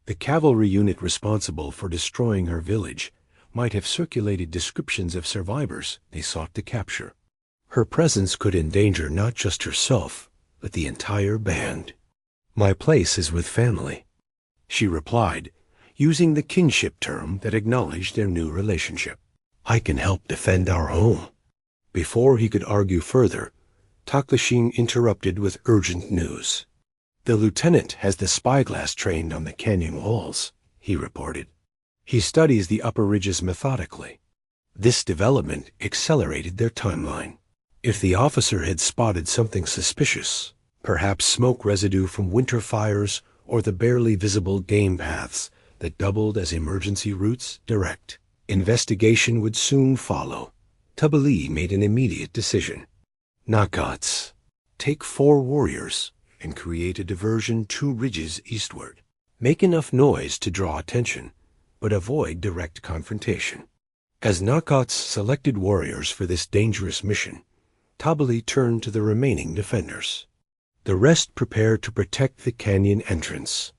The cavalry unit responsible for destroying her village might have circulated descriptions of survivors they sought to capture. Her presence could endanger not just herself, but the entire band. My place is with family, she replied, using the kinship term that acknowledged their new relationship. I can help defend our home. Before he could argue further, Tł'ahní interrupted with urgent news. The lieutenant has the spyglass trained on the canyon walls, he reported. He studies the upper ridges methodically. This development accelerated their timeline. If the officer had spotted something suspicious, perhaps smoke residue from winter fires or the barely visible game paths that doubled as emergency routes, direct investigation would soon follow. Tł'ahní made an immediate decision. Nootá, take 4 warriors and create a diversion 2 ridges eastward. Make enough noise to draw attention, but avoid direct confrontation. As Nootá selected warriors for this dangerous mission, Tł'ahní turned to the remaining defenders. The rest prepared to protect the canyon entrance.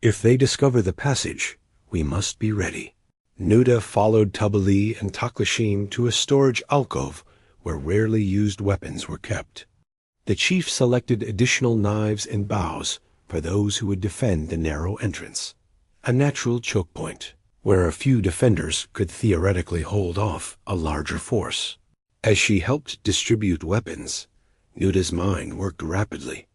If they discover the passage, we must be ready. Nootá followed Tł'ahní and Tł'ahní to a storage alcove where rarely used weapons were kept. The chief selected additional knives and bows for those who would defend the narrow entrance, a natural choke point where a few defenders could theoretically hold off a larger force. As she helped distribute weapons, Nootá's mind worked rapidly.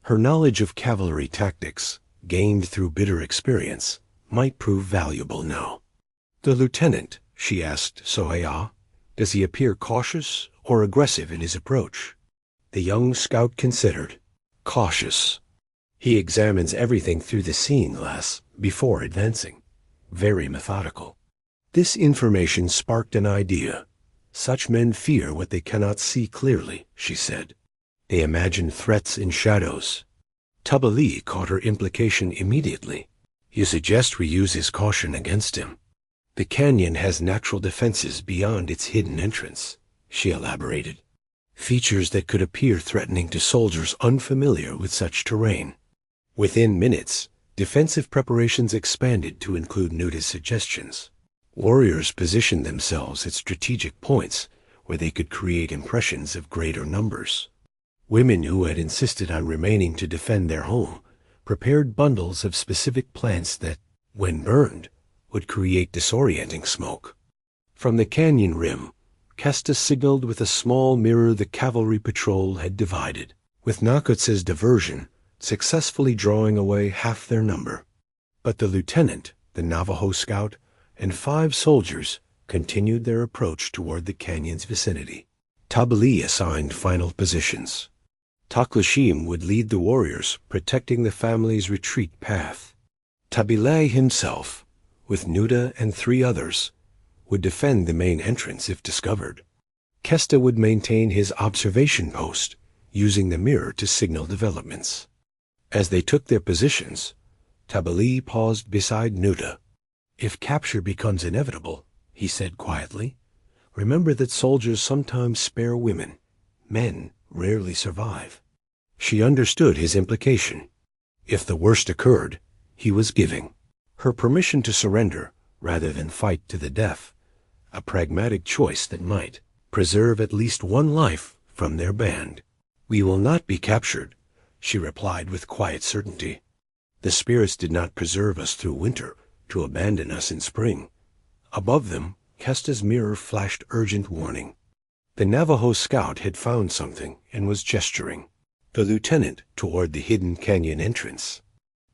Her knowledge of cavalry tactics, gained through bitter experience, might prove valuable now. The lieutenant, she asked Soya, does he appear cautious or aggressive in his approach? The young scout considered. Cautious. He examines everything through the seeing glass before advancing. Very methodical. This information sparked an idea. Such men fear what they cannot see clearly, she said. They imagine threats in shadows. Tł'ahní caught her implication immediately. You suggest we use his caution against him. The canyon has natural defenses beyond its hidden entrance, she elaborated. Features that could appear threatening to soldiers unfamiliar with such terrain. Within minutes, defensive preparations expanded to include Nootá's suggestions. Warriors positioned themselves at strategic points where they could create impressions of greater numbers. Women who had insisted on remaining to defend their home prepared bundles of specific plants that, when burned, would create disorienting smoke. From the canyon rim, Kesta signaled with a small mirror the cavalry patrol had divided, with Nakutz's diversion successfully drawing away half their number. But the lieutenant, the Navajo scout, and 5 soldiers continued their approach toward the canyon's vicinity. Tabali assigned final positions. Taklashim would lead the warriors, protecting the family's retreat path. Tabile himself, with Nootá and 3 others, would defend the main entrance if discovered. Kesta would maintain his observation post, using the mirror to signal developments. As they took their positions, Tabali paused beside Nootá. "If capture becomes inevitable," he said quietly, "remember that soldiers sometimes spare women. Men rarely survive." She understood his implication. If the worst occurred, he was giving her permission to surrender rather than fight to the death, a pragmatic choice that might preserve at least one life from their band. "We will not be captured," she replied with quiet certainty. "The spirits did not preserve us through winter to abandon us in spring." Above them, Kesta's mirror flashed urgent warning. The Navajo scout had found something and was gesturing the lieutenant toward the hidden canyon entrance.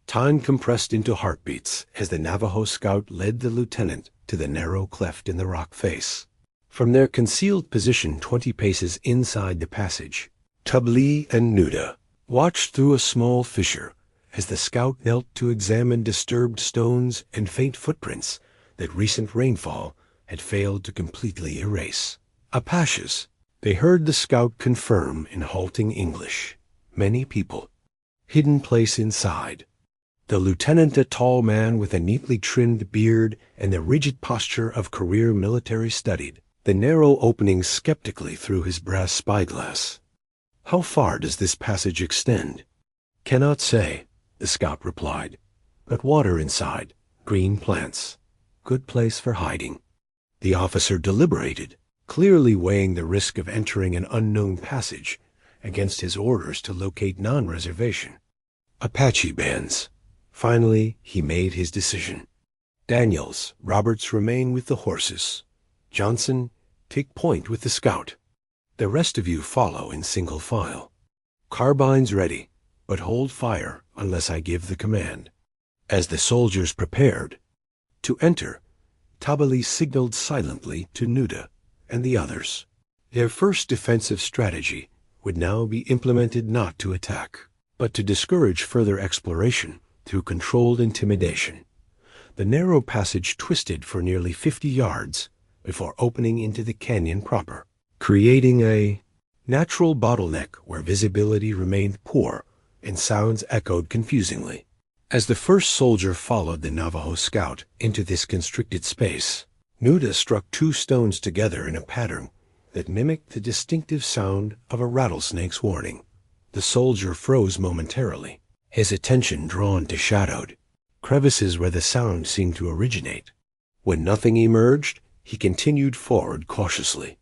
Time compressed into heartbeats as the Navajo scout led the lieutenant to the narrow cleft in the rock face. From their concealed position 20 paces inside the passage, Tabali and Nootá watched through a small fissure as the scout knelt to examine disturbed stones and faint footprints that recent rainfall had failed to completely erase. "Apaches," they heard the scout confirm in halting English. "Many people. Hidden place inside." The lieutenant, a tall man with a neatly trimmed beard and the rigid posture of career military, studied the narrow opening skeptically through his brass spyglass. "How far does this passage extend?" "Cannot say," the scout replied. "But water inside, green plants. Good place for hiding." The officer deliberated, clearly weighing the risk of entering an unknown passage against his orders to locate non-reservation Apache bands. Finally, he made his decision. "Daniels, Roberts remain with the horses. Johnson, take point with the scout. The rest of you follow in single file. Carbines ready, but hold fire unless I give the command." As the soldiers prepared to enter, Tabali signaled silently to Nootá and the others. Their first defensive strategy would now be implemented not to attack, but to discourage further exploration through controlled intimidation. The narrow passage twisted for nearly 50 yards before opening into the canyon proper, creating a natural bottleneck where visibility remained poor and sounds echoed confusingly. As the first soldier followed the Navajo scout into this constricted space, Nootá struck 2 stones together in a pattern that mimicked the distinctive sound of a rattlesnake's warning. The soldier froze momentarily, his attention drawn to shadowed crevices where the sound seemed to originate. When nothing emerged, he continued forward cautiously.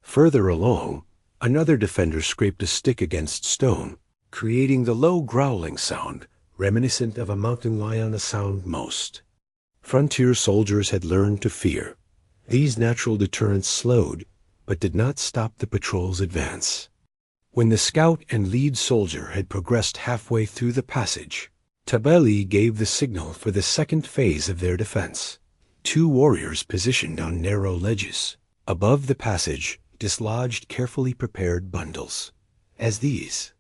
Further along, another defender scraped a stick against stone, creating the low growling sound reminiscent of a mountain lion sound most frontier soldiers had learned to fear. These natural deterrents slowed, but did not stop the patrol's advance. When the scout and lead soldier had progressed halfway through the passage, Tabali gave the signal for the second phase of their defense. 2 warriors positioned on narrow ledges above the passage dislodged carefully prepared bundles. As these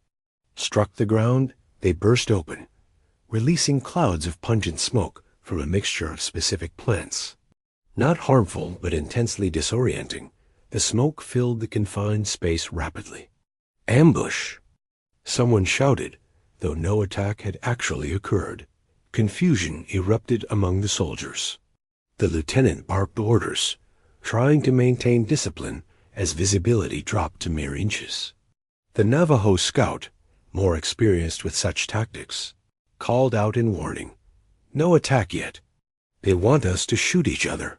struck the ground, they burst open, releasing clouds of pungent smoke from a mixture of specific plants. Not harmful, but intensely disorienting, the smoke filled the confined space rapidly. "Ambush!" Someone shouted, though no attack had actually occurred. Confusion erupted among the soldiers. The lieutenant barked orders, trying to maintain discipline as visibility dropped to mere inches. The Navajo scout, more experienced with such tactics, called out in warning, "No attack yet. They want us to shoot each other."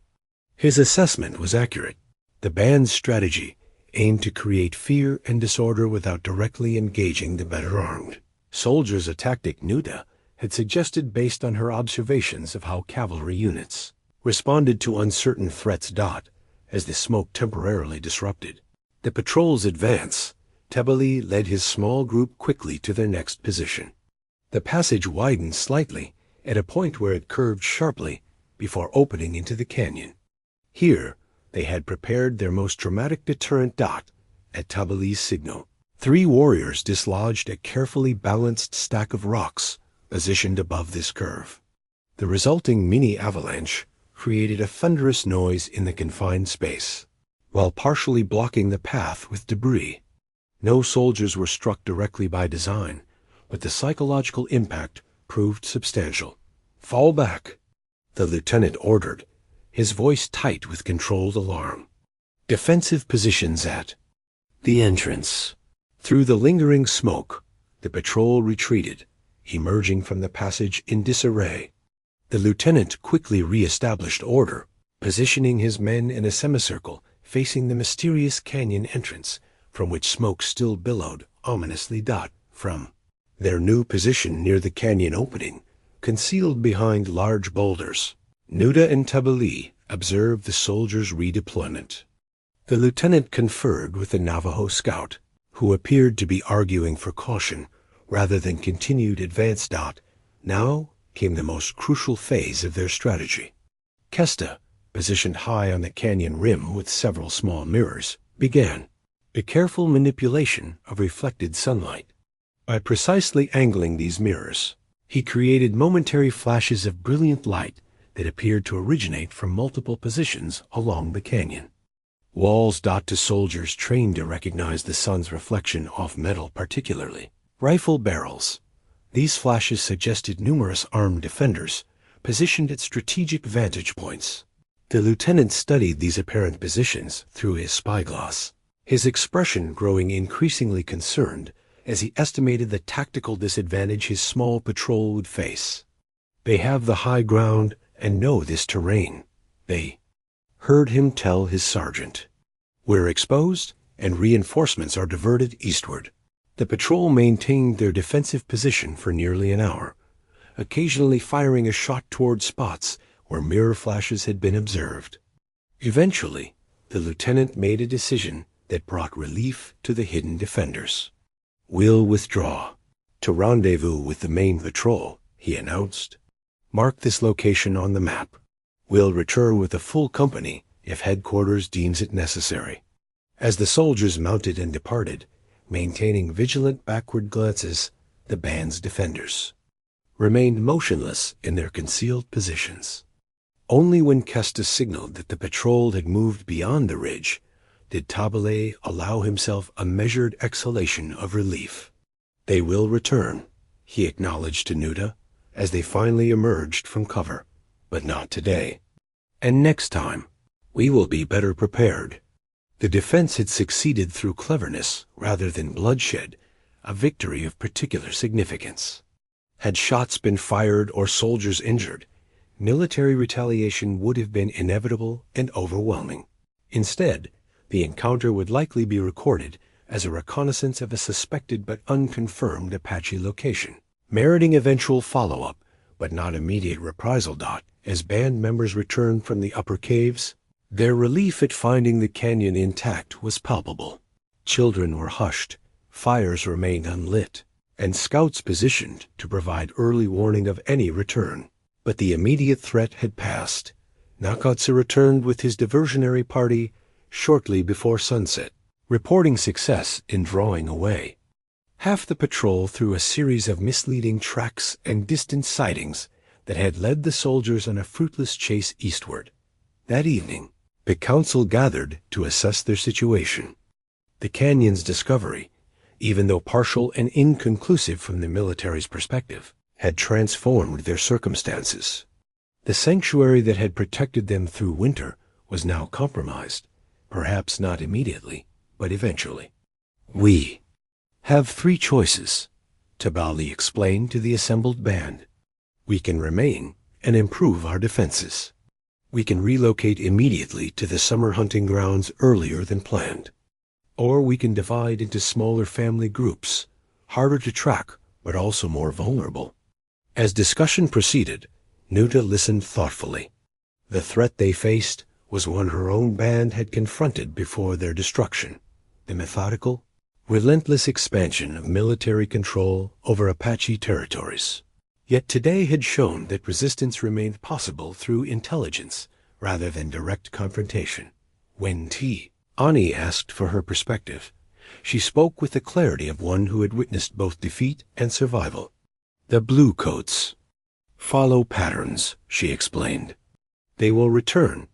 His assessment was accurate. The band's strategy, aimed to create fear and disorder without directly engaging the better armed soldiers, a tactic Nootá had suggested based on her observations of how cavalry units responded to uncertain threats. As the smoke temporarily disrupted the patrol's advance, Tł'ahní led his small group quickly to their next position. The passage widened slightly at a point where it curved sharply before opening into the canyon. Here, they had prepared their most dramatic deterrent. At Tł'ahní's signal, 3 warriors dislodged a carefully balanced stack of rocks positioned above this curve. The resulting mini-avalanche created a thunderous noise in the confined space, while partially blocking the path with debris. No soldiers were struck directly by design, but the psychological impact proved substantial. "Fall back," the lieutenant ordered, his voice tight with controlled alarm. Defensive positions at the entrance. Through the lingering smoke, the patrol retreated, emerging from the passage in disarray. The lieutenant quickly re-established order, positioning his men in a semicircle facing the mysterious canyon entrance, from which smoke still billowed ominously. From their new position near the canyon opening, concealed behind large boulders, Nootá and Tł'ahní observed the soldiers' redeployment. The lieutenant conferred with the Navajo scout, who appeared to be arguing for caution rather than continued advance. Now came the most crucial phase of their strategy. Kesta, positioned high on the canyon rim with several small mirrors, began a careful manipulation of reflected sunlight. By precisely angling these mirrors, he created momentary flashes of brilliant light that appeared to originate from multiple positions along the canyon. Walls. To soldiers trained to recognize the sun's reflection off metal, particularly rifle barrels. These flashes suggested numerous armed defenders positioned at strategic vantage points. The lieutenant studied these apparent positions through his spyglass, his expression growing increasingly concerned as he estimated the tactical disadvantage his small patrol would face. "They have the high ground and know this terrain," they heard him tell his sergeant. "We're exposed, and reinforcements are diverted eastward." The patrol maintained their defensive position for nearly an hour, occasionally firing a shot toward spots where mirror flashes had been observed. Eventually, the lieutenant made a decision that brought relief to the hidden defenders. "We'll withdraw to rendezvous with the main patrol," he announced. "Mark this location on the map. We'll return with a full company if headquarters deems it necessary." As the soldiers mounted and departed, maintaining vigilant backward glances, the band's defenders remained motionless in their concealed positions. Only when Kesta signaled that the patrol had moved beyond the ridge did Tł'ahní allow himself a measured exhalation of relief. "They will return," he acknowledged to Nootá as they finally emerged from cover, "but not today. And next time, we will be better prepared." The defense had succeeded through cleverness rather than bloodshed, a victory of particular significance. Had shots been fired or soldiers injured, military retaliation would have been inevitable and overwhelming. Instead, the encounter would likely be recorded as a reconnaissance of a suspected but unconfirmed Apache location, meriting eventual follow-up but not immediate reprisal. As band members returned from the upper caves, their relief at finding the canyon intact was palpable. Children were hushed, fires remained unlit, and scouts positioned to provide early warning of any return. But the immediate threat had passed. Nakotsa returned with his diversionary party shortly before sunset, reporting success in drawing away half the patrol through a series of misleading tracks and distant sightings that had led the soldiers on a fruitless chase eastward. That evening, the council gathered to assess their situation. The canyon's discovery, even though partial and inconclusive from the military's perspective, had transformed their circumstances. The sanctuary that had protected them through winter was now compromised, perhaps not immediately, but eventually. "We have 3 choices," Tł'ahní explained to the assembled band. "We can remain and improve our defenses. We can relocate immediately to the summer hunting grounds earlier than planned. Or we can divide into smaller family groups, harder to track, but also more vulnerable. As discussion proceeded, Nootá listened thoughtfully. The threat they faced was one her own band had confronted before their destruction: the methodical, relentless expansion of military control over Apache territories. Yet today had shown that resistance remained possible through intelligence rather than direct confrontation. When Tł'ahní asked for her perspective, she spoke with the clarity of one who had witnessed both defeat and survival. "The bluecoats follow patterns," she explained. "They will return,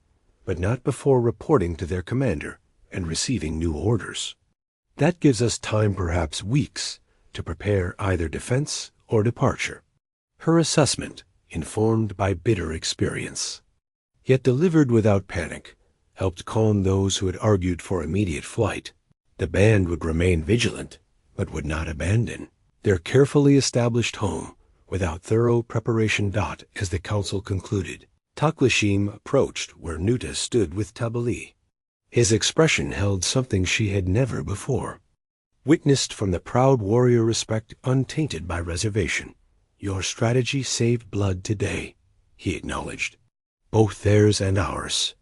but not before reporting to their commander and receiving new orders. That gives us time, perhaps weeks, to prepare either defense or departure." Her assessment, informed by bitter experience, yet delivered without panic, helped calm those who had argued for immediate flight. The band would remain vigilant, but would not abandon their carefully established home without thorough preparation. As the council concluded, Tł'ahní approached where Nootá stood with Tł'ahní. His expression held something she had never before witnessed from the proud warrior: respect untainted by reservation. "Your strategy saved blood today," he acknowledged. "Both theirs and ours."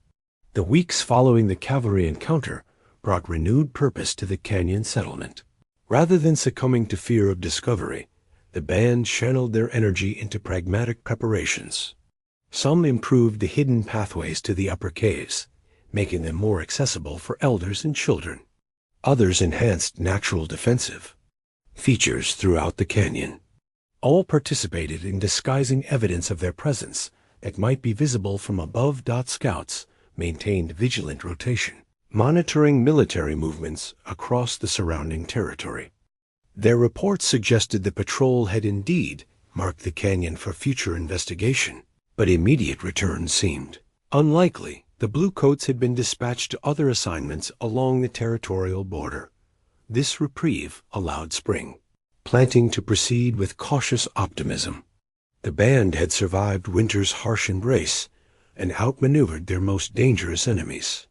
The weeks following the cavalry encounter brought renewed purpose to the canyon settlement. Rather than succumbing to fear of discovery, the band channeled their energy into pragmatic preparations. Some improved the hidden pathways to the upper caves, making them more accessible for elders and children. Others enhanced natural defensive features throughout the canyon. All participated in disguising evidence of their presence that might be visible from above. Scouts maintained vigilant rotation, monitoring military movements across the surrounding territory. Their reports suggested the patrol had indeed marked the canyon for future investigation, but immediate return seemed unlikely. The bluecoats had been dispatched to other assignments along the territorial border. This reprieve allowed spring planting to proceed with cautious optimism. The band had survived winter's harsh embrace and outmaneuvered their most dangerous enemies.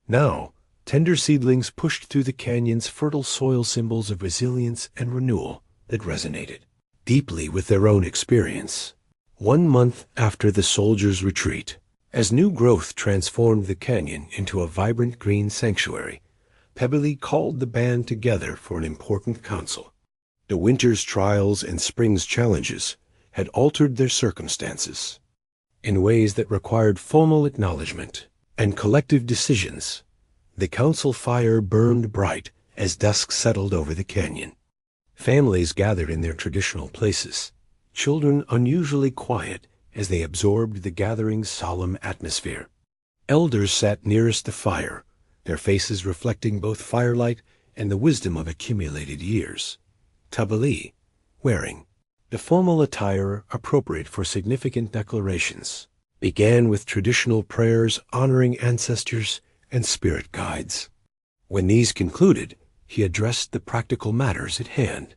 Now, tender seedlings pushed through the canyon's fertile soil, symbols of resilience and renewal that resonated deeply with their own experience. 1 month after the soldiers' retreat, as new growth transformed the canyon into a vibrant green sanctuary, Tł'ahní called the band together for an important council. The winter's trials and spring's challenges had altered their circumstances in ways that required formal acknowledgement and collective decisions. The council fire burned bright as dusk settled over the canyon. Families gathered in their traditional places, children unusually quiet as they absorbed the gathering's solemn atmosphere. Elders sat nearest the fire, their faces reflecting both firelight and the wisdom of accumulated years. Tł'ahní, wearing the formal attire appropriate for significant declarations, began with traditional prayers honoring ancestors and spirit guides. When these concluded, he addressed the practical matters at hand.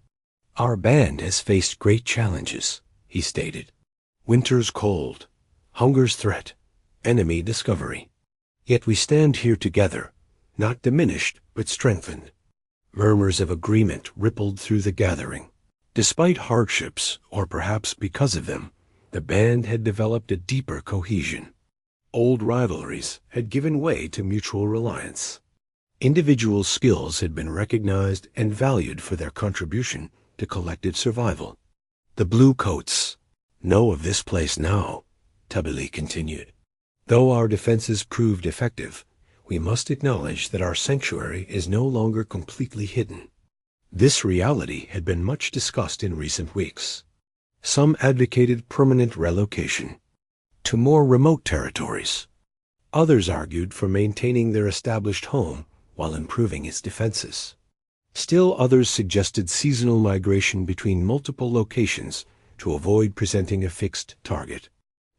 "Our band has faced great challenges," he stated. "Winter's cold, hunger's threat, enemy discovery. Yet we stand here together, not diminished but strengthened." Murmurs of agreement rippled through the gathering. Despite hardships, or perhaps because of them, the band had developed a deeper cohesion. Old rivalries had given way to mutual reliance. Individual skills had been recognized and valued for their contribution to collective survival. "The bluecoats know of this place now," Tł'ahní continued. "Though our defenses proved effective, we must acknowledge that our sanctuary is no longer completely hidden." This reality had been much discussed in recent weeks. Some advocated permanent relocation to more remote territories. Others argued for maintaining their established home while improving its defenses. Still others suggested seasonal migration between multiple locations to avoid presenting a fixed target.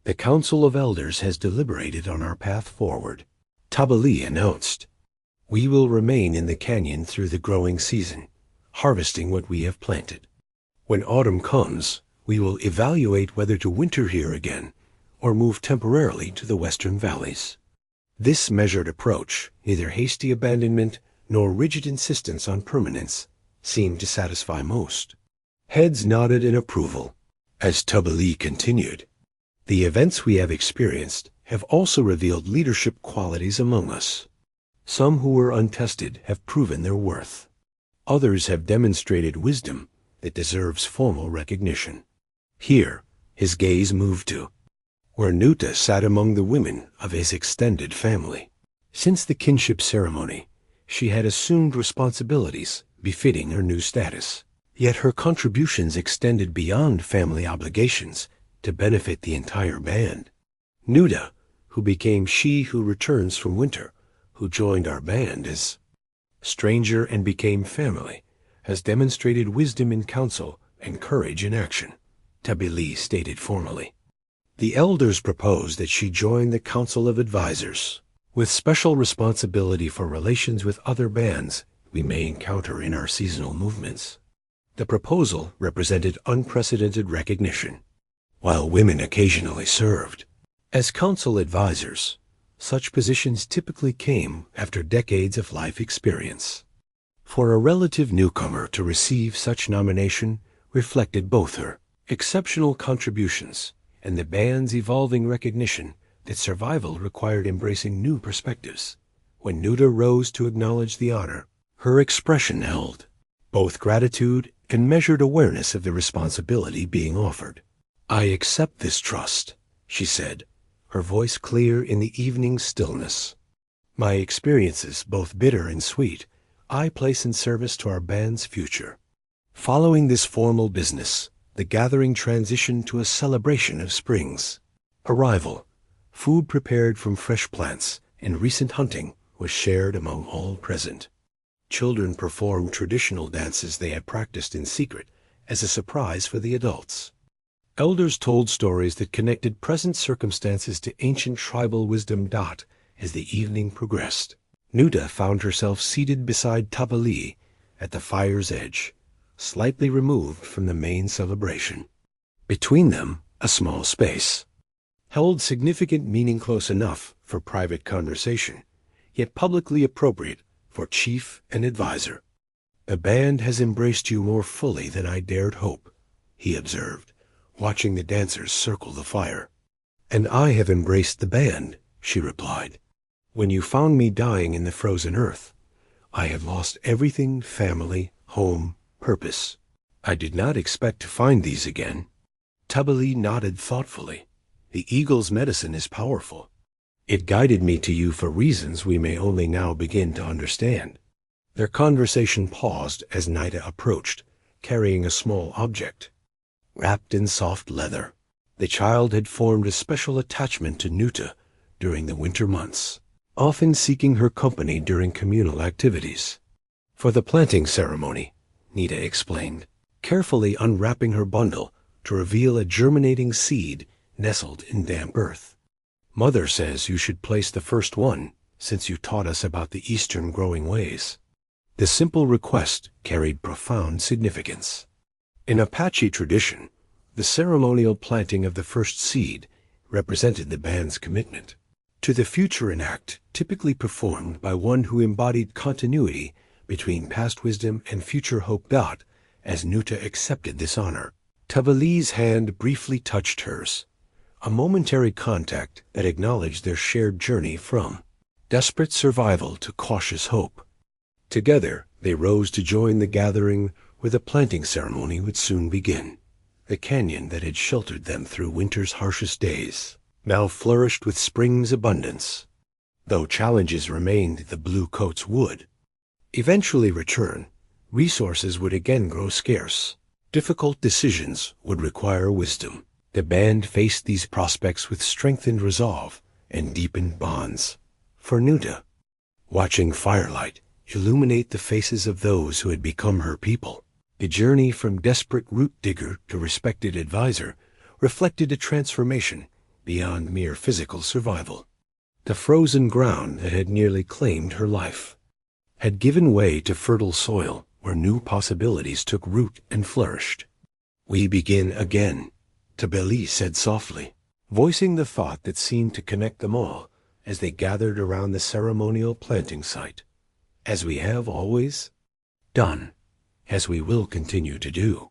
"The Council of Elders has deliberated on our path forward," Tł'ahní announced. "We will remain in the canyon through the growing season, harvesting what we have planted. When autumn comes, we will evaluate whether to winter here again or move temporarily to the western valleys." This measured approach, neither hasty abandonment nor rigid insistence on permanence seemed to satisfy most. Heads nodded in approval. As Tł'ahní continued, "The events we have experienced have also revealed leadership qualities among us. Some who were untested have proven their worth. Others have demonstrated wisdom that deserves formal recognition." Here, his gaze moved to where Nootá sat among the women of his extended family. Since the kinship ceremony, she had assumed responsibilities befitting her new status. Yet her contributions extended beyond family obligations to benefit the entire band. Nootá, who became she who returns from winter, who joined our band as stranger and became family, has demonstrated wisdom in counsel and courage in action, Tł'ahní stated formally. The elders proposed that she join the Council of Advisors, with special responsibility for relations with other bands we may encounter in our seasonal movements. The proposal represented unprecedented recognition, while women occasionally served as council advisors. Such positions typically came after decades of life experience. For a relative newcomer to receive such nomination reflected both her exceptional contributions and the band's evolving recognition that survival required embracing new perspectives. When Nootá rose to acknowledge the honor, her expression held both gratitude and measured awareness of the responsibility being offered. "I accept this trust," she said, her voice clear in the evening stillness. "My experiences, both bitter and sweet, I place in service to our band's future." Following this formal business, the gathering transitioned to a celebration of spring's arrival. Food prepared from fresh plants and recent hunting was shared among all present. Children performed traditional dances they had practiced in secret as a surprise for the adults. Elders told stories that connected present circumstances to ancient tribal wisdom. As the evening progressed, Nootá found herself seated beside Tł'ahní at the fire's edge, slightly removed from the main celebration. Between them, a small space held significant meaning close enough for private conversation, yet publicly appropriate for chief and advisor. "The band has embraced you more fully than I dared hope," he observed, watching the dancers circle the fire. "And I have embraced the band," she replied. "When you found me dying in the frozen earth, I had lost everything: family, home, purpose. I did not expect to find these again." Tł'ahní nodded thoughtfully. "The eagle's medicine is powerful. It guided me to you for reasons we may only now begin to understand." Their conversation paused as Nootá approached, carrying a small object wrapped in soft leather. The child had formed a special attachment to Nootá during the winter months, often seeking her company during communal activities. "For the planting ceremony," Nootá explained, carefully unwrapping her bundle to reveal a germinating seed nestled in damp earth. "Mother says you should place the first one, since you taught us about the Eastern growing ways." The simple request carried profound significance. In Apache tradition, the ceremonial planting of the first seed represented the band's commitment to the future, an act typically performed by one who embodied continuity between past wisdom and future hope. As Nootá accepted this honor, Tł'ahní's hand briefly touched hers, a momentary contact that acknowledged their shared journey from desperate survival to cautious hope. Together, they rose to join the gathering where the planting ceremony would soon begin. The canyon that had sheltered them through winter's harshest days now flourished with spring's abundance. Though challenges remained, the blue coats would eventually return. Resources would again grow scarce. Difficult decisions would require wisdom. The band faced these prospects with strengthened resolve and deepened bonds. For Nootá, watching firelight illuminate the faces of those who had become her people, the journey from desperate root digger to respected advisor reflected a transformation beyond mere physical survival. The frozen ground that had nearly claimed her life had given way to fertile soil where new possibilities took root and flourished. "We begin again," Tł'ahní said softly, voicing the thought that seemed to connect them all as they gathered around the ceremonial planting site. as we have always done, as we will continue to do.